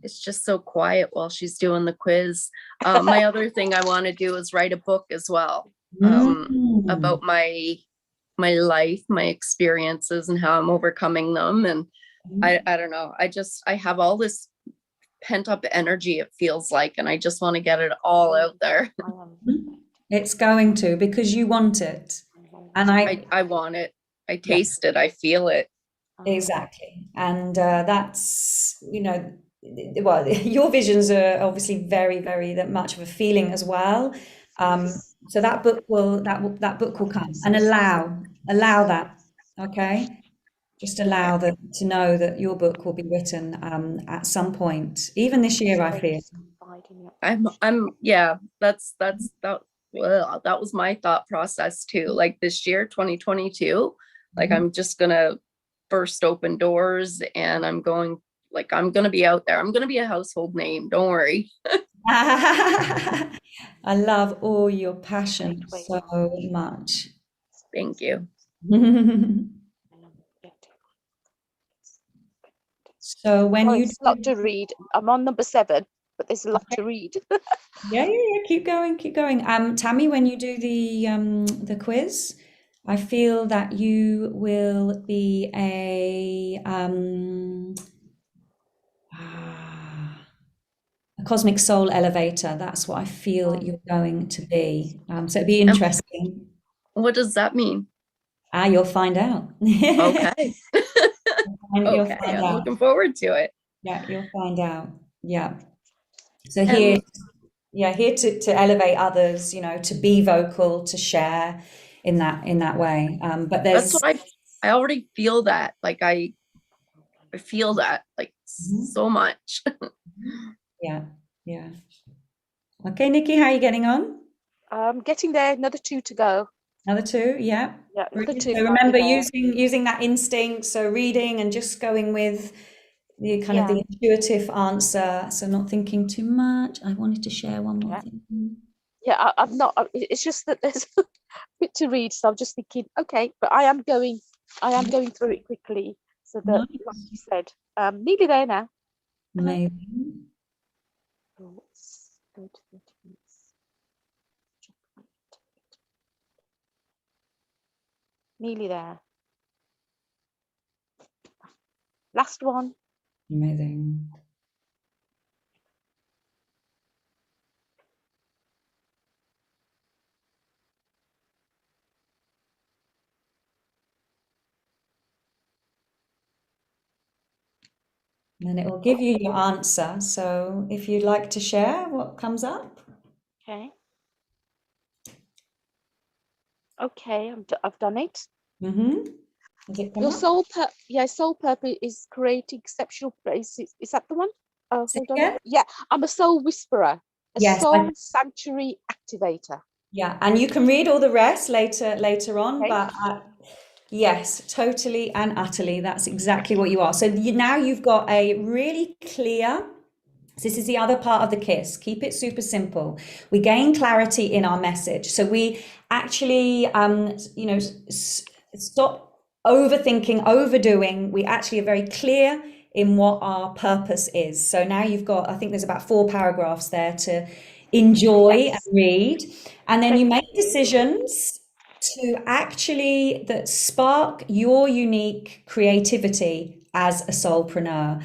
It's just so quiet while she's doing the quiz. My other thing I want to do is write a book as well, about my life, my experiences, and how I'm overcoming them. And I don't know. I have all this pent up energy, it feels like, and I just want to get it all out there. It's going to, because you want it. And I want it. I taste it. I feel it. Exactly. And that's, well, your visions are obviously very, very that much of a feeling as well. So that book will come, and allow that. Okay. Just allow that, to know that your book will be written at some point, even this year, I feel. That was my thought process too. Like this year, 2022, like I'm just gonna burst open doors, and I'm gonna be out there. I'm gonna be a household name. Don't worry. I love all your passion so much. Thank you. So when there's a lot to read. I'm on number 7, but there's a lot to read. Yeah. Keep going. Tammy, when you do the quiz, I feel that you will be a cosmic soul elevator. That's what I feel that you're going to be. So it'd be interesting. What does that mean? You'll find out. Okay. You'll Okay, find I'm out. looking forward to it. Yeah, you'll find out. Yeah. So here to elevate others, to be vocal, to share, in that way. But That's there's what I already feel that. Like I feel that like so much. yeah. Okay, Nikki, how are you getting on? Getting there, another 2 to go. Another 2, yeah. Yeah, another Brilliant. 2. So might be remember there. using that instinct, so reading and just going with the kind of Yeah. the intuitive answer, so not thinking too much. I wanted to share one more Yeah. thing. Yeah, I'm not. It's just that there's a bit to read, so I'm just thinking, okay, but I am going through it quickly, so that, like Nice. you said, nearly there now. Amazing. Let's go to 30 minutes. Nearly there. Last one. Amazing. And then it will give you your answer. So if you'd like to share what comes up. Okay. Okay, I've done it. Mm-hmm. Has it come Your up? soul purpose is creating exceptional places. Is that the one? Oh, Say hold on. again? Yeah, I'm a soul whisperer, a Yes, soul sanctuary activator. yeah, and you can read all the rest later on, Okay. but yes, totally and utterly, that's exactly what you are. So now you've got a really clear. So this is the other part of the KISS. Keep it super simple. We gain clarity in our message. So we actually, stop overthinking, overdoing. We actually are very clear in what our purpose is. So now you've got, I think there's about 4 paragraphs there to enjoy and read. And then you make decisions to actually that spark your unique creativity as a soulpreneur.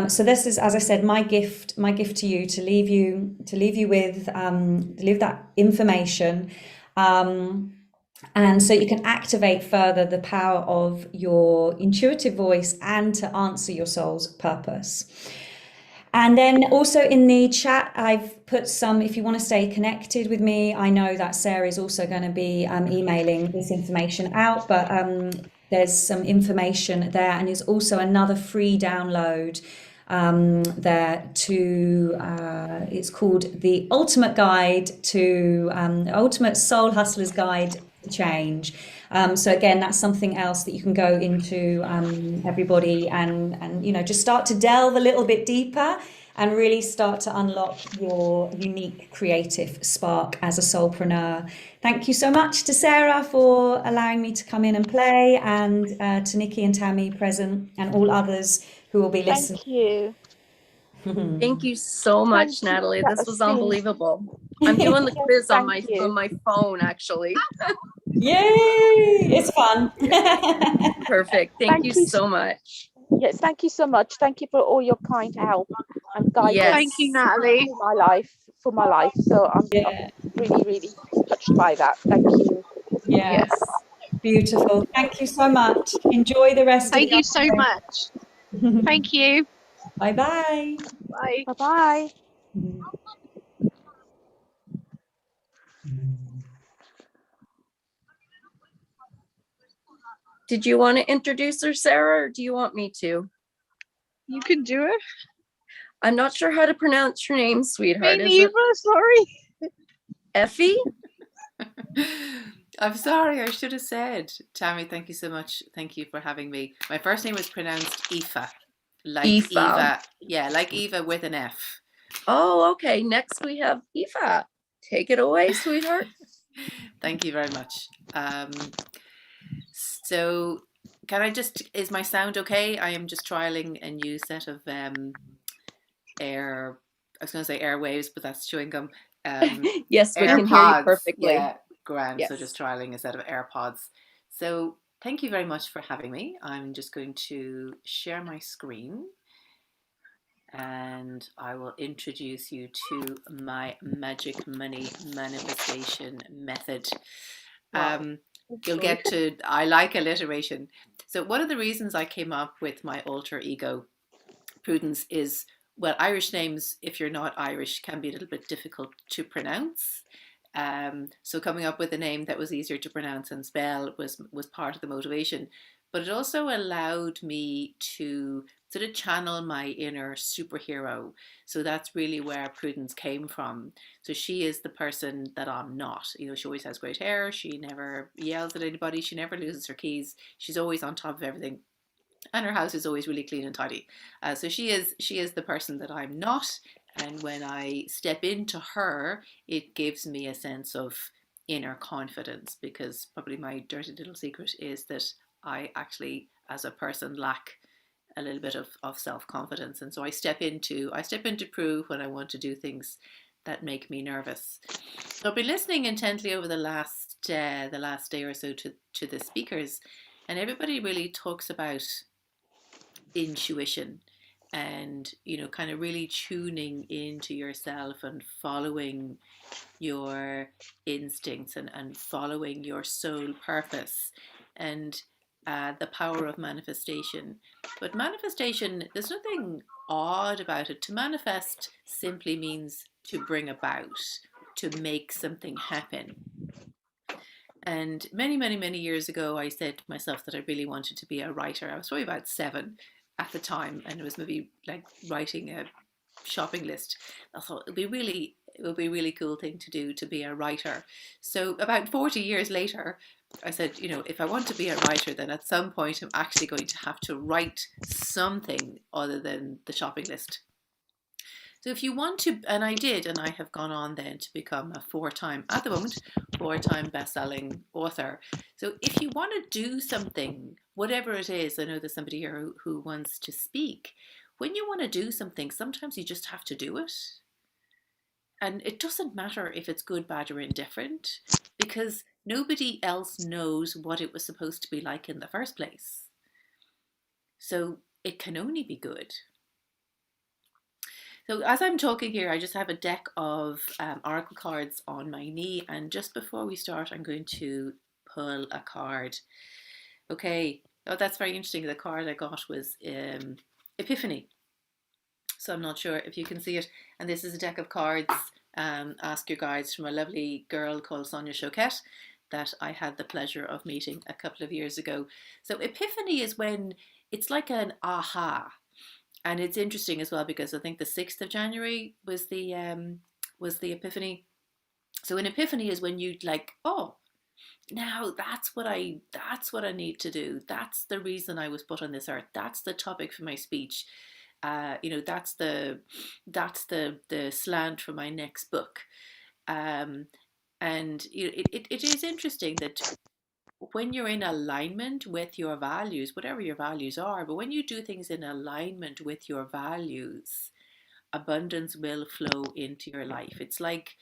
So this is, as I said, my gift to you, to leave you with that information, and so you can activate further the power of your intuitive voice and to answer your soul's purpose. And then also in the chat, I've put some, if you want to stay connected with me, I know that Sarah is also going to be emailing this information out, but there's some information there, and there's also another free download there to, it's called The Ultimate Guide to, Ultimate Soul Hustler's Guide to Change. So again, that's something else that you can go into, everybody, and just start to delve a little bit deeper and really start to unlock your unique creative spark as a soulpreneur. Thank you so much to Sarah for allowing me to come in and play, and to Nikki and Tammy present, and all others who will be listening. Thank you. Thank you so much, Thank you. Natalie. That This was was been- unbelievable. I'm doing the Yes, quiz on thank you. my phone, actually. Yay! It's fun. Perfect. Thank you you. so much. Yes, thank you so much. Thank you for all your kind help and guidance. Yes. Thank you, Natalie. For my life. So I'm really, really touched by that. Thank you. Yeah. Yes. Beautiful. Thank you so much. Enjoy the rest Thank of the you so much. Thank you. Bye-bye. Bye. Bye-bye. Did you want to introduce her, Sarah, or do you want me to? You can do it. I'm not sure how to pronounce your name, sweetheart. Me Is neither, it sorry. Effie? I'm sorry, I should have said. Tammy, thank you so much. Thank you for having me. My first name was pronounced Aoife. Like Aoife. Eva. Yeah, like Eva with an F. Oh, okay. Next we have Aoife. Take it away, sweetheart. Thank you very much. So can I just, is my sound okay? I am just trialing a new set of I was going to say airwaves, but that's chewing gum. Yes, we can hear you AirPods. perfectly. Yeah, grand. So Yes. just trialing a set of AirPods. So thank you very much for having me. I'm just going to share my screen, and I will introduce you to my magic money manifestation method. Wow. You'll get to, I like alliteration. So one of the reasons I came up with my alter ego, Prudence, is, well, Irish names, if you're not Irish, can be a little bit difficult to pronounce. So coming up with a name that was easier to pronounce and spell was part of the motivation. But it also allowed me to sort of channel my inner superhero. So that's really where Prudence came from. So she is the person that I'm not. She always has great hair. She never yells at anybody. She never loses her keys. She's always on top of everything. And her house is always really clean and tidy. So she is the person that I'm not. And when I step into her, it gives me a sense of inner confidence, because probably my dirty little secret is that I actually, as a person, lack a little bit of self-confidence. And so I step into Prue when I want to do things that make me nervous. So I've been listening intently over the last day or so to the speakers, and everybody really talks about intuition and kind of really tuning into yourself and following your instincts and following your soul purpose, and the power of manifestation. But manifestation, there's nothing odd about it. To manifest simply means to bring about, to make something happen. And many, many, many years ago, I said to myself that I really wanted to be a writer. I was probably about 7 at the time, and it was maybe like writing a shopping list. I thought it would be a really cool thing to do, to be a writer. So about 40 years later, I said, if I want to be a writer, then at some point I'm actually going to have to write something other than the shopping list. So if you want to, and I did, and I have gone on then to become a 4-time best-selling author. So if you want to do something, whatever it is, I know there's somebody here who wants to speak. When you want to do something, sometimes you just have to do it. And it doesn't matter if it's good, bad, or indifferent, because nobody else knows what it was supposed to be like in the first place. So it can only be good. So as I'm talking here, I just have a deck of oracle cards on my knee, and just before we start, I'm going to pull a card. Okay, oh, that's very interesting. The card I got was Epiphany. So I'm not sure if you can see it. And this is a deck of cards, Ask Your Guides, from a lovely girl called Sonia Choquette that I had the pleasure of meeting a couple of years ago. So Epiphany is when it's like an aha. And it's interesting as well, because I think the 6th of January was the Epiphany. So an epiphany is when you'd like, oh, now that's what I need to do. That's the reason I was put on this earth. That's the topic for my speech. That's the slant for my next book. And it is interesting that when you're in alignment with your values, whatever your values are, but when you do things in alignment with your values, abundance will flow into your life. It's like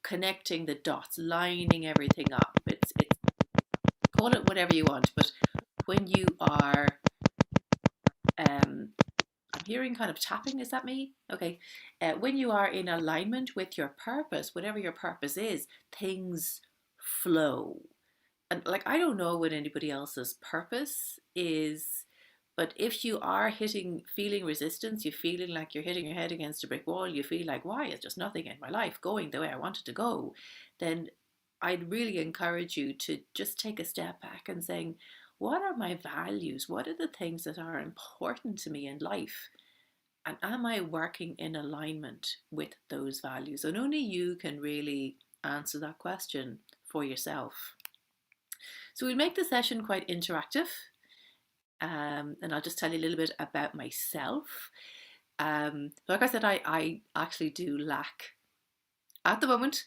connecting the dots, lining everything up. It's call it whatever you want, but when you are, I'm hearing kind of tapping. Is that me? Okay. When you are in alignment with your purpose, whatever your purpose is, things flow. And like, I don't know what anybody else's purpose is, but if you are feeling resistance, you're feeling like you're hitting your head against a brick wall, you feel like, why is just nothing in my life going the way I want it to go, then I'd really encourage you to just take a step back and saying, what are my values? What are the things that are important to me in life? And am I working in alignment with those values? And only you can really answer that question for yourself. So we'll make the session quite interactive, and I'll just tell you a little bit about myself. Like I said, I actually do lack, at the moment,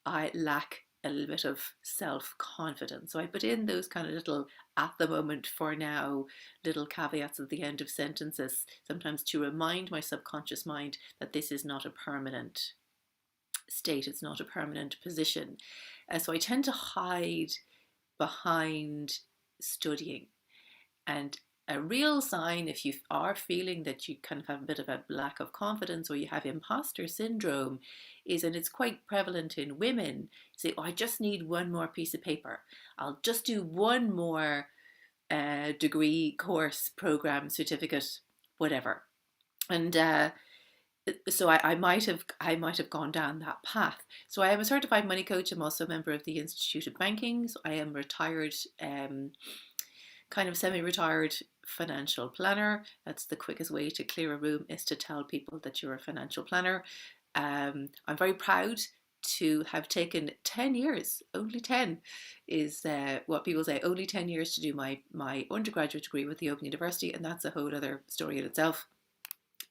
I lack a little bit of self-confidence. So I put in those kind of little, at the moment, for now, little caveats at the end of sentences, sometimes to remind my subconscious mind that this is not a permanent state, it's not a permanent position. So I tend to hide behind studying. And a real sign, if you are feeling that you kind of have a bit of a lack of confidence or you have imposter syndrome, is, and it's quite prevalent in women, say, oh, I just need one more piece of paper. I'll just do one more degree, course, program, certificate, whatever. And so I might have gone down that path. So I am a certified money coach. I'm also a member of the Institute of Banking. So I am retired, kind of semi-retired financial planner. That's the quickest way to clear a room, is to tell people that you're a financial planner. I'm very proud to have taken 10 years, only 10 is what people say, only 10 years to do my undergraduate degree with the Open University, and that's a whole other story in itself.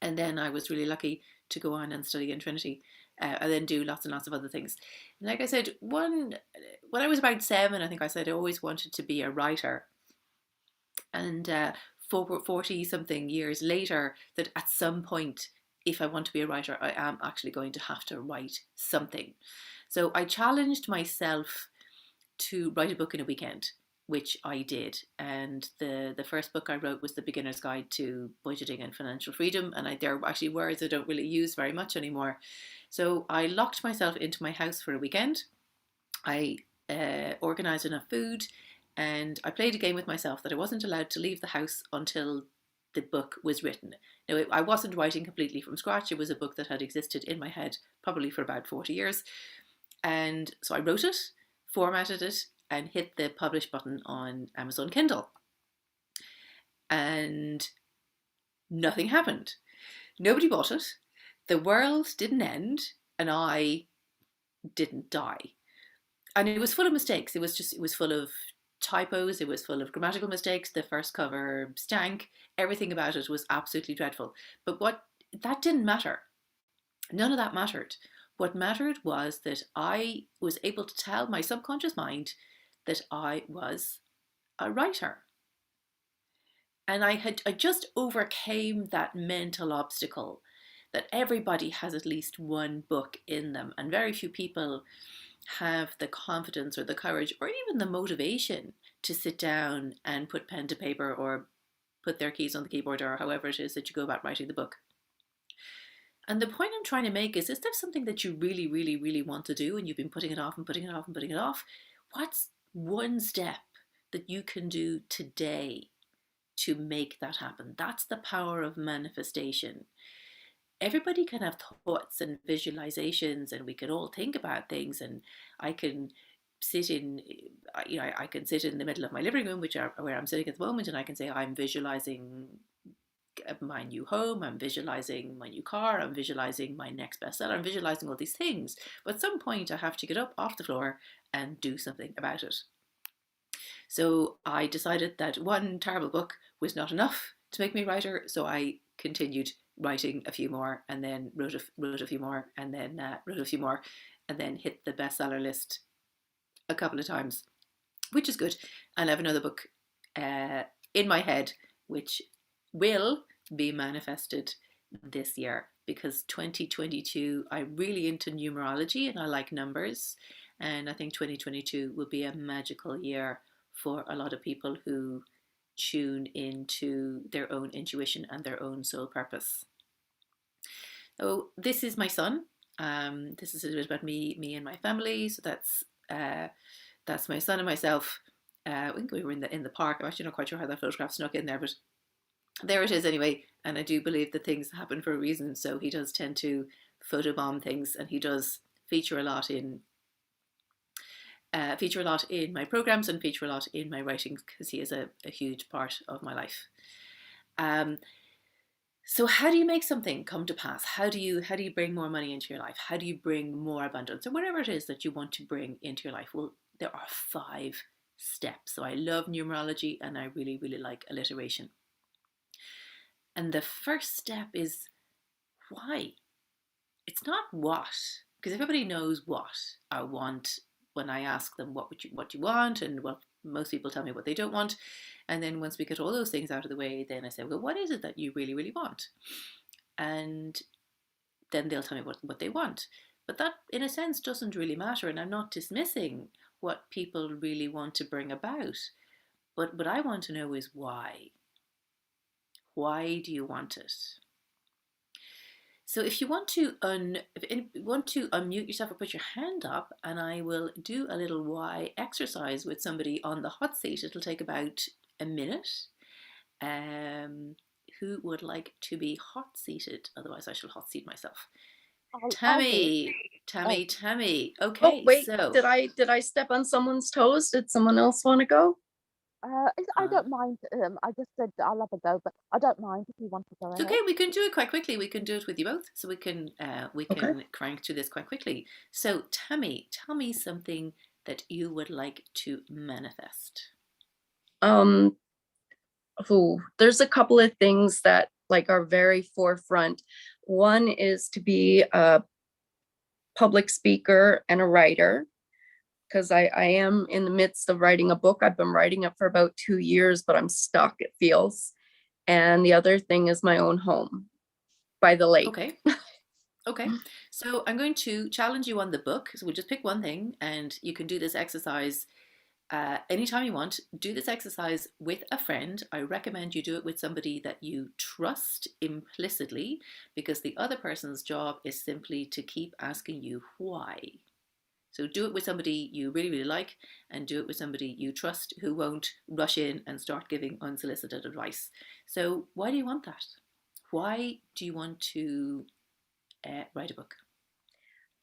And then I was really lucky to go on and study in Trinity, and then do lots and lots of other things. And like I said, when I was about 7, I think I said I always wanted to be a writer. And 40 something years later, that at some point, if I want to be a writer, I am actually going to have to write something. So I challenged myself to write a book in a weekend, which I did. And the first book I wrote was The Beginner's Guide to Budgeting and Financial Freedom. And there are actually words I don't really use very much anymore. So I locked myself into my house for a weekend. I organised enough food, and I played a game with myself that I wasn't allowed to leave the house until the book was written. Now, I wasn't writing completely from scratch. It was a book that had existed in my head probably for about 40 years. And so I wrote it, formatted it, and hit the publish button on Amazon Kindle. And nothing happened. Nobody bought it. The world didn't end, and I didn't die. And it was full of mistakes. It was full of typos. It was full of grammatical mistakes. The first cover stank. Everything about it was absolutely dreadful. But that didn't matter. None of that mattered. What mattered was that I was able to tell my subconscious mind that I was a writer. And I just overcame that mental obstacle that everybody has at least one book in them, and very few people have the confidence or the courage or even the motivation to sit down and put pen to paper or put their keys on the keyboard, or however it is that you go about writing the book. And the point I'm trying to make is there something that you really, really, really want to do, and you've been putting it off and putting it off and putting it off? What's one step that you can do today to make that happen? That's the power of manifestation. Everybody can have thoughts and visualizations, and we can all think about things, and I can sit in, I can sit in the middle of my living room, where I'm sitting at the moment, and I can say I'm visualizing my new home, I'm visualizing my new car, I'm visualizing my next bestseller, I'm visualizing all these things. But at some point I have to get up off the floor and do something about it. So I decided that one terrible book was not enough to make me a writer, so I continued writing a few more, and then wrote a few more, and then wrote a few more, and then hit the bestseller list a couple of times, which is good. And I have another book in my head which will be manifested this year, because 2022, I'm really into numerology and I like numbers, and I think 2022 will be a magical year for a lot of people who tune into their own intuition and their own soul purpose. So this is my son. This is a bit about me and my family. So that's my son and myself. I think we were in the park. I'm actually not quite sure how that photograph snuck in there, but there it is anyway. And I do believe that things happen for a reason. So he does tend to photobomb things, and he does feature a lot in my programs and feature a lot in my writings, because he is a huge part of my life. So how do you make something come to pass? How do you bring more money into your life? How do you bring more abundance, or whatever it is that you want to bring into your life? Well, there are 5 steps. So I love numerology, and I really, really like alliteration. And the first step is why. It's not what, because everybody knows what I want when I ask them what you want, and well, most people tell me what they don't want. And then once we get all those things out of the way, then I say, well, what is it that you really, really want? And then they'll tell me what they want. But that, in a sense, doesn't really matter. And I'm not dismissing what people really want to bring about. But what I want to know is why. Why do you want it? So if you want to unmute yourself or put your hand up, and I will do a little why exercise with somebody on the hot seat. It'll take about a minute. who would like to be hot seated? Otherwise, I shall hot seat myself. I'll do it. Tammy. Oh, Okay, wait, so did I step on someone's toes? Did someone else want to go? I don't mind. I just said that I'll have a go, but I don't mind if you want to go it's ahead. okay. We can do it quite quickly. We can do it with you both, so we can Okay. crank through this quite quickly. So, Tammy, tell me something that you would like to manifest. There's a couple of things that like are very forefront. One is to be a public speaker and a writer, because I am in the midst of writing a book. I've been writing it for about 2 years, but I'm stuck, it feels. And the other thing is my own home by the lake. Okay. Okay. So I'm going to challenge you on the book. So we'll just pick one thing, and you can do this exercise anytime you want. Do this exercise with a friend. I recommend you do it with somebody that you trust implicitly, because the other person's job is simply to keep asking you why. So do it with somebody you really, really like, and do it with somebody you trust who won't rush in and start giving unsolicited advice. So why do you want that? Why do you want to write a book?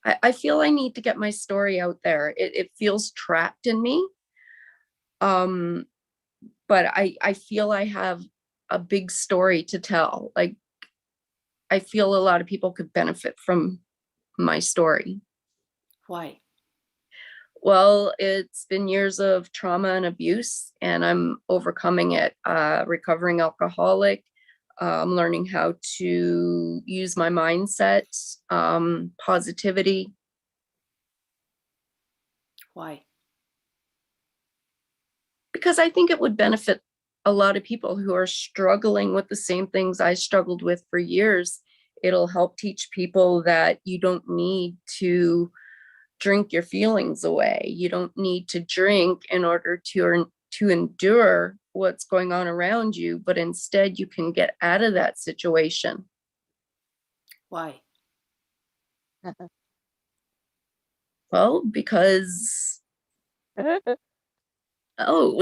I feel I need to get my story out there. It feels trapped in me. But I feel I have a big story to tell. Like, I feel a lot of people could benefit from my story. Why? Well, it's been years of trauma and abuse, and I'm overcoming it. Recovering alcoholic, learning how to use my mindset, positivity. Why? Because I think it would benefit a lot of people who are struggling with the same things I struggled with for years. It'll help teach people that you don't need to drink your feelings away. You don't need to drink in order to endure what's going on around you, but instead you can get out of that situation. Why? Well, because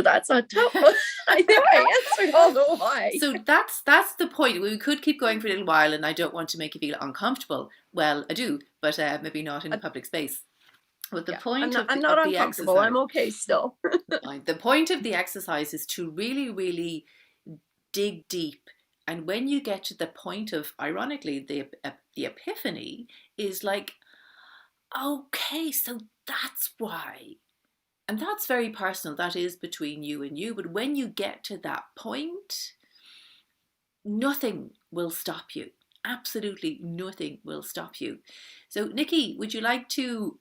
that's a tough one. I think I answered all the why. So that's the point. We could keep going for a little while, and I don't want to make you feel uncomfortable. Well, I do, but maybe not in a public space. But the point I'm not of the uncomfortable. exercise, I'm okay still. fine. The point of the exercise is to really, really dig deep. And when you get to the point of, ironically, the epiphany is like, okay, so that's why. And that's very personal. That is between you and you. But when you get to that point, nothing will stop you. Absolutely nothing will stop you. So, Nikki, would you like to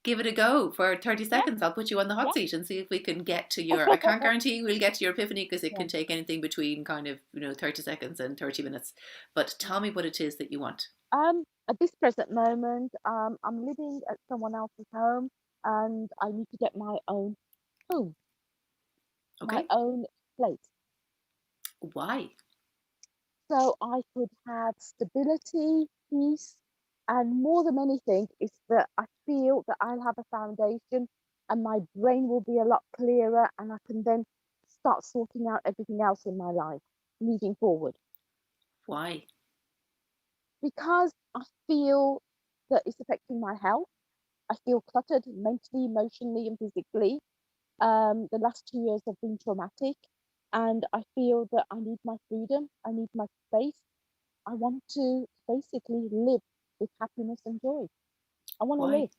give it a go for 30 seconds? I'll put you on the hot seat and see if we can get to your, I can't guarantee we'll get to your epiphany, because it can take anything between kind of, 30 seconds and 30 minutes. But tell me what it is that you want. At this present moment, I'm living at someone else's home, and I need to get my own home, Okay. my own place. Why? So I could have stability, peace, and more than anything, it's that I feel that I'll have a foundation and my brain will be a lot clearer, and I can then start sorting out everything else in my life moving forward. Why? Because I feel that it's affecting my health. I feel cluttered mentally, emotionally, and physically. The last 2 years have been traumatic, and I feel that I need my freedom. I need my space. I want to basically live with happiness and joy. I want to Why? live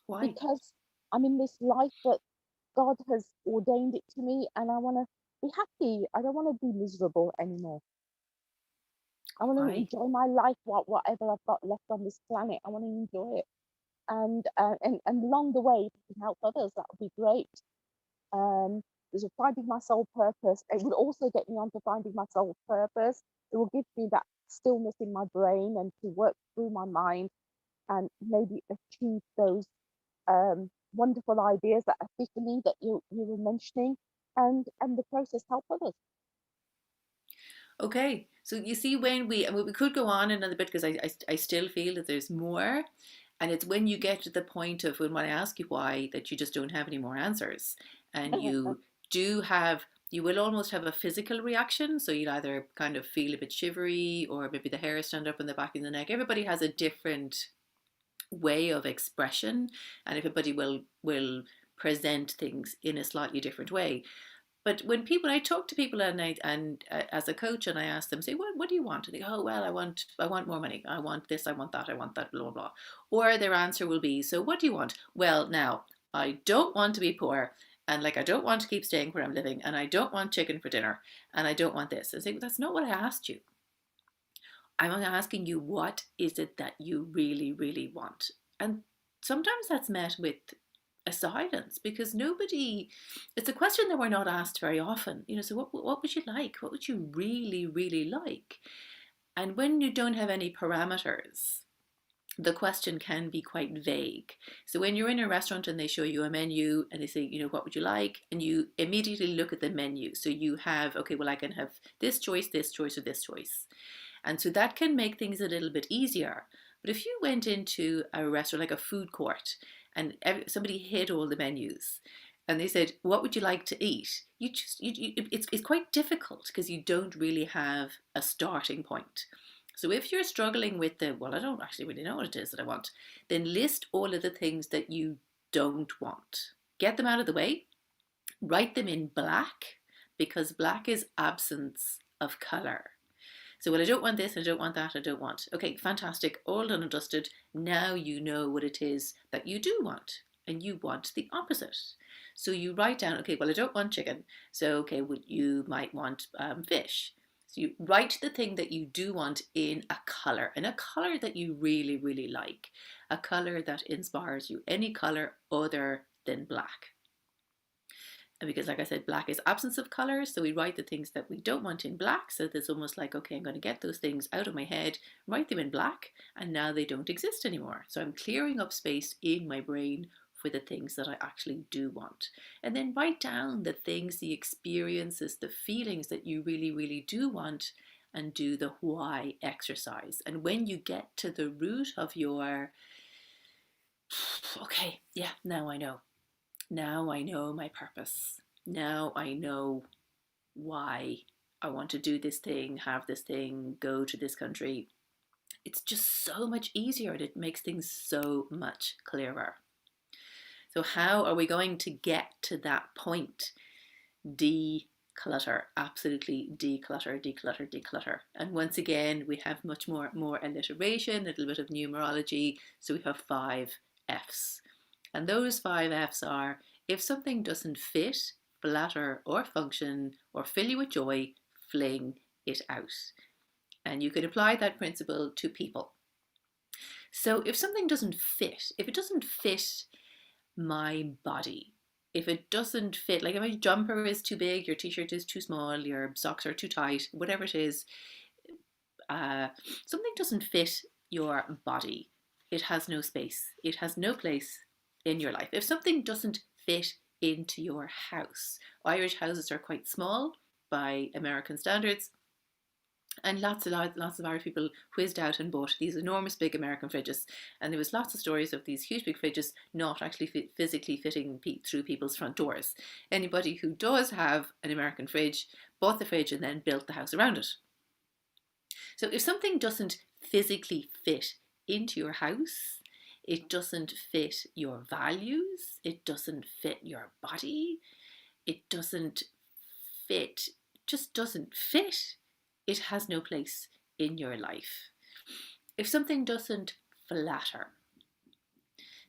Why? because I'm in this life that God has ordained it to me, and I want to be happy. I don't want to be miserable anymore. I want to Why? enjoy my life, whatever I've got left on this planet. I want to enjoy it, and along the way, if I can help others, that would be great. There's finding my soul purpose. It will also get me onto finding my soul purpose. It will give me that stillness in my brain and to work through my mind and maybe achieve those wonderful ideas, that epiphany that you were mentioning, and the process help others. Okay, so you see, when we could go on another bit, because I still feel that there's more, and it's when you get to the point of when I ask you why, that you just don't have any more answers, and you do have You will almost have a physical reaction. So you'll either kind of feel a bit shivery, or maybe the hair stand up on the back of the neck. Everybody has a different way of expression, and everybody will present things in a slightly different way. But when I talk to people and as a coach, and I ask them, say, what do you want? And they go, oh, well, I want more money. I want this, I want that, blah, blah, blah. Or their answer will be, so what do you want? Well, now, I don't want to be poor. And like, I don't want to keep staying where I'm living. And I don't want chicken for dinner. And I don't want this. And say, well, that's not what I asked you. I'm asking you, what is it that you really, really want? And sometimes that's met with a silence, because it's a question that we're not asked very often. So what would you like? What would you really, really like? And when you don't have any parameters, the question can be quite vague. So when you're in a restaurant and they show you a menu and they say, what would you like? And you immediately look at the menu. So you have, okay, well, I can have this choice, or this choice. And so that can make things a little bit easier. But if you went into a restaurant, like a food court, and somebody hid all the menus and they said, what would you like to eat? It's quite difficult, because you don't really have a starting point. So if you're struggling with well, I don't actually really know what it is that I want, then list all of the things that you don't want. Get them out of the way. Write them in black, because black is absence of color. So, well, I don't want this, I don't want that, I don't want. Okay, fantastic, all done and dusted. Now you know what it is that you do want, and you want the opposite. So you write down, okay, well, I don't want chicken. So, okay, well, you might want fish. So you write the thing that you do want in a color that you really, really like, a color that inspires you, any color other than black. And because, like I said, black is absence of color, so we write the things that we don't want in black. So there's almost like, okay, I'm going to get those things out of my head, write them in black, and now they don't exist anymore. So I'm clearing up space in my brain for the things that I actually do want. And then write down the things, the experiences, the feelings that you really, really do want, and do the why exercise. And when you get to the root of your, okay, yeah, now I know. Now I know my purpose. Now I know why I want to do this thing, have this thing, go to this country. It's just so much easier, and it makes things so much clearer. So how are we going to get to that point? Declutter, absolutely declutter, declutter, declutter. And once again, we have much more alliteration, a little bit of numerology. So we have 5 F's. And those 5 F's are, if something doesn't fit, flatter, or function, or fill you with joy, fling it out. And you can apply that principle to people. So if something doesn't fit, if it doesn't fit my body, if it doesn't fit, like if my jumper is too big, your t-shirt is too small, your socks are too tight, whatever it is, something doesn't fit your body, it has no space, it has no place in your life. If something doesn't fit into your house, Irish houses are quite small by American standards, and lots of Irish people whizzed out and bought these enormous big American fridges, and there was lots of stories of these huge big fridges not actually physically fitting through people's front doors. Anybody who does have an American fridge bought the fridge and then built the house around it. So if something doesn't physically fit into your house, it doesn't fit your values, it doesn't fit your body, it doesn't fit, just doesn't fit, it has no place in your life. If something doesn't flatter,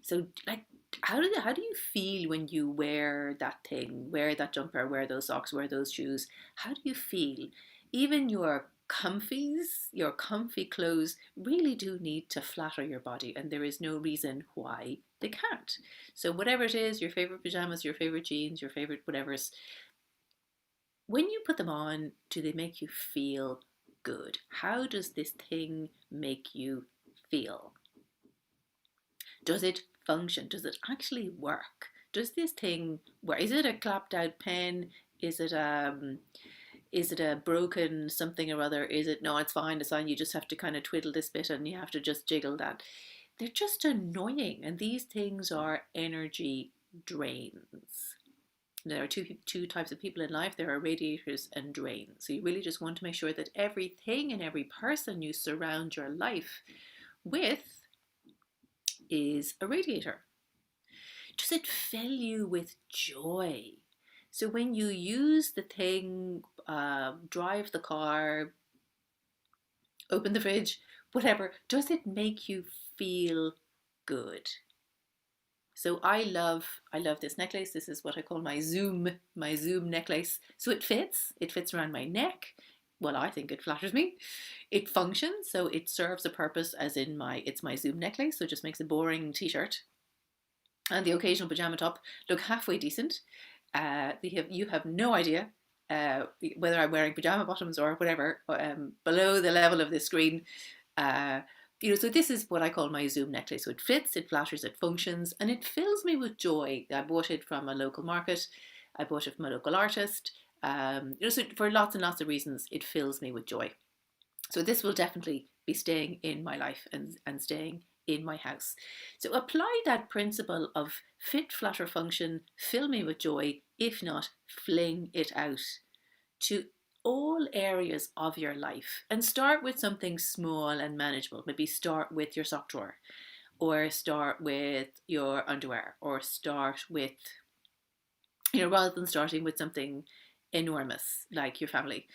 so like, how do you feel when you wear that thing, wear that jumper, wear those socks, wear those shoes? How do you feel? Even your comfies, your comfy clothes really do need to flatter your body, and there is no reason why they can't. So whatever it is, your favorite pajamas, your favorite jeans, your favorite whatever's, when you put them on, do they make you feel good? How does this thing make you feel? Does it function? Does it actually work? Does this thing work? Is it a clapped out pen? Is it a broken something or other? Is it, no, it's fine, you just have to kind of twiddle this bit and you have to just jiggle that. They're just annoying, and these things are energy drains. There are two types of people in life. There are radiators and drains. So you really just want to make sure that everything and every person you surround your life with is a radiator. Does it fill you with joy? So when you use the thing, drive the car, open the fridge, whatever, does it make you feel good? So I love this necklace. This is what I call my Zoom necklace. So it fits around my neck. Well, I think it flatters me. It functions, so it serves a purpose, as in it's my Zoom necklace, so it just makes a boring t-shirt and the occasional pajama top look halfway decent. You have no idea whether I'm wearing pajama bottoms or whatever below the level of the screen. So this is what I call my Zoom necklace. So it fits, it flatters, it functions, and it fills me with joy. I bought it from a local market. I bought it from a local artist. So for lots and lots of reasons, it fills me with joy. So this will definitely be staying in my life and staying in my house. So apply that principle of fit, flatter, function, fill me with joy, if not, fling it out to all areas of your life, and start with something small and manageable. Maybe start with your sock drawer, or start with your underwear, or start with, rather than starting with something enormous like your family.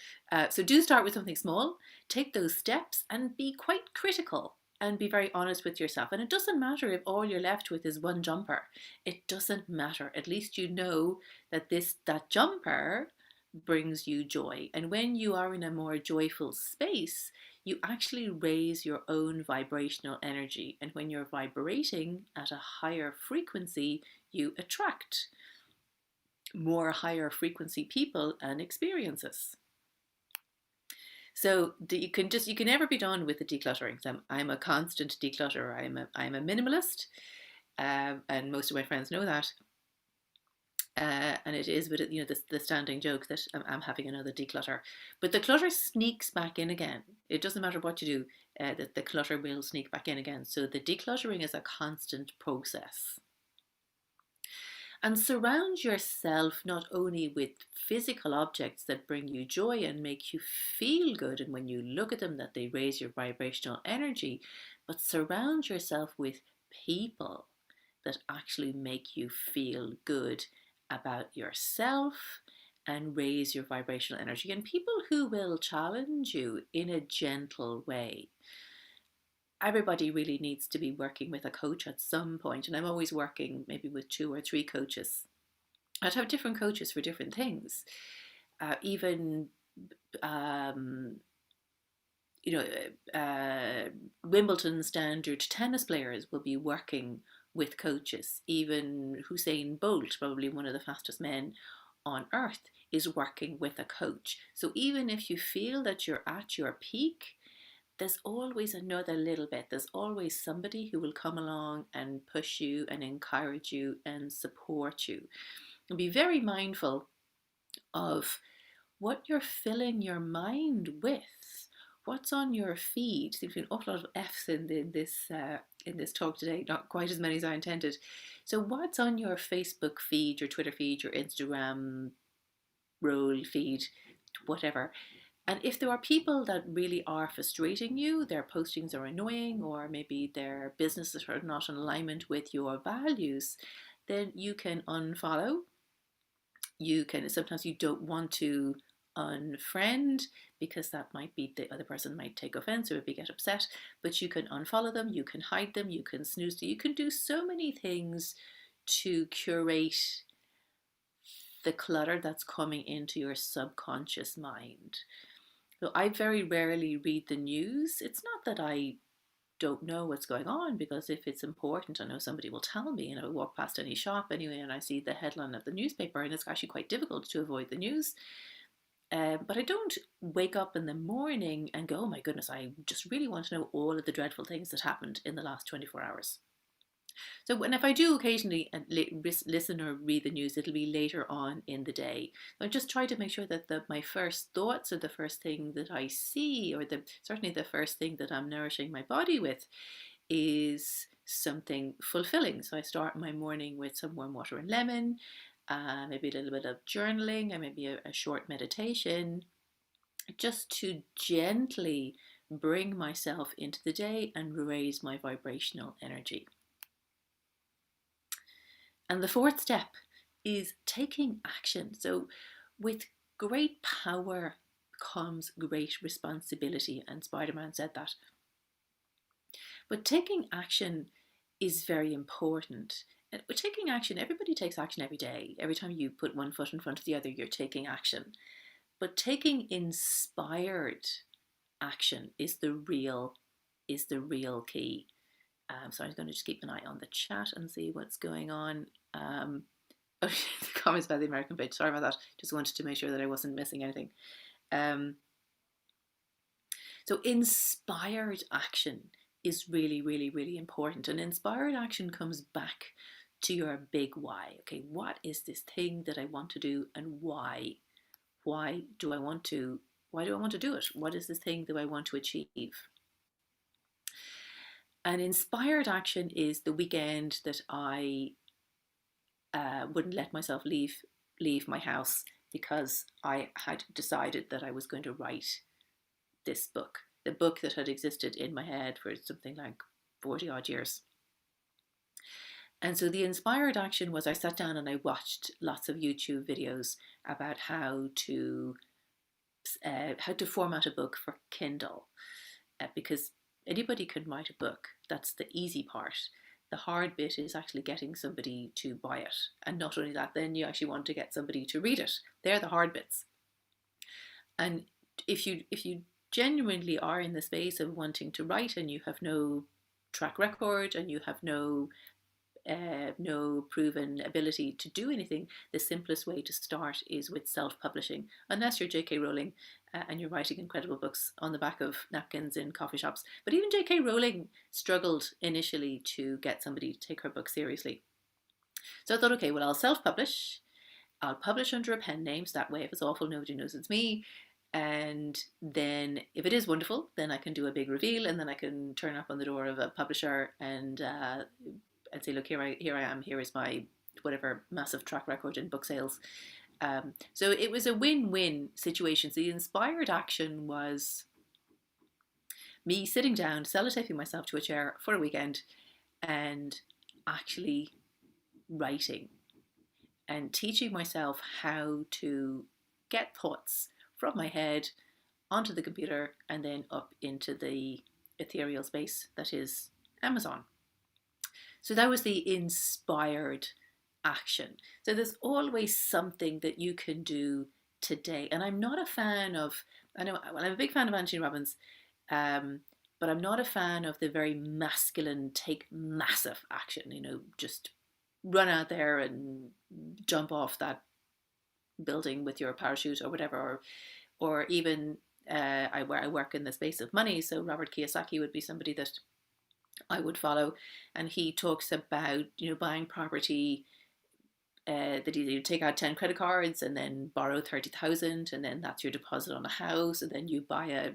So do start with something small, take those steps, and be quite critical and be very honest with yourself. And it doesn't matter if all you're left with is one jumper. It doesn't matter. At least you know that that jumper brings you joy. And when you are in a more joyful space, you actually raise your own vibrational energy. And when you're vibrating at a higher frequency, you attract more higher frequency people and experiences. So you can never be done with the decluttering. I'm a constant declutterer. I'm a minimalist, and most of my friends know that. And it is, but the standing joke that I'm having another declutter. But the clutter sneaks back in again. It doesn't matter what you do, that the clutter will sneak back in again. So the decluttering is a constant process. And surround yourself not only with physical objects that bring you joy and make you feel good, and when you look at them that they raise your vibrational energy, but surround yourself with people that actually make you feel good about yourself and raise your vibrational energy, and people who will challenge you in a gentle way. Everybody really needs to be working with a coach at some point, and I'm always working maybe with 2 or 3 coaches. I'd have different coaches for different things. Wimbledon standard tennis players will be working with coaches. Even Usain Bolt, probably one of the fastest men on earth, is working with a coach. So even if you feel that you're at your peak, there's always another little bit. There's always somebody who will come along and push you and encourage you and support you. And be very mindful of what you're filling your mind with. What's on your feed? There's been an awful lot of F's in this talk today, not quite as many as I intended. So what's on your Facebook feed, your Twitter feed, your Instagram roll feed, whatever? And if there are people that really are frustrating you, their postings are annoying, or maybe their businesses are not in alignment with your values, then you can unfollow. Sometimes you don't want to unfriend, because that might be, the other person might take offense or maybe get upset, but you can unfollow them, you can hide them, you can snooze them, you can do so many things to curate the clutter that's coming into your subconscious mind. So I very rarely read the news. It's not that I don't know what's going on, because if it's important, I know somebody will tell me, and I walk past any shop anyway and I see the headline of the newspaper, and it's actually quite difficult to avoid the news. But I don't wake up in the morning and go, oh my goodness, I just really want to know all of the dreadful things that happened in the last 24 hours. So if I do occasionally listen or read the news, it'll be later on in the day. I just try to make sure that my first thoughts are the first thing that I see, or certainly the first thing that I'm nourishing my body with is something fulfilling. So I start my morning with some warm water and lemon. maybe a little bit of journaling, and maybe a short meditation, just to gently bring myself into the day and raise my vibrational energy. And the fourth step is taking action. So with great power comes great responsibility, and Spider-Man said that. But taking action is very important. And with taking action, everybody takes action every day. Every time you put one foot in front of the other, you're taking action. But taking inspired action is the real key. So I'm going to just keep an eye on the chat and see what's going on. The comments by the American page. Sorry about that. Just wanted to make sure that I wasn't missing anything. So inspired action is really, really, really important. And inspired action comes back to your big why. Okay, what is this thing that I want to do, and why? Why do I want to do it? What is this thing that I want to achieve? And inspired action is the weekend that I wouldn't let myself leave my house because I had decided that I was going to write this book, the book that had existed in my head for something like 40 odd years. And so the inspired action was I sat down and I watched lots of YouTube videos about how to format a book for Kindle, because anybody can write a book. That's the easy part. The hard bit is actually getting somebody to buy it. And not only that, then you actually want to get somebody to read it. They're the hard bits. And if you genuinely are in the space of wanting to write and you have no track record and you have no proven ability to do anything, the simplest way to start is with self-publishing, unless you're J.K. Rowling and you're writing incredible books on the back of napkins in coffee shops. But even J.K. Rowling struggled initially to get somebody to take her book seriously. So I thought, okay, well, I'll self-publish. I'll publish under a pen name, so that way if it's awful, nobody knows it's me. And then if it is wonderful, then I can do a big reveal, and then I can turn up on the door of a publisher and say, look, here I am, here is my whatever massive track record in book sales. So it was a win-win situation. So the inspired action was me sitting down, sellotaping myself to a chair for a weekend and actually writing and teaching myself how to get thoughts from my head onto the computer and then up into the ethereal space that is Amazon. So that was the inspired action. So there's always something that you can do today. And I'm not a fan of, I'm a big fan of Anthony Robbins, but I'm not a fan of the very masculine, take massive action, just run out there and jump off that building with your parachute or whatever, or even I work in the space of money, so Robert Kiyosaki would be somebody that I would follow, and he talks about buying property, that you take out 10 credit cards and then borrow 30,000, and then that's your deposit on a house, and then you buy a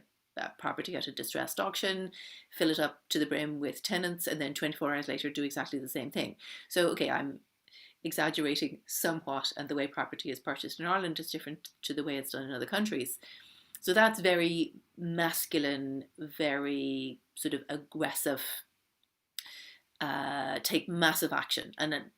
property at a distressed auction, fill it up to the brim with tenants, and then 24 hours later do exactly the same thing. So okay, I'm exaggerating somewhat, and the way property is purchased in Ireland is different to the way it's done in other countries. So that's very masculine, very sort of aggressive, take massive action. And then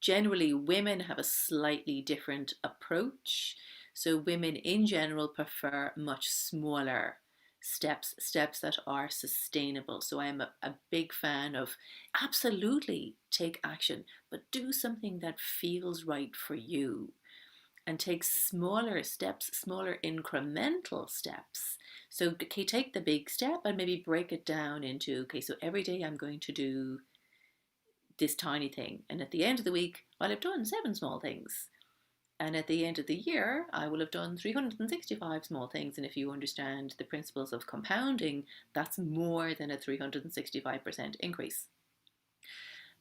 generally women have a slightly different approach. So women in general prefer much smaller steps that are sustainable. So I am a big fan of absolutely take action, but do something that feels right for you, and take smaller steps, smaller incremental steps. So okay, take the big step and maybe break it down into, okay, so every day I'm going to do this tiny thing, and at the end of the week I'll have done 7 small things, and at the end of the year I will have done 365 small things. And if you understand the principles of compounding, that's more than a 365% increase.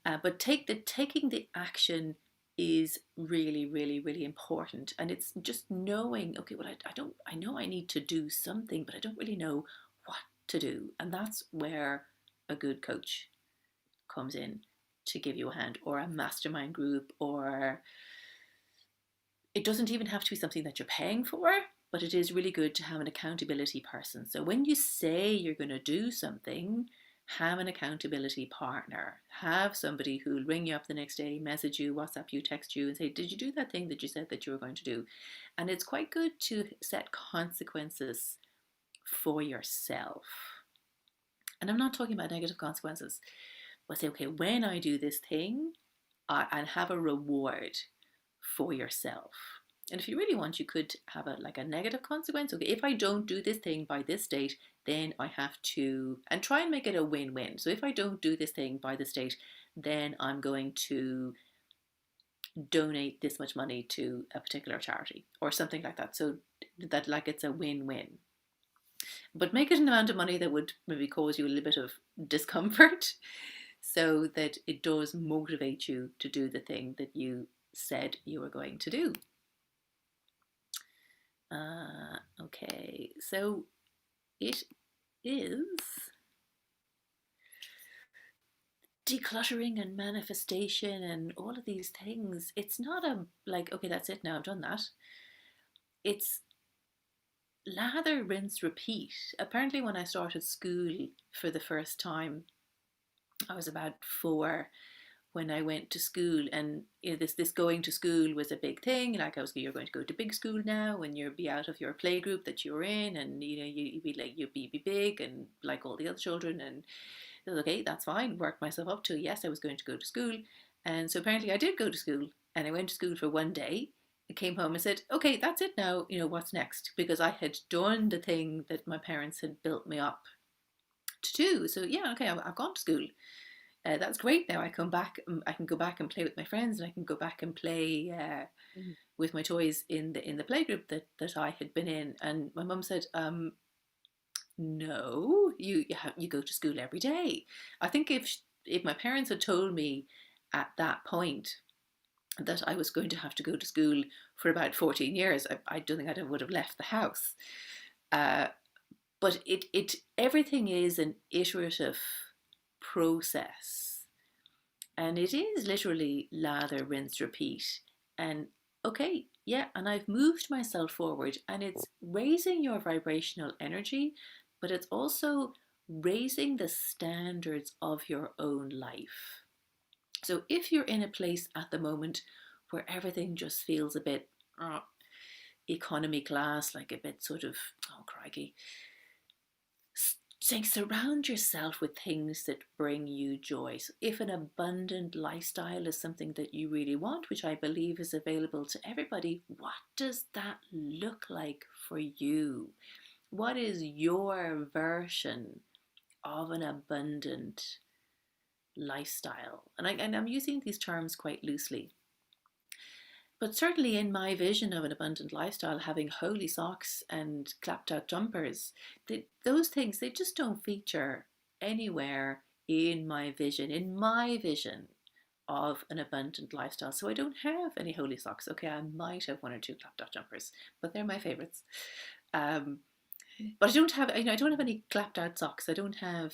But taking the action is really, really, really important. And it's just knowing, okay, well, I know I need to do something, but I don't really know what to do. And that's where a good coach comes in to give you a hand, or a mastermind group, or it doesn't even have to be something that you're paying for, but it is really good to have an accountability person. So when you say you're going to do something, have an accountability partner. Have somebody who'll ring you up the next day, message you, WhatsApp you, text you, and say, did you do that thing that you said that you were going to do? And it's quite good to set consequences for yourself. And I'm not talking about negative consequences, but say, okay, when I do this thing, and have a reward for yourself. And if you really want, you could have a negative consequence. Okay, if I don't do this thing by this date, then I have to, and try and make it a win-win. So if I don't do this thing by this date, then I'm going to donate this much money to a particular charity or something like that. So that like it's a win-win. But make it an amount of money that would maybe cause you a little bit of discomfort so that it does motivate you to do the thing that you said you were going to do. Okay, so it is decluttering and manifestation and all of these things. It's not okay, that's it now, I've done that. It's lather, rinse, repeat. Apparently when I started school for the first time, I was about 4 when I went to school, and this going to school was a big thing. Like you're going to go to big school now, and you'll be out of your play group that you're in, and you'd be big and like all the other children. And I was okay, that's fine. Worked myself up to yes, I was going to go to school, and so apparently I did go to school, and I went to school for one day. I came home and said, okay, that's it now. What's next? Because I had done the thing that my parents had built me up to do. So yeah, okay, I've gone to school. That's great. Now I come back. I can go back and play with my friends, and I can go back and play with my toys in the playgroup that I had been in. And my mum said, "No, you go to school every day." I think if my parents had told me at that point that I was going to have to go to school for about 14 years, I don't think I would have left the house. But everything is an iterative process, and it is literally lather, rinse, repeat. And okay, yeah, and I've moved myself forward, and it's raising your vibrational energy, but it's also raising the standards of your own life. So if you're in a place at the moment where everything just feels a bit economy class, like a bit sort of, oh crikey, surround yourself with things that bring you joy. So if an abundant lifestyle is something that you really want, which I believe is available to everybody, what does that look like for you? What is your version of an abundant lifestyle? And I'm using these terms quite loosely. But certainly in my vision of an abundant lifestyle, having holy socks and clapped out jumpers, those things, they just don't feature anywhere in my vision of an abundant lifestyle. So I don't have any holy socks. Okay, I might have 1 or 2 clapped out jumpers, but they're my favorites. But I don't have any clapped out socks. I don't have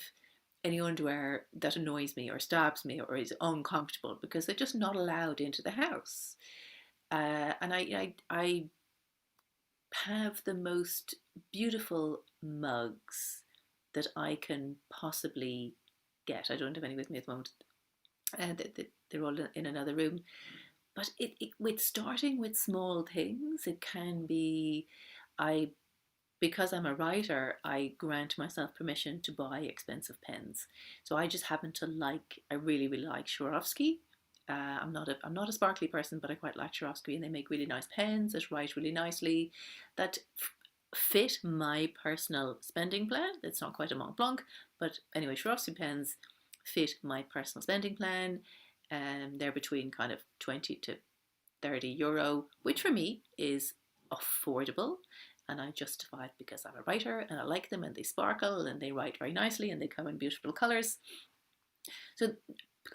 any underwear that annoys me or stabs me or is uncomfortable, because they're just not allowed into the house. And I have the most beautiful mugs that I can possibly get. I don't have any with me at the moment. They're all in another room. But with starting with small things, it can be, because I'm a writer, I grant myself permission to buy expensive pens. So I just happen to I really, really like Swarovski. I'm not a sparkly person, but I quite like Swarovski, and they make really nice pens that write really nicely, that fit my personal spending plan. It's not quite a Mont Blanc, but anyway, Swarovski pens fit my personal spending plan. They're between kind of 20 to 30 euro, which for me is affordable. And I justify it because I'm a writer and I like them, and they sparkle and they write very nicely and they come in beautiful colours. So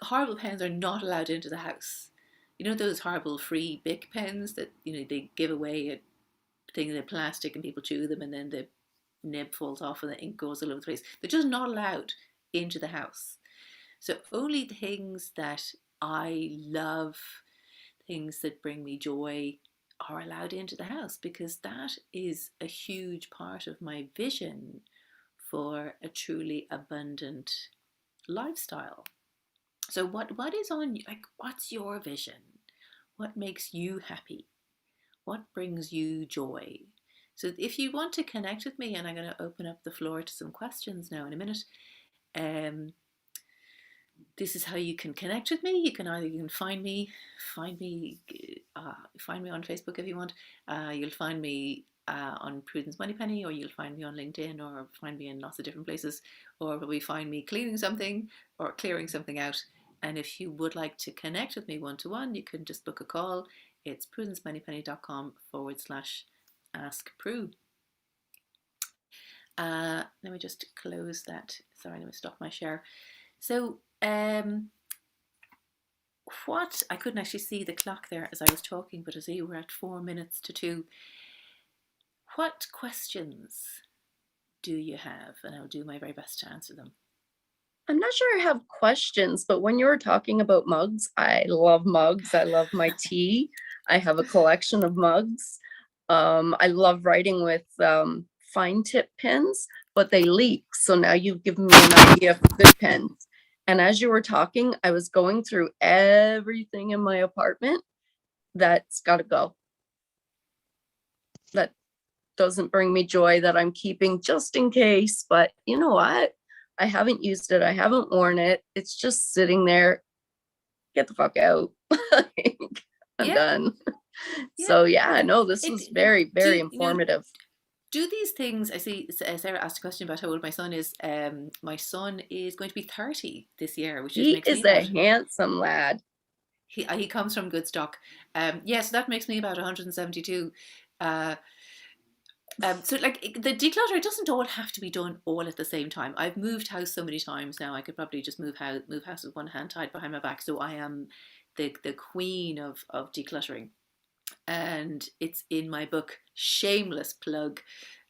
horrible pens are not allowed into the house. You know those horrible free Bic pens that they give away a thing in plastic and people chew them and then the nib falls off and the ink goes all over the place. They're just not allowed into the house. So only things that I love, things that bring me joy, are allowed into the house, because that is a huge part of my vision for a truly abundant lifestyle. So what is on, like, what's your vision? What makes you happy? What brings you joy? So if you want to connect with me, and I'm going to open up the floor to some questions now in a minute, this is how you can connect with me. You can find me on Facebook if you want. You'll find me on Prudence Moneypenny, or you'll find me on LinkedIn, or find me in lots of different places, or probably find me cleaning something or clearing something out. And if you would like to connect with me one-to-one, you can just book a call. It's prudencemoneypenny.com/askprue. Let me just close that. Sorry, let me stop my share. So what, I couldn't actually see the clock there as I was talking, but I see we're at 4 minutes to 2. What questions do you have? And I'll do my very best to answer them. I'm not sure I have questions, but when you were talking about mugs, I love mugs. I love my tea. I have a collection of mugs. I love writing with fine tip pens, but they leak. So now you've given me an idea for good pens. And as you were talking, I was going through everything in my apartment that's got to go. That doesn't bring me joy, that I'm keeping just in case. But you know what? I haven't used it. I haven't worn it. It's just sitting there. Get the fuck out. I'm done. So yeah, no, this was very, very informative. Do these things, I see Sarah asked a question about how old my son is. My son is going to be 30 this year, which he makes me is a handsome lad. He comes from good stock. So that makes me about 172. So like the declutter doesn't all have to be done all at the same time. I've moved house so many times now, I could probably just move house with one hand tied behind my back. So I am the queen of decluttering. And it's in my book, shameless plug,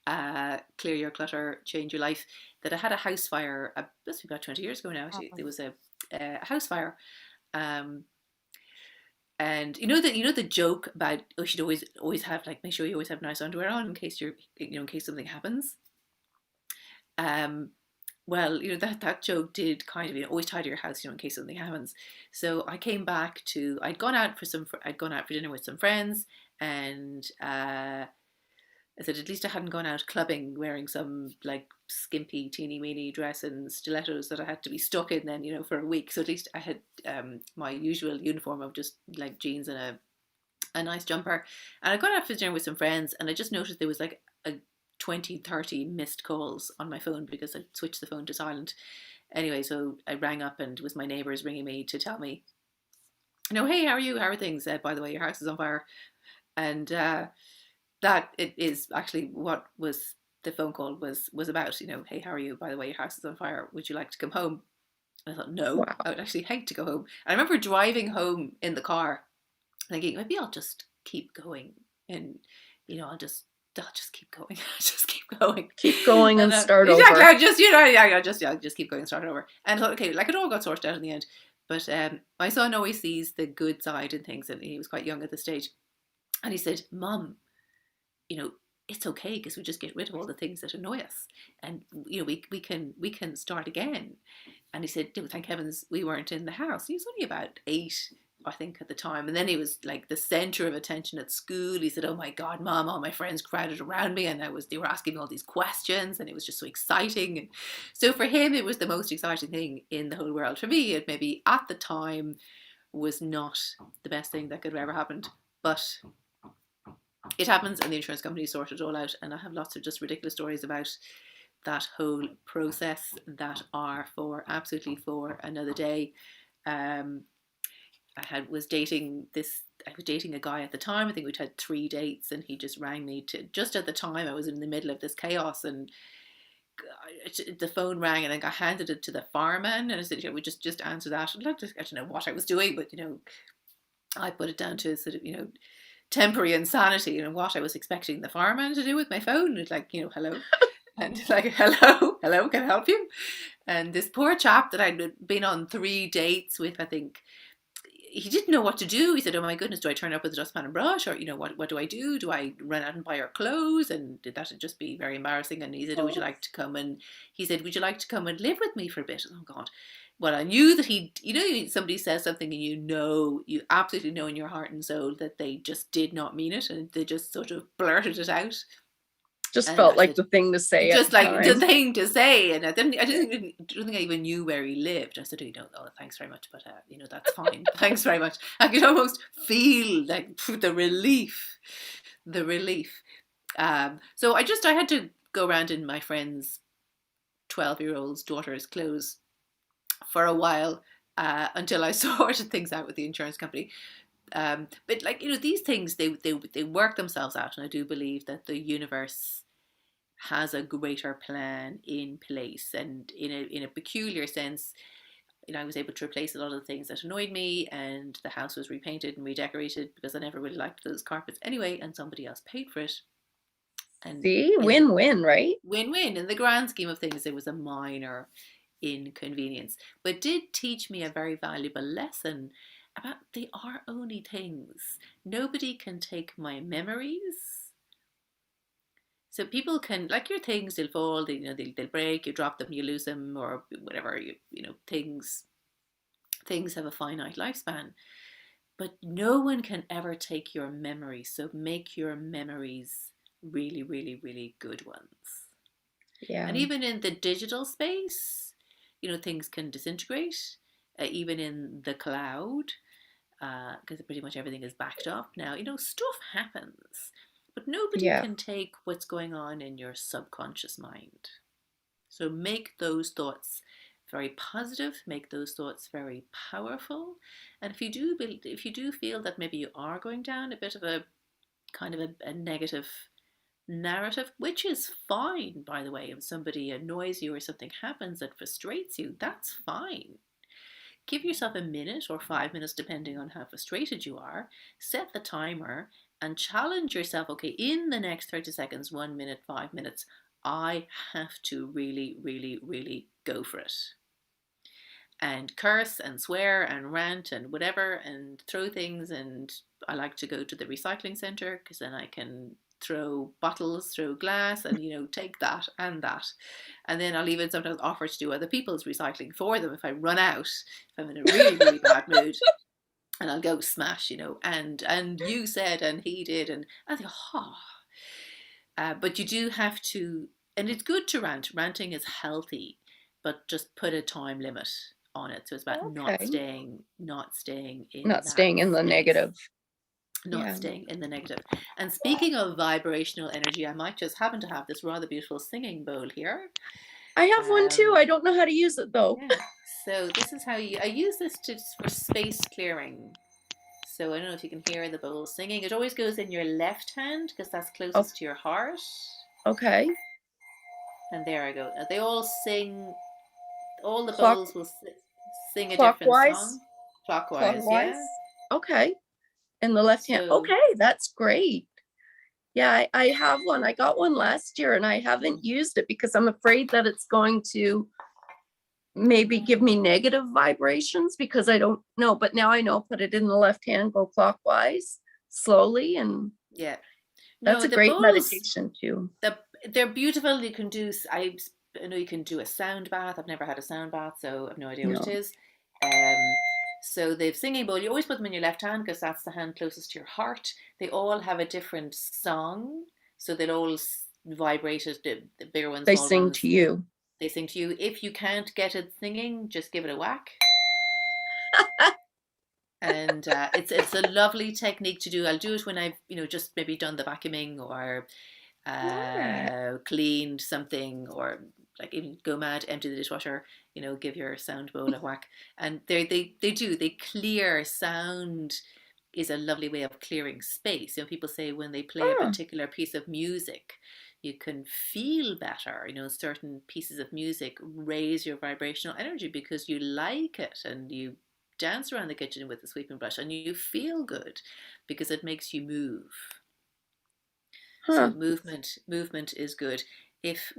Clear Your Clutter, Change Your Life, that I had a house fire, this was about 20 years ago now, actually. There was a house fire. And you know the joke about, you should always have, like, make sure you always have nice underwear on in case in case something happens. Well, that joke did kind of, always tidy your house, in case something happens. So I came back to, I'd gone out for dinner with some friends, and I said at least I hadn't gone out clubbing wearing some like skimpy teeny weeny dress and stilettos that I had to be stuck in then, for a week. So at least I had my usual uniform of just like jeans and a nice jumper. And I got out for dinner with some friends, and I just noticed there was like a 20-30 missed calls on my phone because I switched the phone to silent. Anyway, so I rang up, and it was my neighbours ringing me to tell me, hey, how are you? How are things? By the way, your house is on fire. And that it is actually what was the phone call was about. Hey, how are you? By the way, your house is on fire. Would you like to come home? And I thought, no, wow. I would actually hate to go home. And I remember driving home in the car thinking, maybe I'll just keep going, and I'll just keep going. Just keep going. Keep going and start over. Exactly. I just keep going and start over. And I thought, okay, like it all got sorted out in the end. But my son always sees the good side in things, and he was quite young at the stage. And he said, Mum, it's okay because we just get rid of all the things that annoy us, and we can start again. And he said, thank heavens we weren't in the house. He was only about 8, I think, at the time. And then he was like the center of attention at school. He said, oh my God, Mom, all my friends crowded around me, and they were asking me all these questions, and it was just so exciting. And so for him, it was the most exciting thing in the whole world. For me, it maybe at the time was not the best thing that could have ever happened, but it happens, and the insurance company sorted it all out. And I have lots of just ridiculous stories about that whole process that are absolutely for another day. I was dating a guy at the time. I think we'd had 3 dates, and he just rang me just at the time I was in the middle of this chaos, and the phone rang, and I handed it to the fireman, and I said, we just answer that. I don't know what I was doing, but I put it down to sort of temporary insanity, and what I was expecting the fireman to do with my phone. It's like, hello. And like, hello, can I help you? And this poor chap that I'd been on 3 dates with, I think, he didn't know what to do. He said, "Oh my goodness, do I turn up with a dustpan and brush, or what do I do? Do I run out and buy her clothes?" And did that would just be very embarrassing. And he said, "Oh, would you like to come?" And he said, "Would you like to come and live with me for a bit?" Oh God. Well, I knew that somebody says something and you absolutely know in your heart and soul that they just did not mean it, and they just sort of blurted it out. Just And felt I like said, the thing to say at just the like the time. thing to say. And I don't think I even knew where he lived. I said, "Oh, oh, thanks very much, but that's fine. Thanks very much." I could almost feel like the relief, the relief. So I had to go around in my friend's 12-year-old's daughter's clothes for a while, until I sorted things out with the insurance company. But these things, they work themselves out, and I do believe that the universe has a greater plan in place, and in a peculiar sense, I was able to replace a lot of the things that annoyed me, and the house was repainted and redecorated because I never really liked those carpets anyway, and somebody else paid for it. And See, win-win, right? win-win. In the grand scheme of things, it was a minor inconvenience, but did teach me a very valuable lesson about they are only things. Nobody can take my memories. So people can, like your things, they'll fall, they'll break, you drop them, you lose them, or whatever. Things have a finite lifespan, but no one can ever take your memories. So make your memories really, really, really good ones. Yeah. And even in the digital space, things can disintegrate, even in the cloud, because pretty much everything is backed up now. Stuff happens. But nobody can take what's going on in your subconscious mind. So make those thoughts very positive, make those thoughts very powerful. And if you do feel that maybe you are going down a bit of a kind of a negative narrative, which is fine, by the way, if somebody annoys you or something happens that frustrates you, that's fine. Give yourself a minute or 5 minutes, depending on how frustrated you are. Set the timer and challenge yourself. Okay, in the next 30 seconds, 1 minute, 5 minutes, I have to really, really, really go for it. And curse and swear and rant and whatever and throw things. And I like to go to the recycling centre because then I can throw bottles, throw glass, and take that and that. And then I'll even sometimes offer to do other people's recycling for them if I run out, if I'm in a really, really bad mood. And I'll go smash, and you said, and he did, and I think, but you do have to, and it's good to rant. Ranting is healthy, but just put a time limit on it. So it's about not staying in the negative. Staying in the negative. And speaking of vibrational energy, I might just happen to have this rather beautiful singing bowl here. I have one too. I don't know how to use it though. Yeah. So this is how I use this for space clearing. So I don't know if you can hear the bowl singing. It always goes in your left hand because that's closest to your heart. Okay. And there I go. Now they all sing. All the bowls will sing a different song. Clockwise. Yeah. Okay. In the left hand. Okay, that's great. Yeah, I have one. I got one last year and I haven't used it because I'm afraid that it's going to maybe give me negative vibrations because I don't know. But now I know, put it in the left hand, go clockwise slowly. And yeah, that's a great meditation too. They're beautiful. You can do, I know you can do a sound bath. I've never had a sound bath, so I have no idea what it is. So the singing bowl, you always put them in your left hand because that's the hand closest to your heart. They all have a different song, so they'll all vibrate. The bigger ones, they sing to you. They sing to you. If you can't get it singing, just give it a whack. And it's a lovely technique to do. I'll do it when I've just maybe done the vacuuming or cleaned something, or like even go mad, empty the dishwasher, give your sound bowl a whack. And they clear. Sound is a lovely way of clearing space. People say when they play a particular piece of music, you can feel better. Certain pieces of music raise your vibrational energy because you like it, and you dance around the kitchen with the sweeping brush and you feel good because it makes you move. So movement is good. If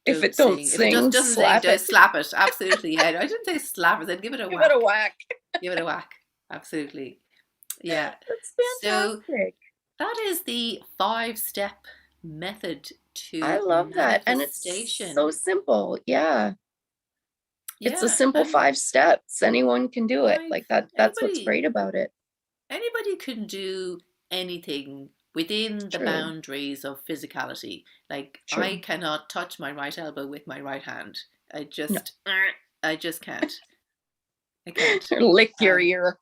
If it don't If it sing, doesn't slap sing, it. slap it. Absolutely. Yeah, I didn't say slap it. I said give it a Give whack. it a whack. Give it a whack. Absolutely. Yeah. That's So fantastic. that is the 5-step method I to love that. And it's manifestation. so simple. Yeah. It's a Yeah, simple and 5 steps. Anyone can do it. Like that. That's what's anybody great about it. anybody can do anything within the True. boundaries of physicality. Like True. I cannot touch my right elbow with my right hand. I No. just can't. I can't. Lick your Um, ear.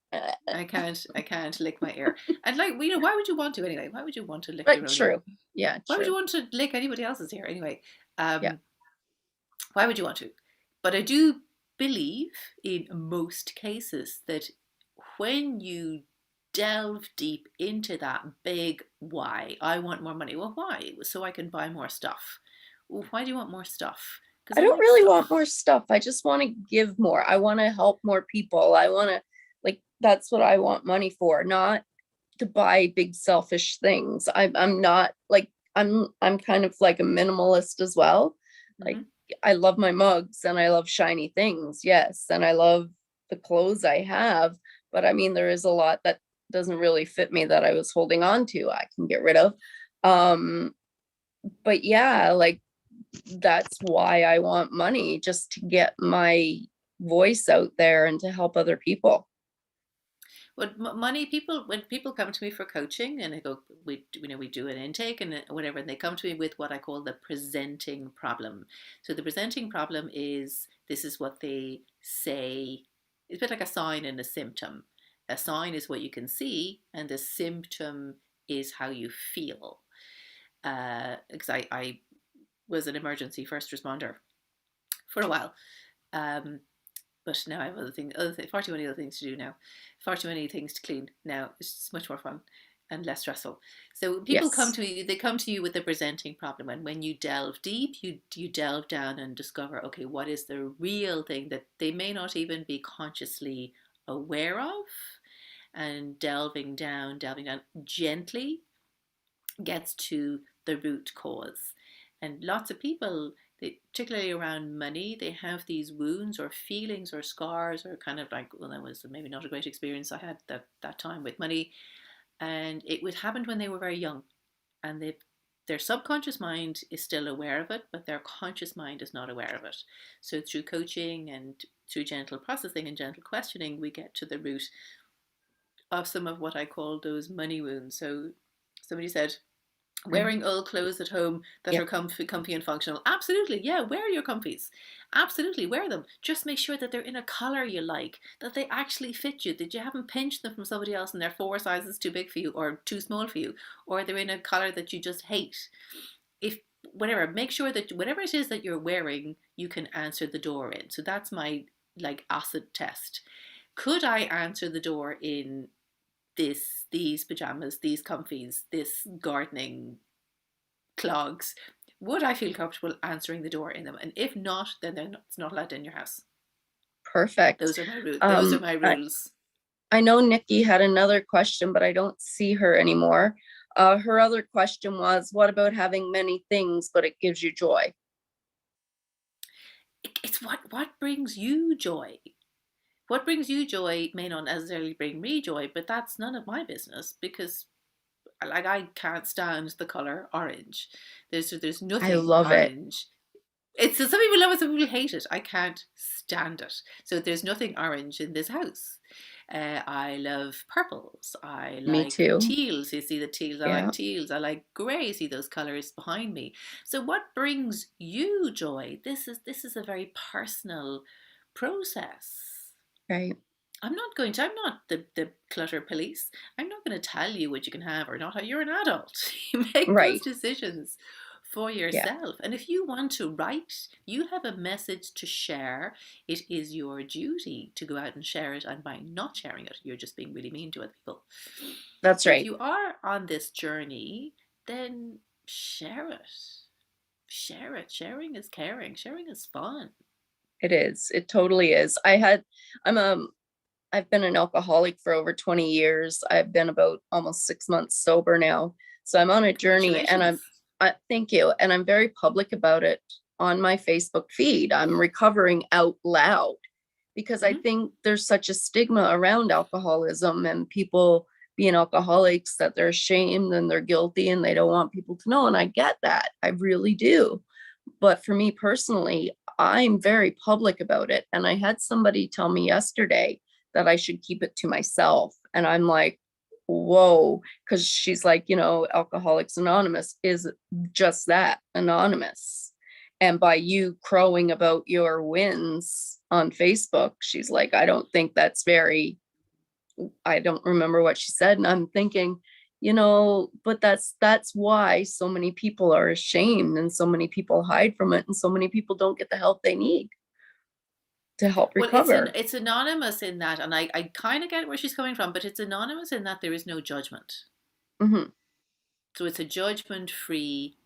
I can't lick my ear. And like, you know, why would you want to anyway? Why would you want to lick your But own true. ear? Yeah, Why would you true. want to lick anybody else's ear anyway? Yeah. Why would you want to? But I do believe in most cases that when you delve deep into that big why, I want more money. Well, why? So I can buy more stuff. Well, why do you want more stuff? I don't really want more stuff. I just want to give more. I want to help more people. I want to, like, that's what I want money for, not to buy big selfish things. I'm not like, I'm kind of like a minimalist as well. Like, I love my mugs and I love shiny things. Yes. And I love the clothes I have. But I mean, there is a lot that doesn't really fit me that I was holding on to. I can get rid of. But yeah, like, that's why I want money, just to get my voice out there and to help other people. Well, money, when people come to me for coaching and I go, we do an intake and whatever, and they come to me with what I call the presenting problem. So the presenting problem is, this is what they say. It's a bit like a sign and a symptom. A sign is what you can see, and the symptom is how you feel. Because I was an emergency first responder for a while. But now I have far too many other things to do now. Far too many things to clean now. It's just much more fun and less stressful. So people come to me, they come to you with a presenting problem. And when you delve deep, you delve down and discover, okay, what is the real thing that they may not even be consciously aware of? And delving down gently gets to the root cause. And lots of people, particularly around money, they have these wounds or feelings or scars, or kind of like, well, that was maybe not a great experience I had that time with money. And it would happen when they were very young. And their subconscious mind is still aware of it, but their conscious mind is not aware of it. So through coaching and through gentle processing and gentle questioning, we get to the root of some of what I call those money wounds. So somebody said, wearing old clothes at home that are comfy and functional. Absolutely, yeah, wear your comfies. Absolutely, wear them. Just make sure that they're in a colour you like, that they actually fit you, that you haven't pinched them from somebody else and they're 4 sizes too big for you or too small for you, or they're in a colour that you just hate. Make sure that whatever it is that you're wearing, you can answer the door in. So that's my acid test. Could I answer the door in these pajamas, these comfies, this gardening clogs? Would I feel comfortable answering the door in them? And if not, then it's not allowed in your house. Perfect. Those are my rules. I know Nikki had another question, but I don't see her anymore. Her other question was, what about having many things, but it gives you joy? It's what brings you joy. What brings you joy may not necessarily bring me joy, but that's none of my business, because I can't stand the color orange. There's nothing. I love orange. It's some people love it, some people hate it. I can't stand it. So there's nothing orange in this house. I love purples. I like teals. You see the teals. I like teals. I like grey. See those colors behind me. So what brings you joy? This is a very personal process. Right. I'm not the clutter police. I'm not going to tell you what you can have or not. You're an adult. You make those decisions for yourself. And if you want to write, you have a message to share. It is your duty to go out and share it. And by not sharing it, you're just being really mean to other people. That's right. If you are on this journey, then share it. Share it. Sharing is caring. Sharing is fun. It is. It totally is. I've been an alcoholic for over 20 years. I've been about almost 6 months sober now. So I'm on a journey, and thank you. And I'm very public about it. on my Facebook feed. I'm recovering out loud because I Mhm. think there's such a stigma around alcoholism and people being alcoholics that they're ashamed and they're guilty and they don't want people to know. And I get that. I really do. But for me personally, I'm very public about it. And I had somebody tell me yesterday that I should keep it to myself. And I'm like, whoa, because she's like, Alcoholics Anonymous is just that, anonymous. And by you crowing about your wins on Facebook, she's like, I don't think that's very, I don't remember what she said. And I'm thinking, but that's why so many people are ashamed and so many people hide from it and so many people don't get the help they need to help Well, recover. it's anonymous in that, and I kind of get where she's coming from, but it's anonymous in that there is no judgment. Hmm. So it's a judgment-free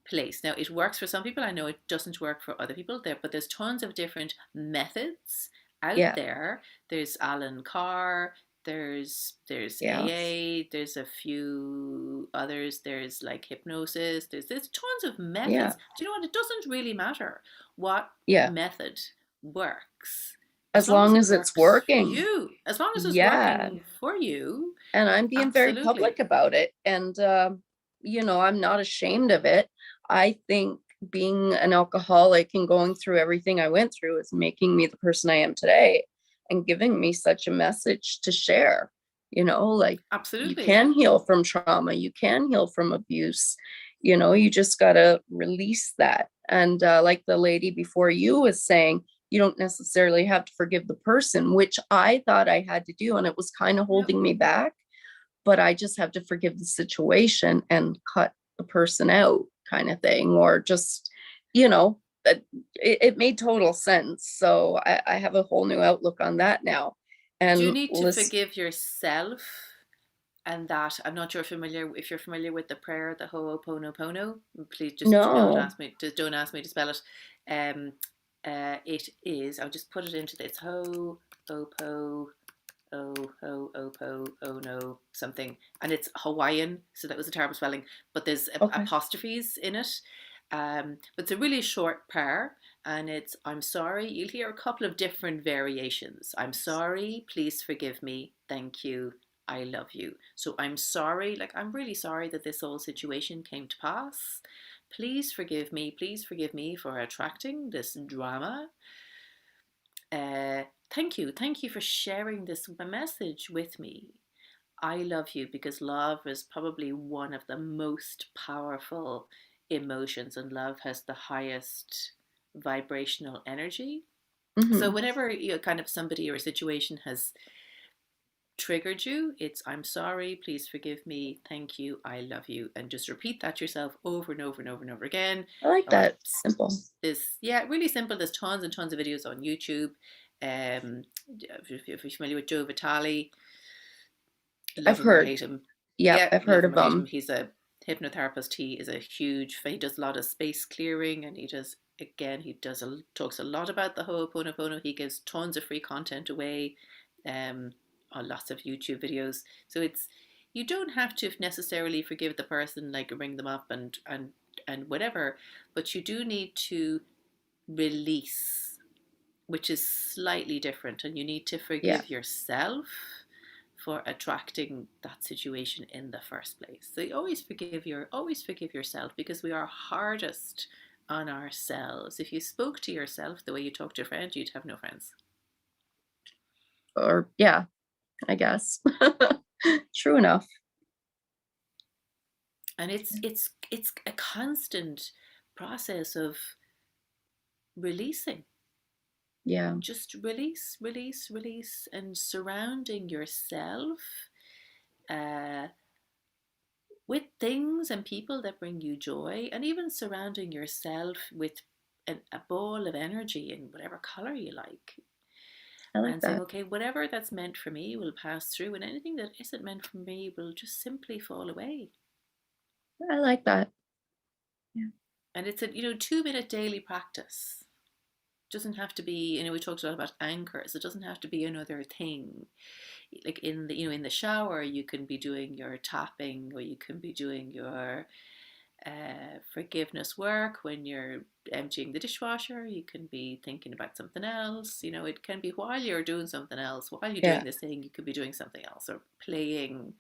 place. Now, it works for some people. I know it doesn't work for other people there, but there's tons of different methods out Yeah. there. There's Alan Carr, there's Yeah. AA, there's a few others, there's like hypnosis, there's tons of methods. Yeah. Do you know what? It doesn't really matter what Yeah. method works. As long it as it's works for working. you, as long as it's Yeah. working for you, And I'm being very public absolutely. about it. And, I'm not ashamed of it. I think being an alcoholic and going through everything I went through is making me the person I am today and giving me such a message to share. Like you Absolutely. can heal from trauma, you can heal from abuse. You just got to release that. And like the lady before you was saying, you don't necessarily have to forgive the person, which I thought I had to do. And it was kind of holding me back. But I just have to forgive the situation and cut the person out, kind of thing. Or just, it made total sense. So I have a whole new outlook on that now. Do you And need to listen, forgive yourself? And that I'm not sure if you're familiar with the prayer, the Ho'oponopono. Please just don't no. ask me to spell it. It is. I'll just put it into this Ho'opo. Oh no, something, and it's Hawaiian, so that was a terrible spelling. But there's Okay. apostrophes in it. But it's a really short prayer, and it's I'm sorry. You'll hear a couple of different variations. I'm sorry. Please forgive me. Thank you. I love you. So I'm sorry. Like I'm really sorry that this whole situation came to pass. Please forgive me. Please forgive me for attracting this drama. Thank you. Thank you for sharing this message with me. I love you because love is probably one of the most powerful emotions, and love has the highest vibrational energy. So, Hmm. whenever kind of somebody or a situation has triggered you, it's I'm sorry, please forgive me, thank you, I love you, and just repeat that yourself over and over and over and over again. I like Or that. Simple. really simple. There's tons and tons of videos on YouTube. If you're familiar with Joe Vitale, love I've him or heard. hate him. Yeah, Yeah, I've love heard him of or hate him. them. He's a hypnotherapist. He does a lot of space clearing, and talks a lot about the Ho'oponopono. He gives tons of free content away on lots of YouTube videos. So you don't have to necessarily forgive the person, like ring them up and whatever, but you do need to release, which is slightly different, and you need to Yeah. forgive yourself for attracting that situation in the first place. So you always forgive yourself, because we are hardest on ourselves. If you spoke to yourself the way you talk to a friend, you'd have no friends. Or, yeah, I guess. True enough. And it's a constant process of releasing. Yeah. Just release, and surrounding yourself with things and people that bring you joy, and even surrounding yourself with a ball of energy in whatever color you like, I like and saying, that. okay, whatever that's meant for me will pass through, and anything that isn't meant for me will just simply fall away. I like that. Yeah. And it's a 2-minute daily practice. Doesn't have to be, we talked a lot about anchors. It doesn't have to be another thing. Like in the shower, you can be doing your tapping, or you can be doing your forgiveness work when you're emptying the dishwasher. You can be thinking about something else. You know, it can be while you're doing something else, while you're Yeah. doing this thing, you could be doing something else or playing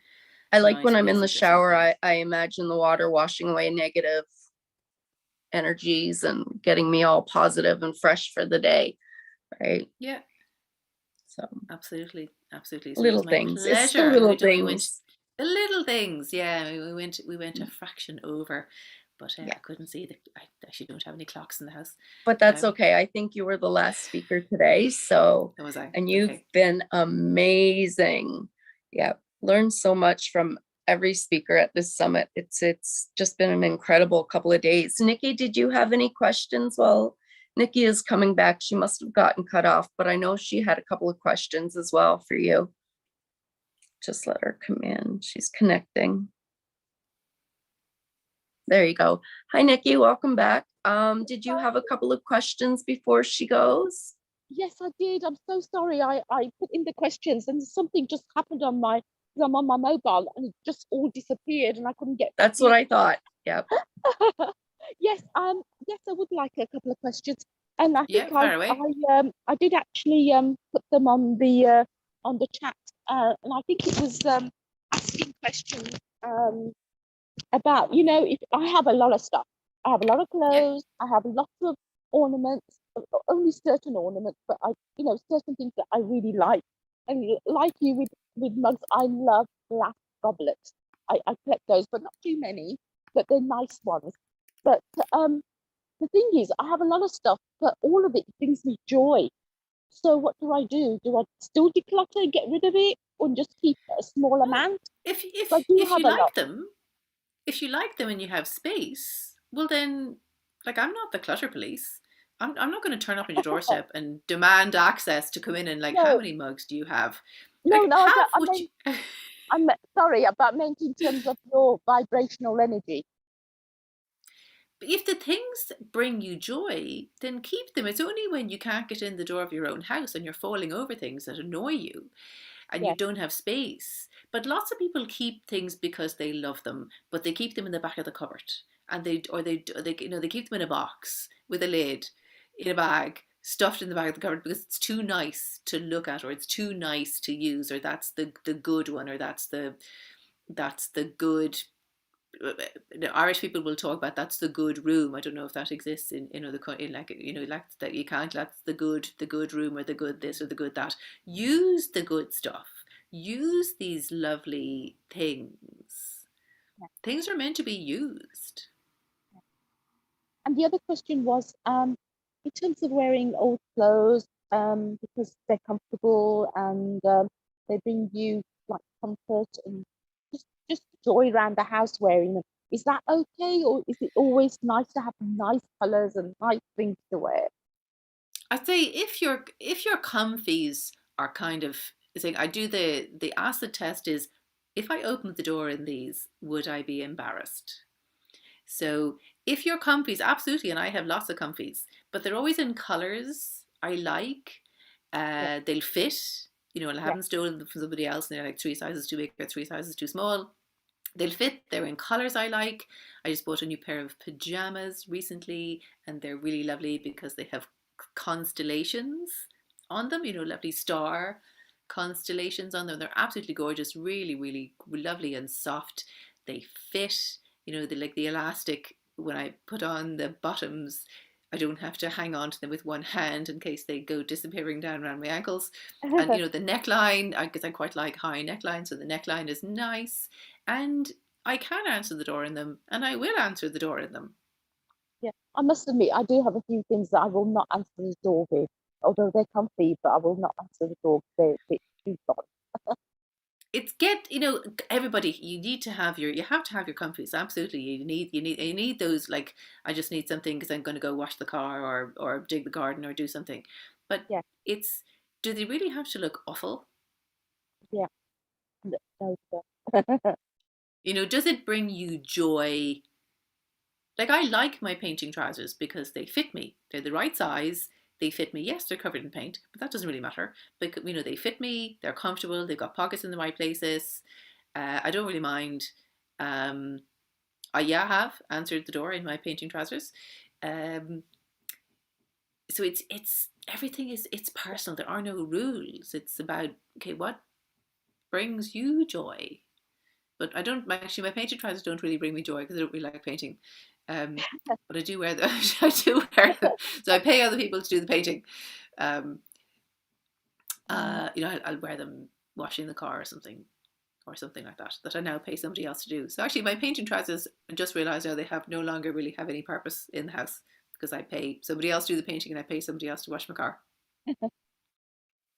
I like nice when I'm in the music or shower, something. I imagine the water washing away negative energies and getting me all positive and fresh for the day, right? Yeah, So absolutely, absolutely. So it little was my things. It's the pleasure. little We went things. the little things. Yeah, we went a fraction over, but Yeah. I couldn't see that. I actually don't have any clocks in the house. But that's Um, okay. I think you were the last speaker today. So, that was I. and you've Okay. been amazing. Yeah. Learned so much from every speaker at this summit. It's just been an incredible couple of days. Nikki, did you have any questions? Well, Nikki is coming back. She must have gotten cut off, but I know she had a couple of questions as well for you. Just let her come in. She's connecting. There you go. Hi, Nikki. Welcome back. Did you have a couple of questions before she goes? Yes, I did. I'm so sorry. I put in the questions and something just happened on my, because I'm on my mobile and it just all disappeared and I couldn't get back That's what in. I thought. Yep. Yes, yes, I would like a couple of questions. And I Yeah, think far away. I did actually put them on the chat. And I think it was asking questions about, you know, if I have a lot of stuff. I have a lot of Yeah. clothes, I have lots of ornaments, only certain ornaments, but you know, certain things that I really like. And like you with mugs, I love glass goblets. I collect those, but not too many, but they're nice ones. But the thing is, I have a lot of stuff, but all of it brings me joy. So what do I do? Do I still declutter and get rid of it, or just keep a small Well, amount? if I do if have you a lot. like them, if you like them and you have space, well then, like, I'm not the clutter police. I'm not going to turn up on your doorstep and demand access to come in and, like, how No, many mugs do you have? no, Like, no. have I what you. mean, I'm sorry, but meant in terms of your vibrational energy. If the things bring you joy, then keep them. It's only when you can't get in the door of your own house and you're falling over things that annoy you and you Yeah, don't have space. But lots of people keep things because they love them, but they keep them in the back of the cupboard, and they you know, they keep them in a box with a lid, in a bag, stuffed in the back of the cupboard because it's too nice to look at, or it's too nice to use, or that's the good one, or that's the good. The Irish people will talk about that's the good room. I don't know if that exists in other in, like, you know, like that you can't, that's the good room, or the good this or the good that. Use the good stuff. Use these lovely things. yeah. Things are meant to be used. And the other question was, in terms of wearing old clothes, because they're comfortable and they bring you like comfort and just joy around the house wearing them. Is that okay, or is it always nice to have nice colors and nice things to wear? I'd say if your comfies are kind of saying, I do the acid test is, if I opened the door in these, would I be embarrassed? So if your comfies, absolutely, and I have lots of comfies, but they're always in colors I like. Yeah, They'll fit. You know, I yeah, haven't stolen them from somebody else and they're like 3 sizes too big or 3 sizes too small. They'll fit. They're in colors I like. I just bought a new pair of pajamas recently, and they're really lovely because they have constellations on them. You know, lovely star constellations on them. They're absolutely gorgeous. Really, really lovely and soft. They fit. You know, they like the elastic. When I put on the bottoms, I don't have to hang on to them with one hand in case they go disappearing down around my ankles. And you know, the neckline, because I quite like high necklines, so the neckline is nice. And I can answer the door in them, and I will answer the door in them. yeah. I must admit, I do have a few things that I will not answer the door with, although they're comfy, but I will not answer the door. They're a bit too far. It's get, you know, everybody, you have to have your comfies. Absolutely, you need those. Like, I just need something because I'm going to go wash the car, or dig the garden or do something. But Yeah, it's, do they really have to look awful? yeah. No, You know, does it bring you joy? Like, I like my painting trousers because they fit me. They're the right size. They fit me. Yes, they're covered in paint, but that doesn't really matter. Because, you know, they fit me. They're comfortable. They've got pockets in the right places. I don't really mind. Um, I have answered the door in my painting trousers. Um, so it's everything is it's personal. There are no rules. It's about, okay, what brings you joy? But I don't actually, my painting trousers don't really bring me joy because I don't really like painting. But I do wear them. I do wear them. So I pay other people to do the painting. Um, I'll wear them washing the car or something like that, that I now pay somebody else to do. So actually my painting trousers, I just realized now they have no longer really have any purpose in the house because I pay somebody else to do the painting and I pay somebody else to wash my car.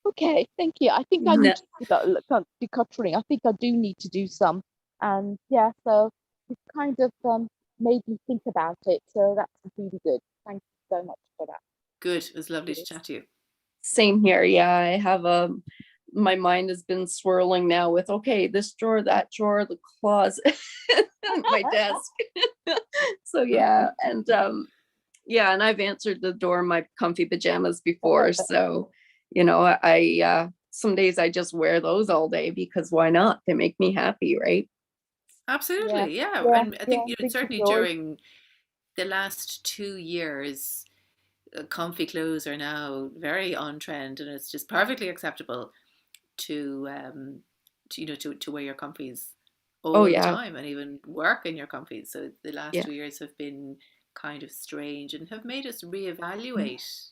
Okay, thank you. I think I No. need to do decluttering. I think I do need to do some. And yeah, so it's kind of made me think about it. So that's really good. Thank you so much for that. Good. It was lovely to Yes. chat to you. Same here. Yeah, I have my mind has been swirling now with, okay, this drawer, that drawer, the closet, my desk. So yeah, and and I've answered the door in my comfy pajamas before. So, I some days I just wear those all day because why not? They make me happy, right? Absolutely. Yeah. Yeah, And I think, brings me certainly joy. during the last 2 years, comfy clothes are now very on trend, and it's just perfectly acceptable to wear your comfies all Oh the yeah, time and even work in your comfies. So the last yeah. 2 years have been kind of strange and have made us reevaluate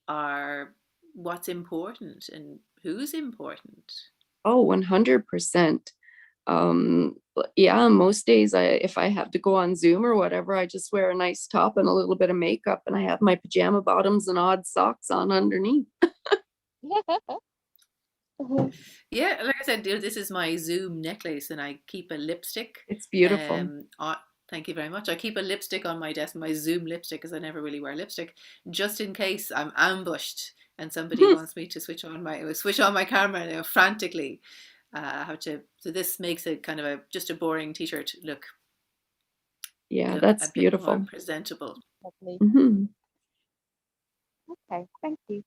our what's important and who's important. Oh, 100%. Yeah, most days if I have to go on Zoom or whatever, I just wear a nice top and a little bit of makeup and I have my pajama bottoms and odd socks on underneath. Yeah, like I said, this is my Zoom necklace, and I keep a lipstick. It's beautiful. Thank you very much. I keep a lipstick on my desk, my Zoom lipstick, because I never really wear lipstick, just in case I'm ambushed and somebody wants me to switch on my camera frantically. I have to. So this makes it kind of just a boring t-shirt look Yeah, a that's bit more beautiful. presentable. Lovely. Mhm. Okay, thank you.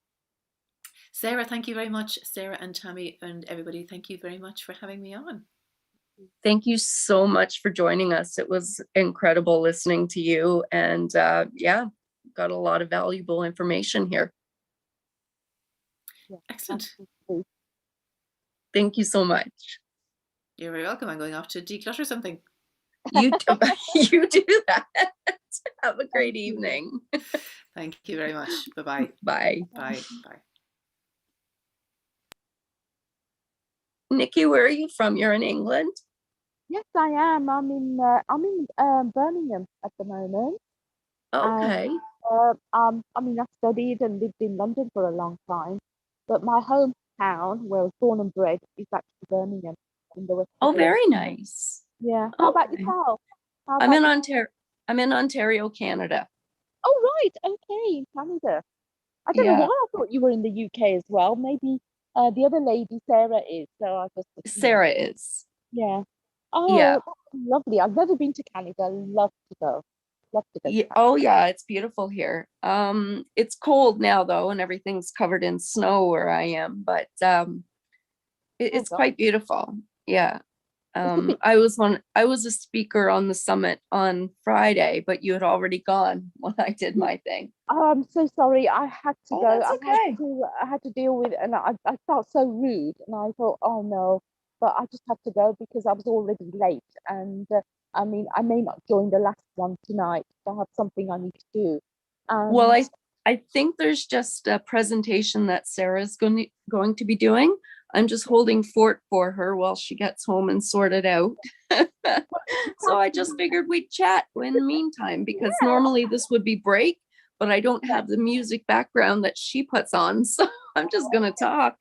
Sarah, thank you very much. Sarah and Tammy and everybody, thank you very much for having me on. Thank you so much for joining us. It was incredible listening to you and got a lot of valuable information here. Yeah, Excellent. absolutely. Thank you so much. You're very welcome. I'm going off to declutter something. You do, you do that. Have a great Thank you. evening. Thank you very much. Bye-bye. Bye. Bye. Bye. Nikki, where are you from? You're in England? Yes, I am. I'm in Birmingham at the moment. Okay. I mean, I've studied and lived in London for a long time, but my hometown, where I was born and bred, is actually Birmingham in the West Oh, Midlands. very nice. Yeah. How about Okay. yourself? How I'm in about Ontario. I'm in Ontario, Canada. Oh, right. Okay, in Canada. I don't know Yeah. why I thought you were in the UK as well. Maybe the other lady, Sarah, is. So I just, Sarah is. yeah. Yeah. Oh, that's lovely. I've never been to Canada. Love to go. Love to go to Yeah. Canada. Oh yeah, it's beautiful here. It's cold now though, and everything's covered in snow where I am, but it's God. quite beautiful. Yeah. It's a bit. I was a speaker on the summit on Friday, but you had already gone when I did my thing. Oh, I'm so sorry. I had to Oh, go. that's okay. I had to deal with, and I felt so rude, and I thought, oh no, but I just had to go because I was already late, and I mean, I may not join the last one tonight. I have something I need to do. Well, And I think there's just a presentation that Sarah's going to be doing. I'm just holding fort for her while she gets home and sorted out. So I just figured we'd chat in the meantime, because normally this would be break, but I don't have the music background that she puts on. So I'm just gonna talk.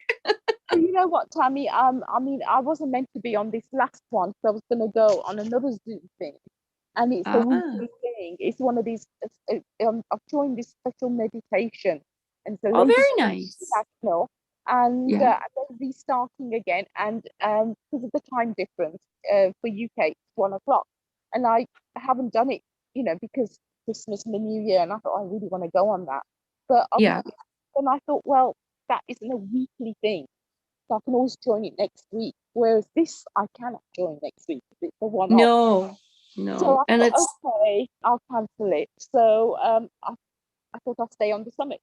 you know what, Tammy? I mean, I wasn't meant to be on this last one, so I was gonna go on another Zoom thing, and it's a Ah, weekly thing. It's one of these. I've joined this special meditation, and it's a oh, lady very called nice. National, and Yeah. they're restarting again, and because of the time difference, for UK it's 1 o'clock, and I haven't done it, because Christmas and the New Year, and I thought I really want to go on that, but Yeah. then I thought, well, that isn't a weekly thing. So I can always join it next week. Whereas this, I cannot join next week. It's a one-off. No, So No, I and thought, it's okay, I'll cancel it. So I thought I'll stay on the summit.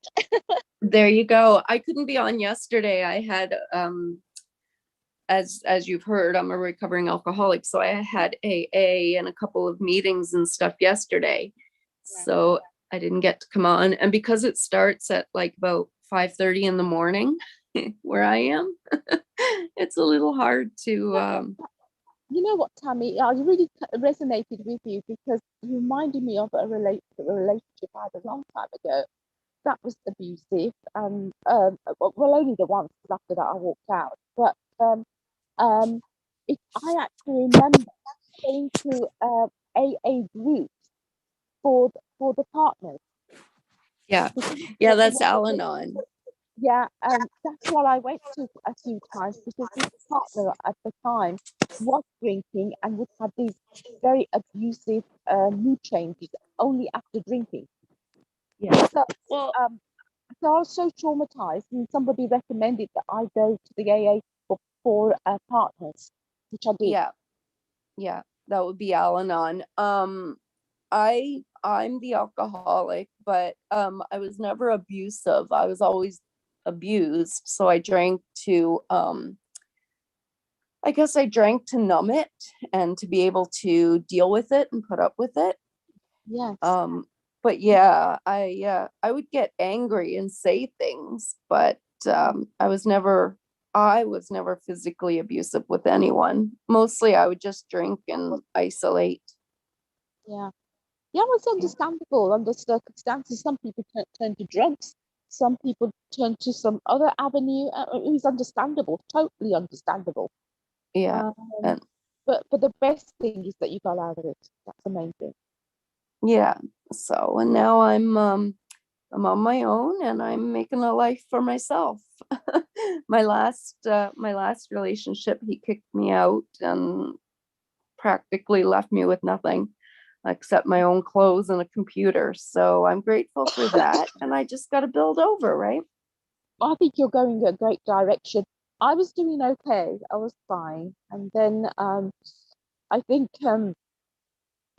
there you go. I couldn't be on yesterday. I had as you've heard, I'm a recovering alcoholic, so I had AA and a couple of meetings and stuff yesterday. Yeah. So I didn't get to come on. And because it starts at like about 5:30 in the morning where I am, it's a little hard to You know what, Tammy? I really resonated with you because you reminded me of a relationship I had a long time ago. That was abusive, and well, only the once, 'cause after that I walked out. But um, I actually remember going to AA groups for the partners. yeah. Because Yeah, the that's one that Al-Anon. yeah, that's what I went to a few times because this partner at the time was drinking and would have these very abusive mood changes only after drinking. Yeah. So, Well, um, so I was so traumatized, and somebody recommended that I go to the AA for partners, which I did. yeah, yeah, that would be Al-Anon. I'm the alcoholic, but I was never abusive. I was always abused. So I drank to I guess I drank to numb it and to be able to deal with it and put up with it. Yes. But yeah, I would get angry and say things, but I was never physically abusive with anyone. Mostly I would just drink and isolate. Yeah. Yeah, well, it's understandable under circumstances. Some people turn to drugs. Some people turn to some other avenue. It was understandable, totally understandable. Yeah. Um, And but the best thing is that you got out of it. That's the main thing. yeah. So and now I'm on my own and I'm making a life for myself. My last relationship, he kicked me out and practically left me with nothing except my own clothes and a computer. So I'm grateful for that. And I just got to build over, right? I think you're going a great direction. I was doing okay. I was fine, and then I think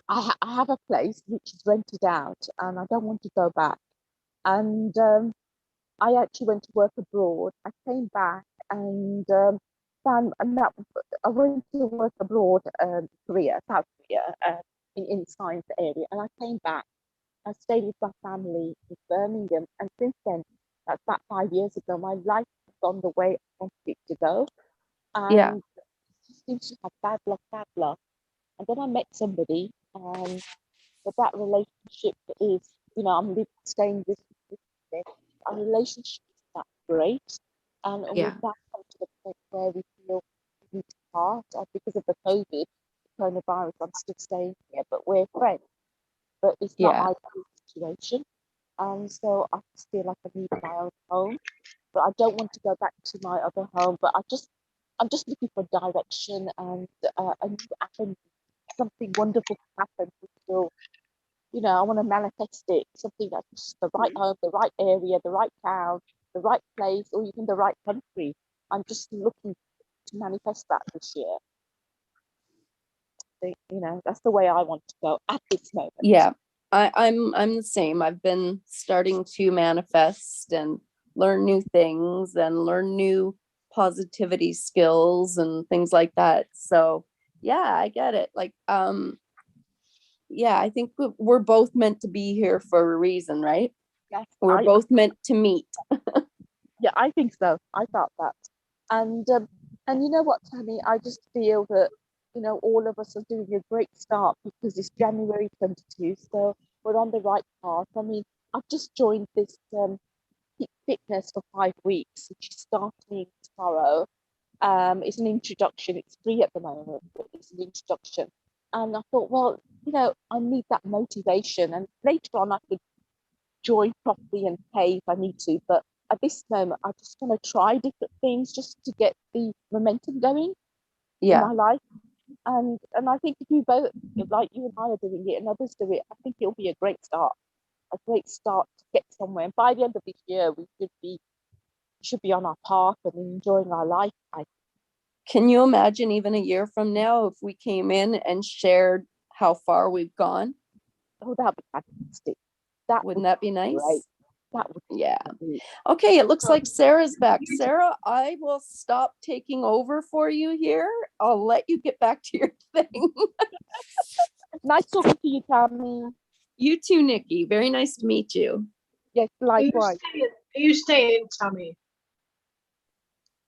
I have a place which is rented out, and I don't want to go back. And I actually went to work abroad. I came back and found and that I went to work abroad, Korea, South Korea, in science area, and I came back. I stayed with my family in Birmingham, and since then, that's about 5 years ago, my life has gone the way I wanted it to go, Yeah. and it just seems to have bad luck, bad luck. And then I met somebody, but that relationship is, I'm staying with them. Our relationship is not great, and we've Yeah. now come to the point where we feel we need to part. Because of the COVID, coronavirus, I'm still staying here, but we're friends. But it's not Yeah. ideal situation, and so I just feel like I need my own home. But I don't want to go back to my other home. But I'm just looking for direction and a new avenue, something wonderful to happen. So, I want to manifest it, something that's just the right home, the right area, the right town, the right place, or even the right country. I'm just looking to manifest that this year. That's the way I want to go at this moment. Yeah. I'm the same. I've been starting to manifest and learn new things and learn new positivity skills and things like that. So yeah, I get it. Like yeah, I think we're both meant to be here for a reason, right? Yes, We're both meant to meet. yeah, I think so. I felt that. And you know what, Tammy, I just feel that, all of us are doing a great start because it's January 22, so we're on the right path. I mean, I've just joined this Peak Fitness for 5 weeks, which is starting tomorrow. It's an introduction. It's free at the moment, but it's an introduction. And I thought, well, I need that motivation. And later on, I could join properly and pay if I need to. But at this moment, I just want to try different things just to get the momentum going in Yeah. my life. And I think if you both, like you and I are doing it and others do it, I think it'll be a great start to get somewhere. And by the end of this year, we should be on our path and enjoying our life. Can you imagine even a year from now if we came in and shared how far we've gone? Oh, that'd be fantastic. That Wouldn't would that be be nice? great. That would be Yeah. great. Okay, it looks Oh, like Sarah's back. you- Sarah, I will stop taking over for you here. I'll let you get back to your thing. Nice talking to you, Tammy. You too, Nikki. Very nice to meet you. Yes, Are you likewise. staying, Tammy?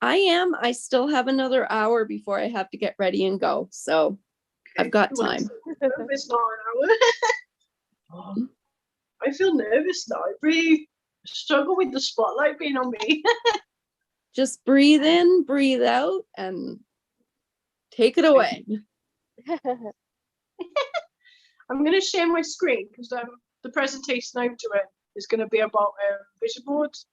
I am. I still have another hour before I have to get ready and go. So I've got Well, time. it's not an hour. Oh, I feel nervous now. I really struggle with the spotlight being on me. Just breathe in, breathe out, and take it away. I'm going to share my screen because the presentation I'm doing is going to be about vision boards.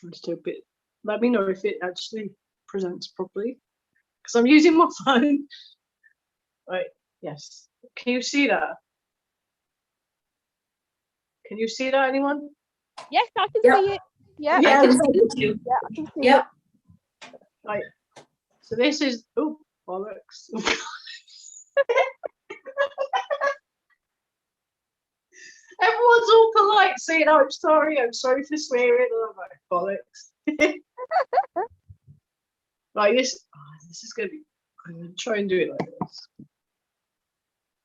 Let's do a bit. Let me know if it actually presents properly because I'm using my phone. Right. Yes. Can you see that? Can you see that, anyone? Yes, I can Yeah. see it. Yeah, I can see it too. yeah, I can see Yeah. it. Right. So this is, oh, bollocks. Everyone's all polite saying, oh, I'm sorry for swearing. And I'm like, bollocks. Right, this is going to be, I'm going to try and do it like this.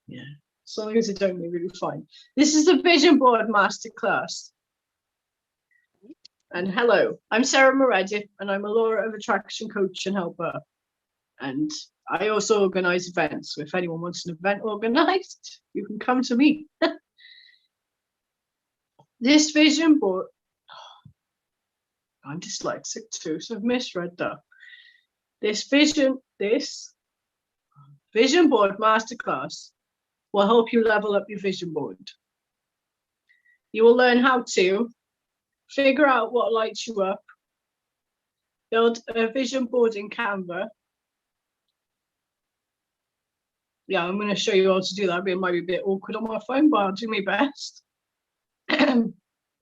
Yeah, as long as it don't be really fine. This is the Vision Board Masterclass. And hello, I'm Sarah Meredith, and I'm a Law of Attraction coach and helper. And I also organize events. So if anyone wants an event organized, you can come to me. This vision board, I'm dyslexic too, so I've misread that. This vision board masterclass will help you level up your vision board. You will learn how to figure out what lights you up, build a vision board in Canva. Yeah, I'm going to show you how to do that. It might be a bit awkward on my phone, but I'll do my best.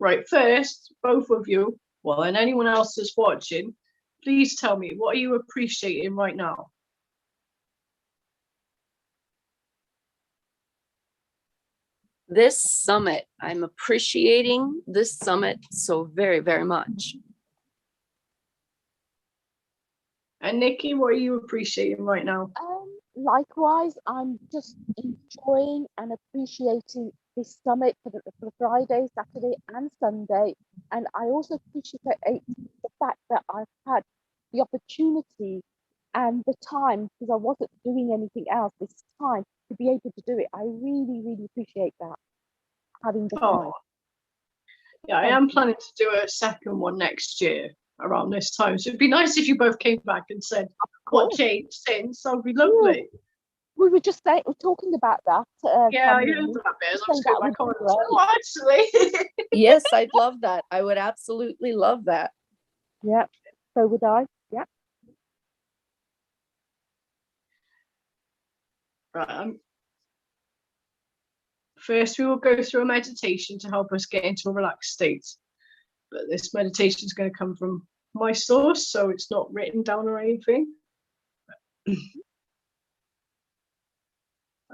Right, first, both of you, well, and anyone else that's watching, please tell me, what are you appreciating right now? This summit, I'm appreciating this summit so very, very much. And Nikki, what are you appreciating right now? Likewise, I'm just enjoying and appreciating this summit for the Friday, Saturday, and Sunday. And I also appreciate the fact that I've had the opportunity and the time, because I wasn't doing anything else this time, to be able to do it. I really, really appreciate that, having the time. Oh, yeah, I am planning to do a second one next year around this time. So it'd be nice if you both came back and said what changed since. That would be lovely. We were just talking about that. Yeah, I Tammy. heard that bit. Just I was saying going that back on. would be great. Oh, actually. Yes, I'd love that. I would absolutely love that. Yeah, so would I. Yeah. Right. First, we will go through a meditation to help us get into a relaxed state. But this meditation is going to come from my source, so it's not written down or anything.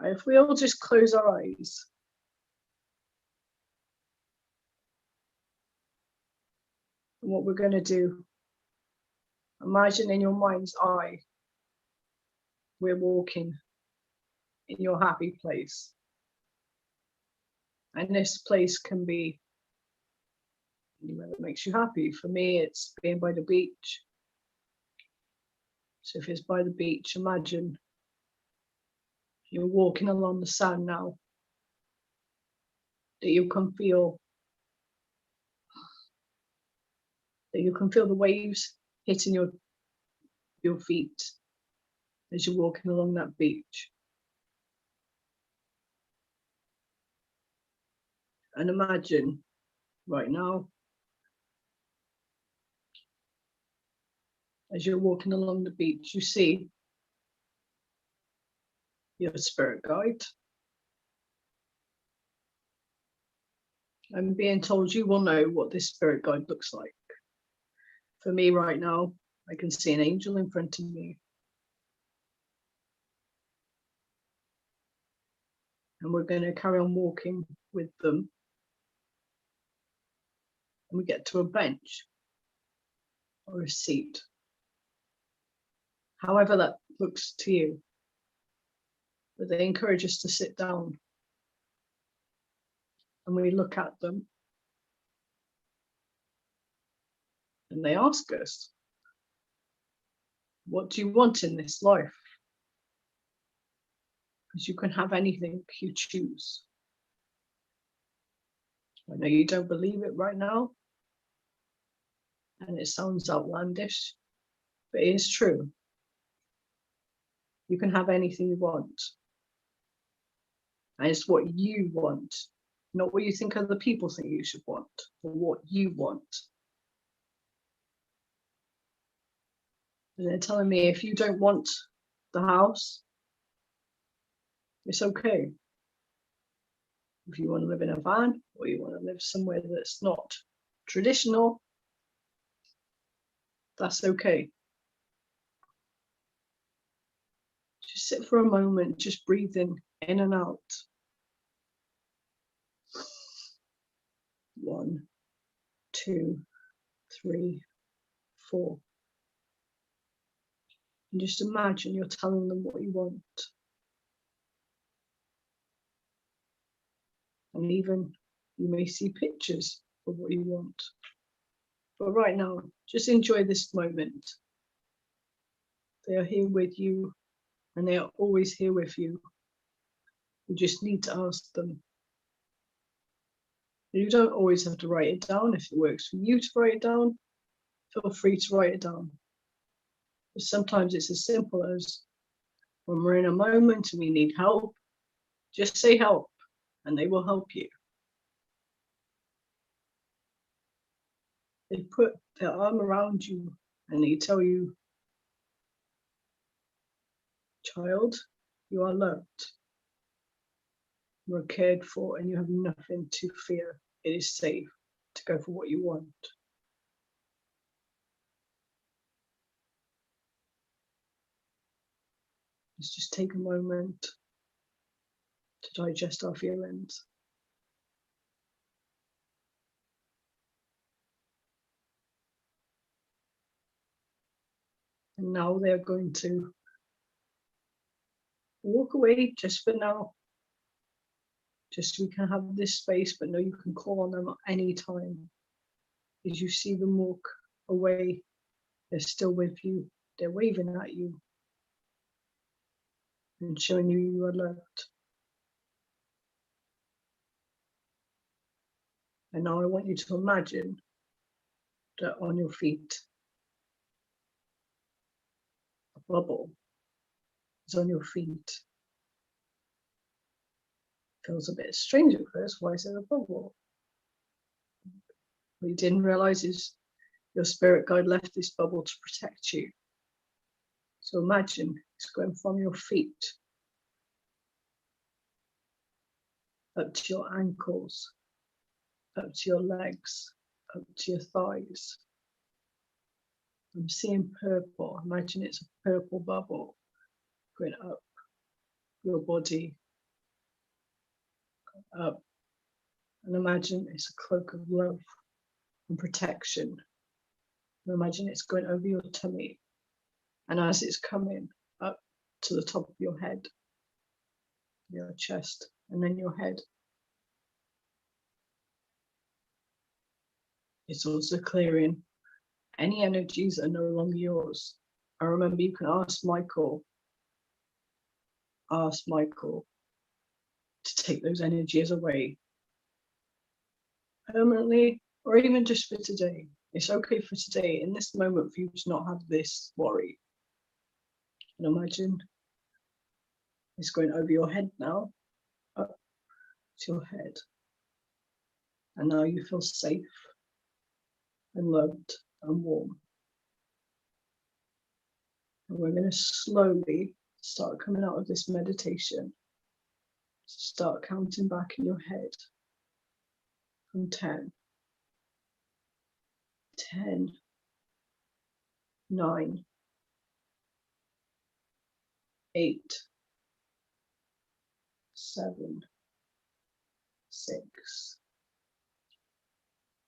If we all just close our eyes. And what we're going to do, imagine in your mind's eye, we're walking in your happy place. And this place can be anywhere that makes you happy. For me, it's being by the beach. So if it's by the beach, imagine you're walking along the sand now, that you can feel the waves hitting your feet as you're walking along that beach. And imagine right now, as you're walking along the beach, you see your spirit guide. I'm being told you will know what this spirit guide looks like. For me right now, I can see an angel in front of me. And we're going to carry on walking with them. And we get to a bench or a seat, however that looks to you. But they encourage us to sit down. And we look at them. And they ask us, what do you want in this life? Because you can have anything you choose. I know you don't believe it right now, and it sounds outlandish, but it is true. You can have anything you want. And it's what you want, not what you think other people think you should want, but what you want. And they're telling me if you don't want the house, it's okay. If you want to live in a van, or you want to live somewhere that's not traditional, that's okay. Just sit for a moment, just breathing in and out. 1, 2, 3, 4. And just imagine you're telling them what you want. And even you may see pictures of what you want. But right now, just enjoy this moment. They are here with you, and they are always here with you. You just need to ask them. You don't always have to write it down. If it works for you to write it down, feel free to write it down. But sometimes it's as simple as when we're in a moment and we need help, just say help, and they will help you. They put their arm around you and they tell you, child, you are loved. You are cared for and you have nothing to fear. It is safe to go for what you want. Let's just take a moment to digest our feelings. And now they're going to walk away just for now. Just so we can have this space, but know you can call on them at any time. As you see them walk away, they're still with you. They're waving at you and showing you you are loved. And now I want you to imagine that on your feet, a bubble is on your feet. Feels a bit strange at first. Why is there a bubble? What you didn't realize is your spirit guide left this bubble to protect you. So imagine it's going from your feet up to your ankles, up to your legs, up to your thighs. I'm seeing purple. Imagine it's a purple bubble going up your body, up. And imagine it's a cloak of love and protection. And imagine it's going over your tummy. And as it's coming up to the top of your head, your chest, and then your head, it's also clearing any energies that are no longer yours. And remember, you can ask Michael to take those energies away permanently, or even just for today. It's okay for today, in this moment, for you to not have this worry. And imagine it's going over your head now, up to your head. And now you feel safe and loved and warm. And we're going to slowly start coming out of this meditation. Start counting back in your head from 10. 10, 9, 8, 7, 6.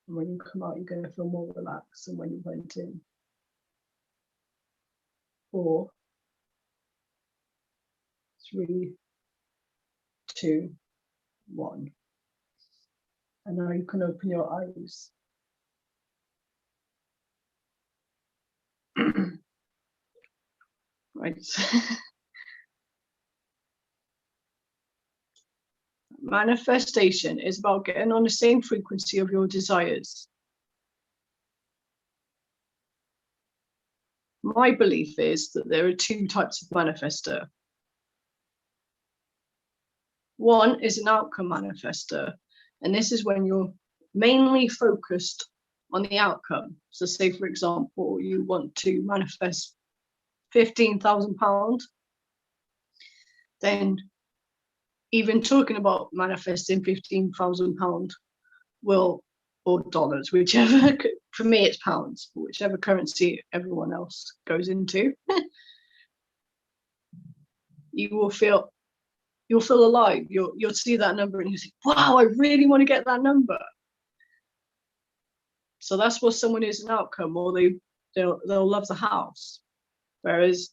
And when you come out, you're going to feel more relaxed than when you went in. 4, 3, 2, 1. And now you can open your eyes. Right. Manifestation is about getting on the same frequency of your desires. My belief is that there are 2 types of manifester. One is an outcome manifester, and this is when you're mainly focused on the outcome. So say, for example, you want to manifest £15,000, then even talking about manifesting £15,000 will, or dollars, whichever, for me it's pounds, whichever currency everyone else goes into, you'll feel alive. You'll see that number and you think, wow, I really want to get that number. So that's what someone is an outcome, or they'll love the house. Whereas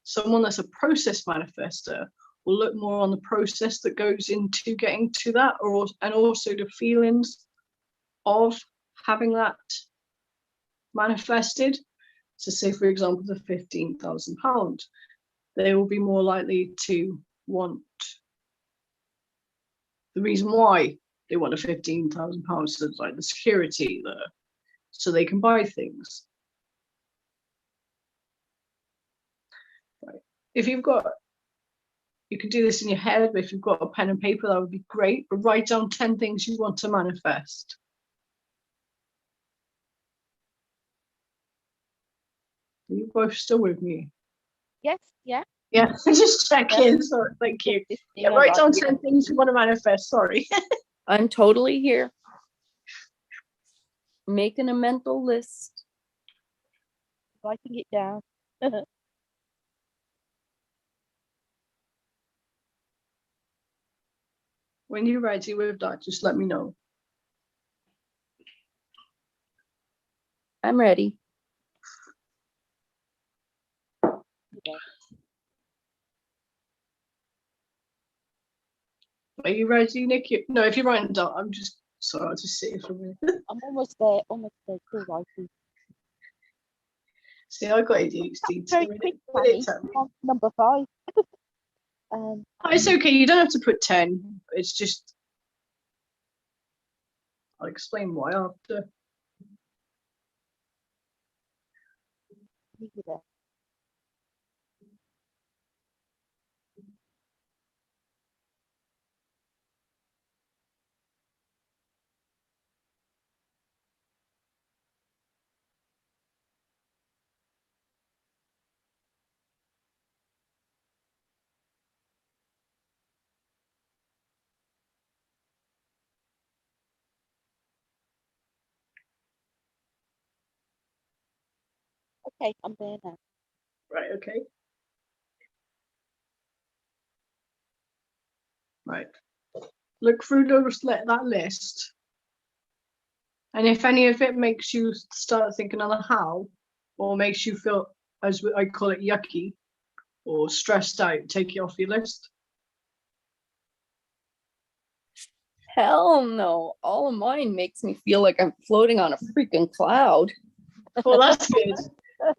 someone that's a process manifester will look more on the process that goes into getting to that, and also the feelings of having that manifested. So say, for example, the £15,000, they will be more likely to want, the reason why they want a £15,000 is like the security there, so they can buy things. Right. If you've got, you can do this in your head, but if you've got a pen and paper, that would be great. But write down 10 things you want to manifest. Are you both still with me? Yes, yeah. Yeah, just checking. Sorry, thank you. Yeah, write down 10 things you want to manifest. Sorry. I'm totally here. Making a mental list. Writing it down. When you're ready with that, just let me know. I'm ready. Are you ready, Nick? No, if you're writing down, I'm just sorry, I'll just sit here for a minute. I'm almost there, still writing. See, I got ADHD Very too. quick, Fanny. On number 5. Oh, it's okay, you don't have to put 10. It's just, I'll explain why after. Leave it there. Okay, I'm there now. Right, okay. Right. Look through that list. And if any of it makes you start thinking on the how, or makes you feel, as I call it, yucky or stressed out, take it off your list. Hell no. All of mine makes me feel like I'm floating on a freaking cloud. Well, that's good.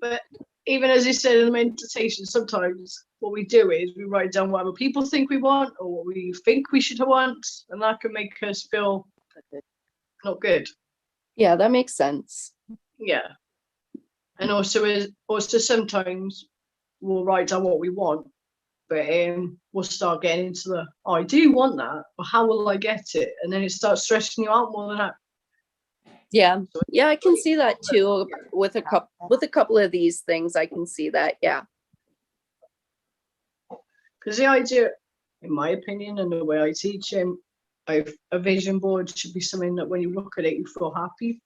But even as you said in the meditation, sometimes what we do is we write down whatever people think we want or what we think we should want, and that can make us feel not good. Yeah, that makes sense. Yeah. And also sometimes we'll write down what we want, but we'll start getting into the, oh, I do want that, but how will I get it? And then it starts stressing you out more than that. Yeah, I can see that too with a couple of these things. I can see that. Yeah. Because the idea, in my opinion, and the way I teach him, a vision board should be something that when you look at it, you feel happy.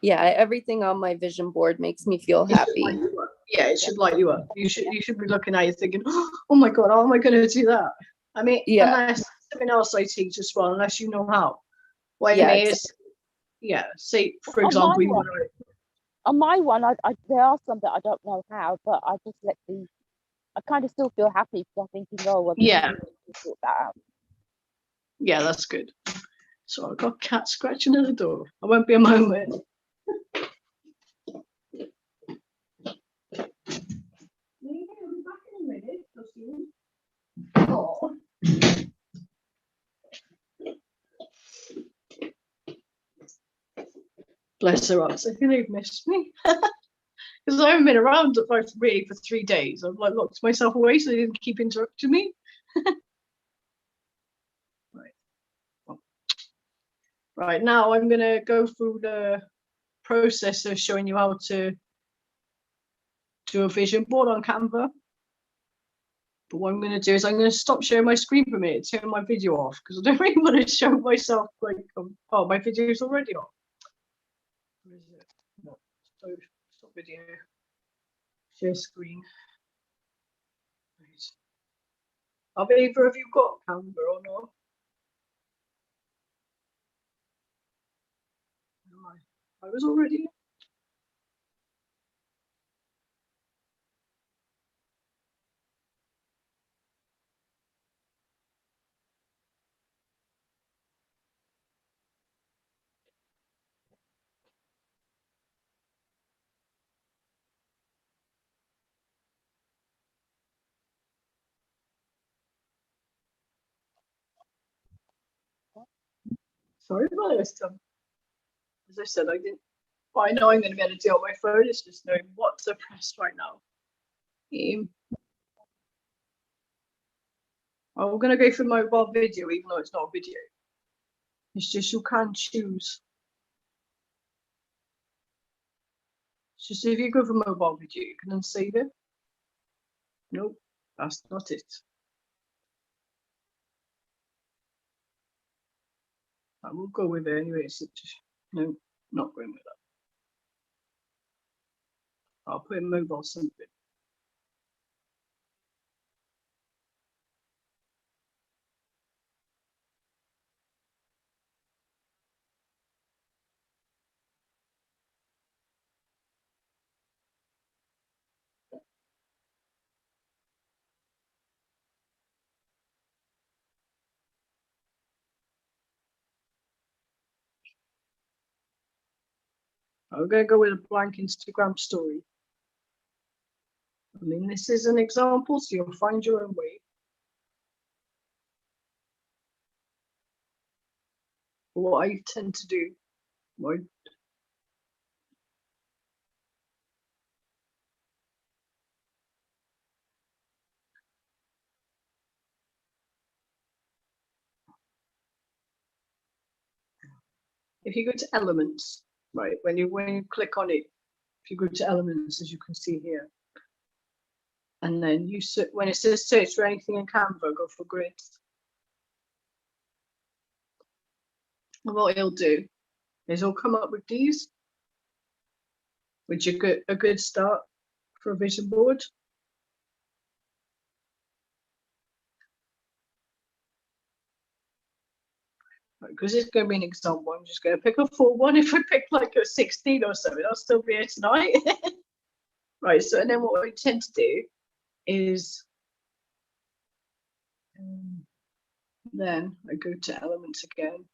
Yeah, everything on my vision board makes me feel happy. Yeah, it should light you up. You should be looking at it thinking, oh my God, how am I going to do that? I mean, Yeah. unless something else I teach as well, unless you know how. What Yeah, I mean is, yeah, say, for On example, my you one. want to, On my one, there are some that I don't know how, but I just I kind of still feel happy because I'm thinking, oh, well, yeah, sort that out. yeah, that's good. So I've got a cat scratching at the door. I won't be a moment. Oh. Bless her heart. I think they've missed me. Because I haven't been around for 3 days. I've like locked myself away so they didn't keep interrupting me. Right, now I'm going to go through the process of showing you how to do a vision board on Canva. But what I'm going to do is I'm going to stop sharing my screen for a minute, turn my video off, because I don't really want to show myself like, oh, my video is already off. Where is it? No, stop video. Share screen. Right. Have either of you got Canva or not? I was already. Sorry about this time. As I said, I didn't. Well, I know I'm going to be able to do it on my phone. It's just knowing what to press right now. I'm going to go for mobile video, even though it's not a video. It's just you can choose. It's just if you go for mobile video, you can then save it. Nope, that's not it. I will go with it anyway. It's just, no, not going with that. I'll put in mobile something. I'm going to go with a blank Instagram story. I mean, this is an example, so you'll find your own way. What I tend to do, if you go to elements, right, when you click on it, if you go to elements, as you can see here, and then you when it says search for anything in Canva, go for grids. And what it'll do is it'll come up with these, which are a good start for a vision board. Because it's going to be an example, I'm just going to pick a full one. If I pick like a 16 or something, I'll still be here tonight. Right, so and then what I tend to do is then I go to elements again.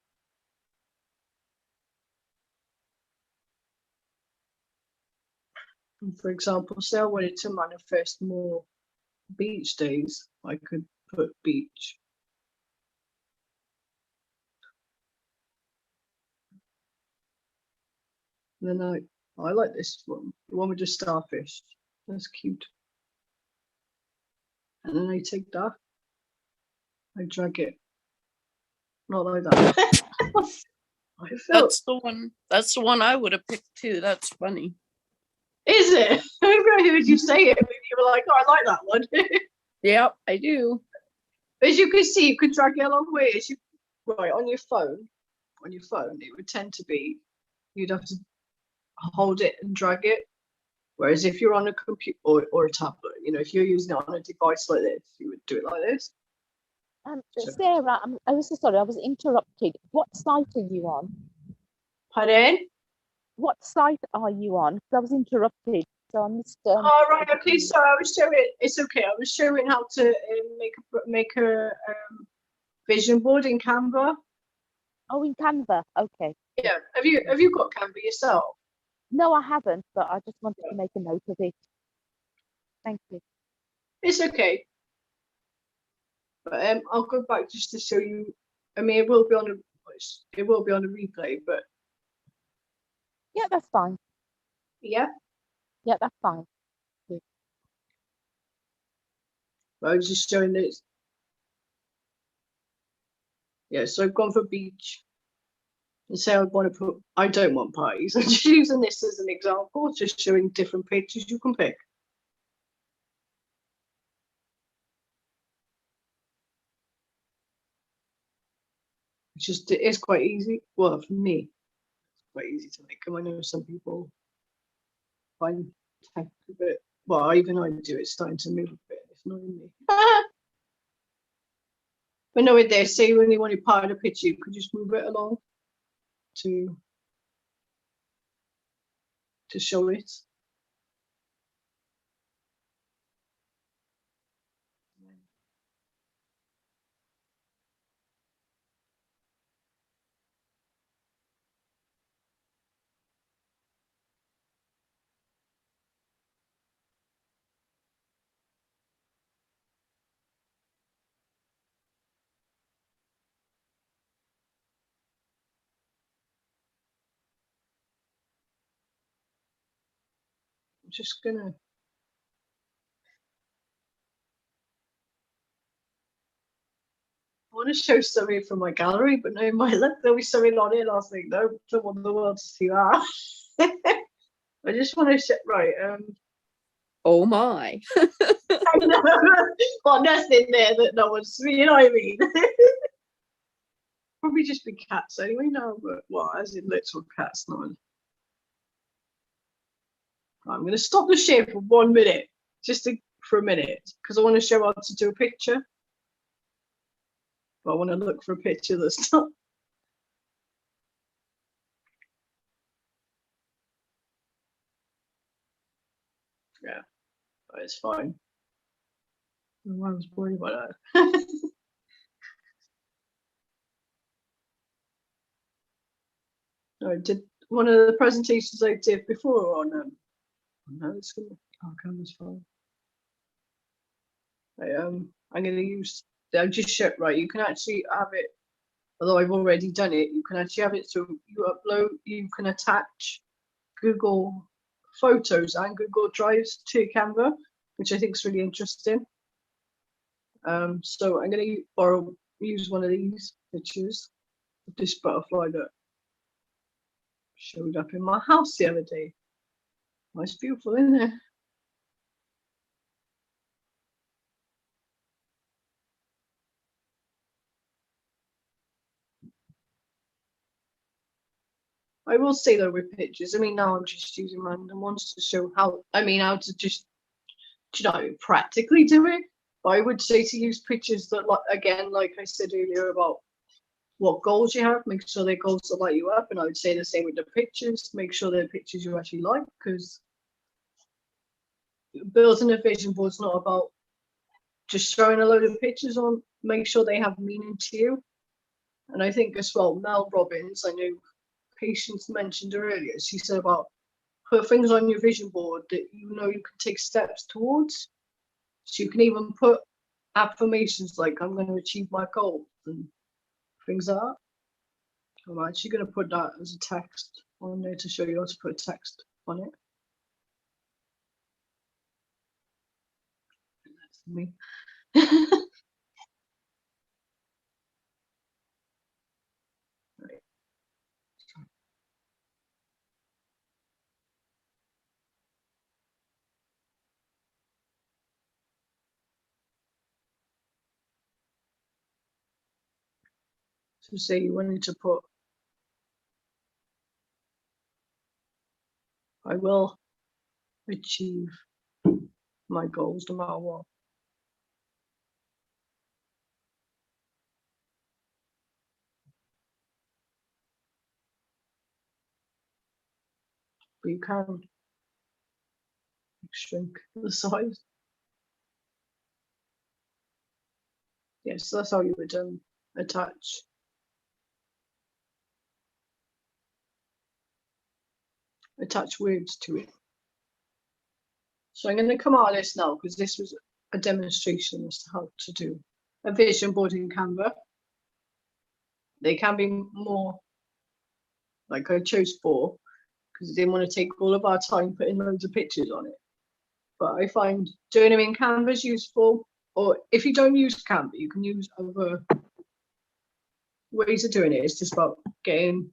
And for example, say I wanted to manifest more beach days, I could put beach. And then I like this one, the one with the starfish. That's cute. And then I take that, I drag it. Not like that. I felt. That's the one I would have picked too. That's funny. Is it? I heard you say it. You were like, oh, I like that one. Yep, I do. As you can see, you can drag it a long way. As you right on your phone, it would tend to be you'd have to hold it and drag it. Whereas if you're on a computer or a tablet, you know, if you're using it on a device like this, you would do it like this. So- Sarah, I was so sorry, I was interrupted. What site are you on? Pardon? What site are you on? 'Cause I was interrupted, so I missed. Oh, right, okay, so I was showing, it's okay, I was showing how to make a vision board in Canva. Oh, in Canva. Okay. Yeah, have you got Canva yourself? No, I haven't, but I just wanted to make a note of it. Thank you. It's okay. But I'll go back just to show you. I mean, it will be on a replay, but Yeah, that's fine. yeah, Yeah, that's fine. but I was just showing this. Yeah, so I've gone for beach. And say I don't want parties. I'm just using this as an example, just showing different pictures you can pick. It is quite easy. Well, for me, it's quite easy to make them. I know some people find tech a bit. Well, even I do. It's starting to move a bit. It's annoying me. But no, they say when you want to part a picture, you could just move it along to show it. I'm just gonna. I want to show something from my gallery, but no, my look, there'll be something on it. I was like, no, don't want the world to see that. I just want to show, right. Oh my. Well, nothing there that no one's, you know what I mean? Probably just be cats anyway, no, but well, as in little cats, not. I'm going to stop the share for 1 minute, for a minute, because I want to show how to do a picture. But I want to look for a picture that's not. Yeah, but it's fine. I was worried about that. I did one of the presentations I did before on no, it's gonna Canva's fine. I'm gonna use I'll just show right, you can actually have it, although I've already done it, you can actually have it so you can attach Google Photos and Google Drives to Canva, which I think is really interesting. So I'm gonna use one of these pictures of this butterfly that showed up in my house the other day. Oh, it's beautiful, isn't it? I will say though with pictures, I mean now I'm just using random ones to show how to just, practically do it. But I would say to use pictures that, like I said earlier about what goals you have, make sure they're goals that light you up. And I would say the same with the pictures, make sure they're pictures you actually like, because building a vision board is not about just throwing a load of pictures on, make sure they have meaning to you. And I think as well, Mel Robbins, I know Patience mentioned earlier, she said about put things on your vision board that you know you can take steps towards. So you can even put affirmations like I'm going to achieve my goals and things like that. I'm actually going to put that as a text on there to show you how to put text on it. That's me. Right. So say you wanted to put I will achieve my goals no matter what. but you can shrink the size. Yeah, so that's how you would attach words to it. So I'm going to come out of this now because this was a demonstration as to how to do a vision board in Canva. They can be more, like I chose 4 because I didn't want to take all of our time putting loads of pictures on it. But I find doing them in Canva is useful, or if you don't use Canva, you can use other ways of doing it. It's just about getting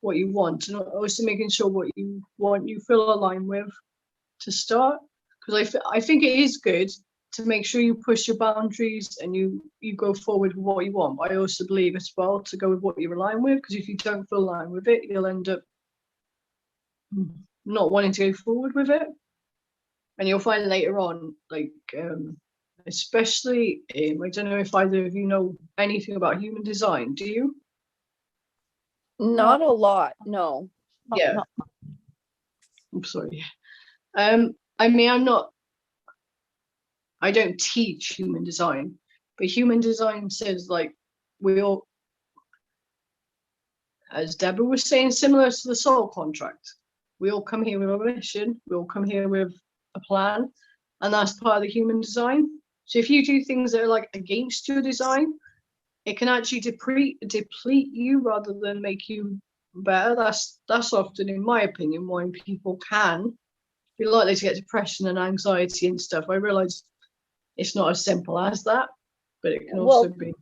what you want and also making sure what you want you feel aligned with to start. Because I think it is good to make sure you push your boundaries and you go forward with what you want. But I also believe as well to go with what you're aligned with, because if you don't feel aligned with it, you'll end up not wanting to go forward with it. And you'll find later on, like, especially, I don't know if either of you know anything about human design. Do you? Not a lot, no. Yeah. I'm sorry. I mean, I don't teach human design, but human design says, like, we all, as Deborah was saying, similar to the soul contract. We all come here with a mission. We all come here with a plan, and that's part of the human design. So if you do things that are like against your design, it can actually deplete you rather than make you better. That's often, in my opinion, why people can be likely to get depression and anxiety and stuff. I realize it's not as simple as that, but it can also be.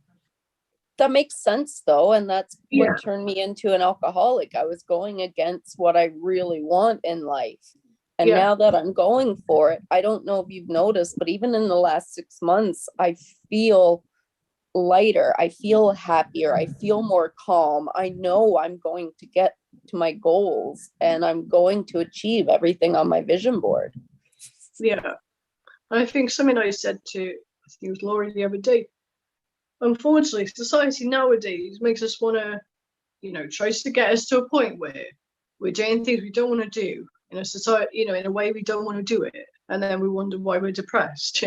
That makes sense though, and that's Yeah. what turned me into an alcoholic. I was going against what I really want in life. And Yeah. now that I'm going for it, I don't know if you've noticed, but even in the last 6 months, I feel lighter. I feel happier. I feel more calm. I know I'm going to get to my goals and I'm going to achieve everything on my vision board. Yeah. And I think something I said to, I think it was Laurie the other day, unfortunately, society nowadays makes us want to, tries to get us to a point where we're doing things we don't want to do in a society, in a way we don't want to do it. And then we wonder why we're depressed,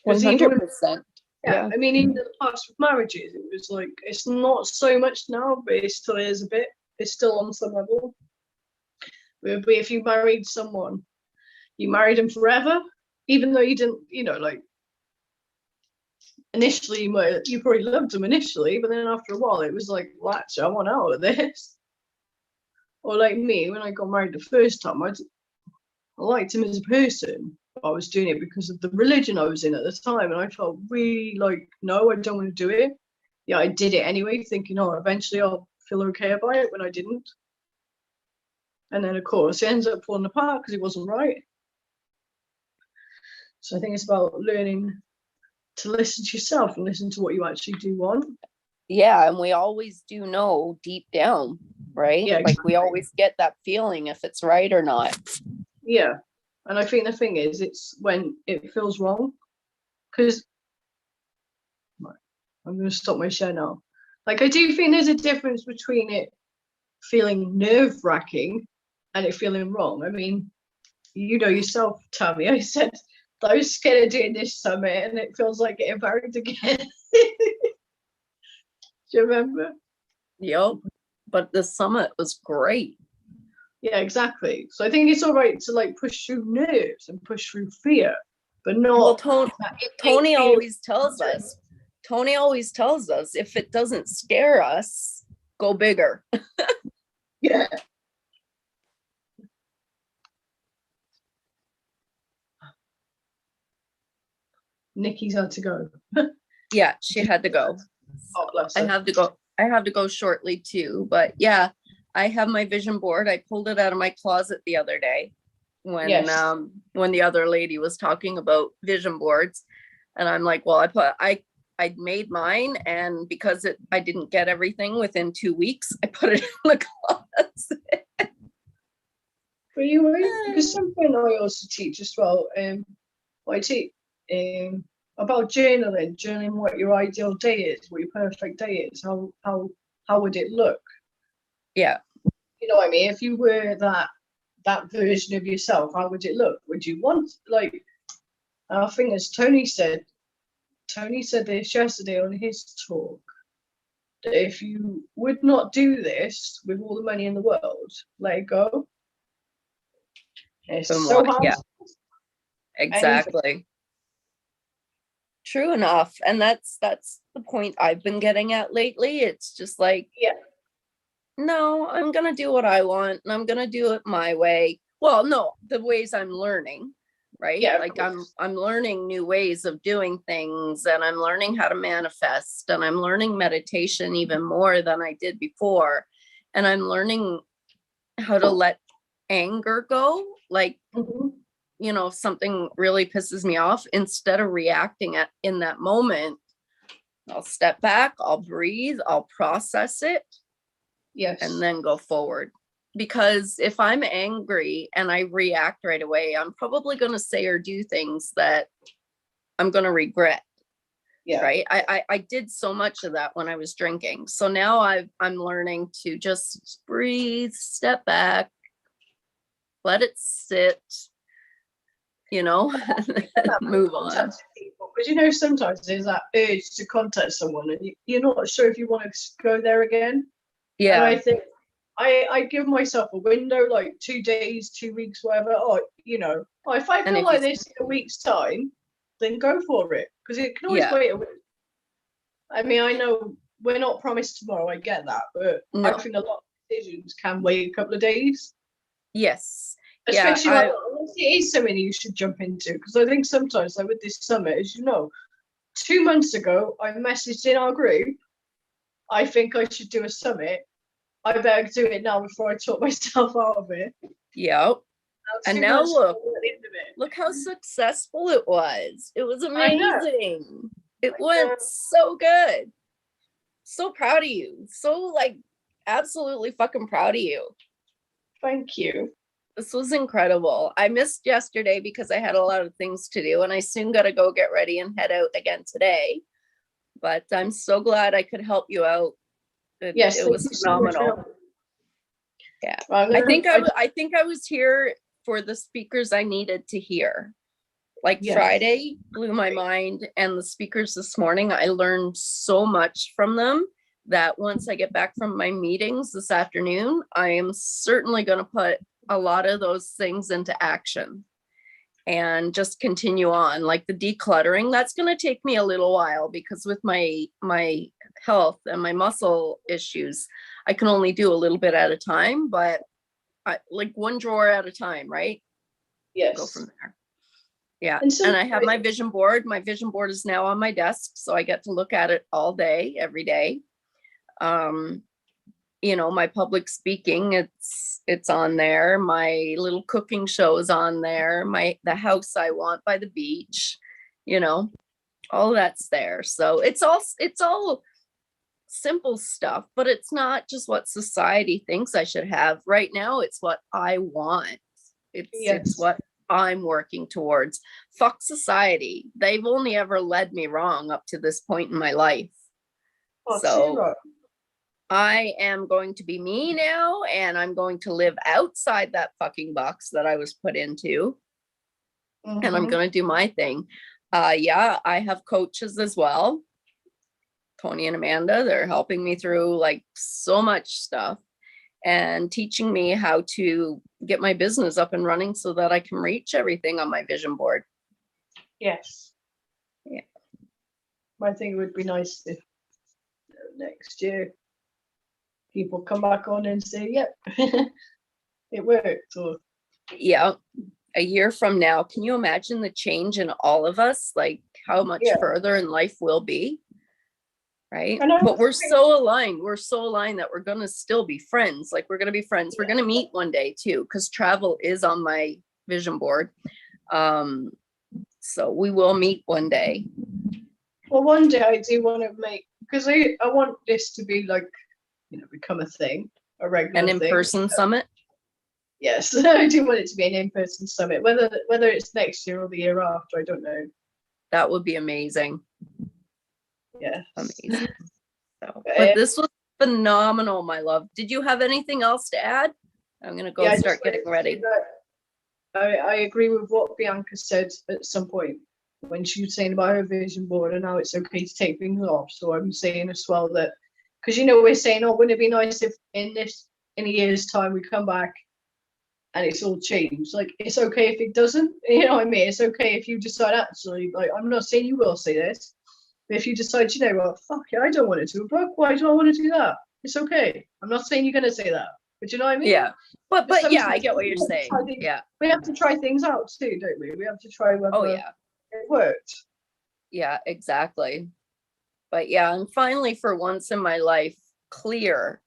100%. Yeah. I mean, in the past with marriages, it was like, it's not so much now, but it still is a bit. It's still on some level. But if you married someone, you married them forever, even though you didn't, like, initially you probably loved them initially, but then after a while it was like, I want out of this. Or like me, when I got married the first time, I liked him as a person. I was doing it because of the religion I was in at the time, and I felt really like, no, I don't want to do it. Yeah, I did it anyway, thinking, eventually I'll feel okay about it, when I didn't. And then of course it ends up falling apart because it wasn't right. So I think it's about learning to listen to yourself and listen to what you actually do want. Yeah, and we always do know deep down, right? Yeah, like we always get that feeling if it's right or not. Yeah. And I think the thing is, it's when it feels wrong. Because I'm going to stop my share now. Like, I do think there's a difference between it feeling nerve-wracking and it feeling wrong. I mean, you know yourself, Tammy, I said I was scared of doing this summit and it feels like getting married again. Do you remember? Yep. But the summit was great. Yeah, exactly. So I think it's all right to like push through nerves and push through fear, but not. Well, Tony always tells us, if it doesn't scare us, go bigger. Yeah. Nikki's had to go. Yeah, she had to go. Oh, bless her. I have to go shortly too, but yeah, I have my vision board. I pulled it out of my closet the other day when the other lady was talking about vision boards, and I'm like, well, I made mine, and because I didn't get everything within 2 weeks, I put it in the closet. But you were, because something I also teach as well. I teach about journaling what your ideal day is, what your perfect day is. How would it look? Yeah. you know what I mean? If you were that version of yourself, how would it look? Would you want, like, I think as Tony said this yesterday on his talk, that if you would not do this with all the money in the world, let it go. It's And so what- hard. yeah. Exactly. True enough. And that's the point I've been getting at lately. It's just like, Yeah. no, I'm gonna do what I want and I'm gonna do it my way. Well, no, the ways I'm learning, right? Yeah, of Like course. I'm learning new ways of doing things, and I'm learning how to manifest, and I'm learning meditation even more than I did before. And I'm learning how to let anger go. Like, Mhm. you know, if something really pisses me off, instead of reacting in that moment, I'll step back, I'll breathe, I'll process it, Yes. and then go forward. Because if I'm angry and I react right away, I'm probably going to say or do things that I'm going to regret. Yeah. Right. I did so much of that when I was drinking. So now I'm learning to just breathe, step back, let it sit, you know, move on. Contact people, because you know sometimes there's that urge to contact someone and you're not sure if you want to go there again. And Yeah. I think I give myself a window, like 2 days, 2 weeks, whatever. Or, you know, if I And feel if like you- this in a week's time, then go for it, because it can always Yeah. wait a week. I mean, I know we're not promised tomorrow, I get that, but No. I think a lot of decisions can wait a couple of days. Yes. Especially Yeah, like, unless it is something you should jump into, because I think sometimes, like with this summit, as you know, 2 months ago I messaged in our group, I think I should do a summit. I better do it now before I talk myself out of it. yeah. And 2 now months ago, look, we're at the end of it. look how successful it was. It was I know. amazing. It I went know. so good. So proud of you. So like absolutely fucking proud of you. Thank you. This was incredible. I missed yesterday because I had a lot of things to do, and I soon got to go get ready and head out again today. But I'm so glad I could help you out. Yes, It thank was you so much for phenomenal. helping. Yeah. Well, I'm I gonna- think I think I was here for the speakers I needed to hear. Like Yes. Friday blew my mind, and the speakers this morning, I learned so much from them that once I get back from my meetings this afternoon, I am certainly going to put a lot of those things into action and just continue on. Like the decluttering, that's going to take me a little while, because with my health and my muscle issues, I can only do a little bit at a time, but like one drawer at a time, right? yes. Go from there. Yeah. And so- And I have my vision board. My vision board is now on my desk, so I get to look at it all day, every day. You know, my public speaking, it's on there. My little cooking show is on there. The house I want by the beach, you know, all that's there. So it's all simple stuff, but it's not just what society thinks I should have. Right now, it's what I want. It's Yes. what I'm working towards. Fuck society. They've only ever led me wrong up to this point in my life. Oh, So zero. I am going to be me now, and I'm going to live outside that fucking box that I was put into, and I'm Mhm. going to do my thing. Yeah, I have coaches as well. Tony and Amanda, they're helping me through like so much stuff and teaching me how to get my business up and running so that I can reach everything on my vision board. Yes. Yeah. I think it would be nice if next year people come back on and say, yep, it worked. Or Yeah. A year from now, can you imagine the change in all of us? Like how much Yeah. further in life we'll be? Right. I know, But we're think- so aligned. We're so aligned that we're going to still be friends. Like we're going to be friends. We're going to meet one day too, because travel is on my vision board. So we will meet one day. well, one day I do want to make, because I want this to be like, you know, become a thing, a regular An thing. in-person summit. Yes, I do want it to be an in-person summit. Whether it's next year or the year after, I don't know. That would be amazing. Yeah. Amazing. So, Okay. but this was phenomenal, my love. Did you have anything else to add? I'm gonna go I just start getting wanted to say ready. that I agree with what Bianca said at some point when she was saying about her vision board and how it's okay to take things off. So I'm saying as well that, because we're saying, oh, wouldn't it be nice if in a year's time we come back and it's all changed? Like, it's okay if it doesn't, you know what I mean? It's okay if you decide, actually, like, I'm not saying you will say this, but if you decide, you know what, fuck it, I don't want to do a book. Why do I want to do that? It's okay. I'm not saying you're going to say that, but you know what I mean? Yeah, but yeah, I sometimes get what you're we have to saying. try things- Yeah. We have to try things out too, don't we? We have to try whether Oh yeah. it worked. Yeah, exactly. But yeah, I'm finally for once in my life clear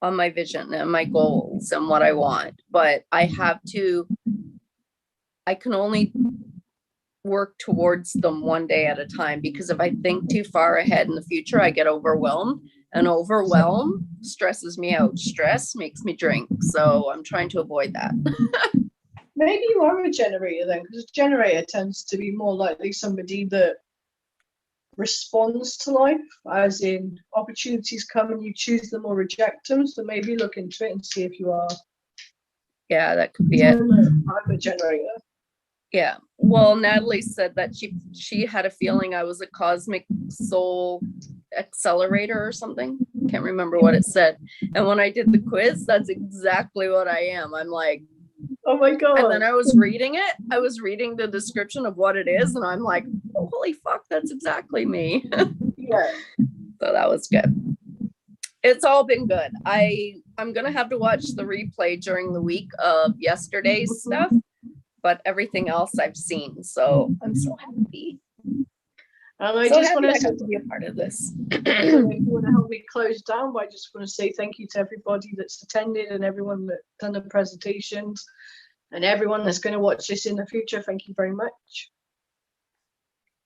on my vision and my goals and what I want. But I can only work towards them one day at a time, because if I think too far ahead in the future, I get overwhelmed, and overwhelm stresses me out. Stress makes me drink. So I'm trying to avoid that. Maybe you are a generator then, because a generator tends to be more likely somebody that responds to life, as in opportunities come and you choose them or reject them. So maybe look into it and see if you are. Yeah, that could be it. I'm a generator. Yeah. Well, Natalie said that she had a feeling I was a cosmic soul accelerator or something. Can't remember what it said. And when I did the quiz, that's exactly what I am. I'm like, oh my God. And then I was reading it. I was reading the description of what it is, and I'm like, oh, holy fuck, that's exactly me. Yeah. So that was good. It's all been good. I'm gonna have to watch the replay during the week of yesterday's stuff, but everything else I've seen. So I'm so happy. And I so just want happy I to got to be a part of this. if you want to help me close down, but I just want to say thank you to everybody that's attended and everyone that done the presentations and everyone that's going to watch this in the future. Thank you very much.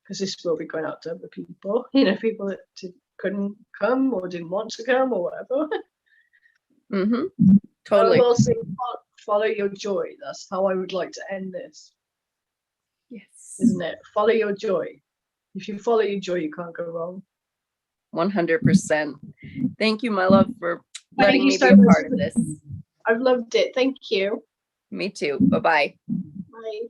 Because this will be going out to other people, people that couldn't come or didn't want to come or whatever. Totally. I will say, follow your joy. That's how I would like to end this. Yes. Isn't it? Follow your joy. If you follow your joy, you can't go wrong. 100%. Thank you, my love, for letting me be a part of this. I've loved it. Thank you. Me too. Bye-bye. Bye.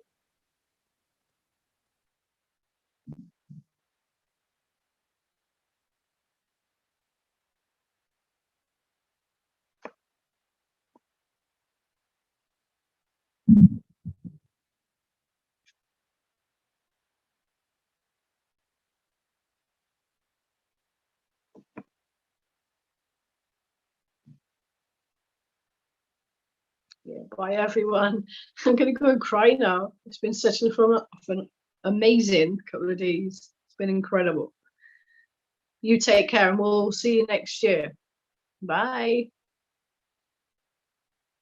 Yeah, bye everyone. I'm gonna go and cry now. It's been such an amazing couple of days. It's been incredible. You take care and we'll see you next year. Bye.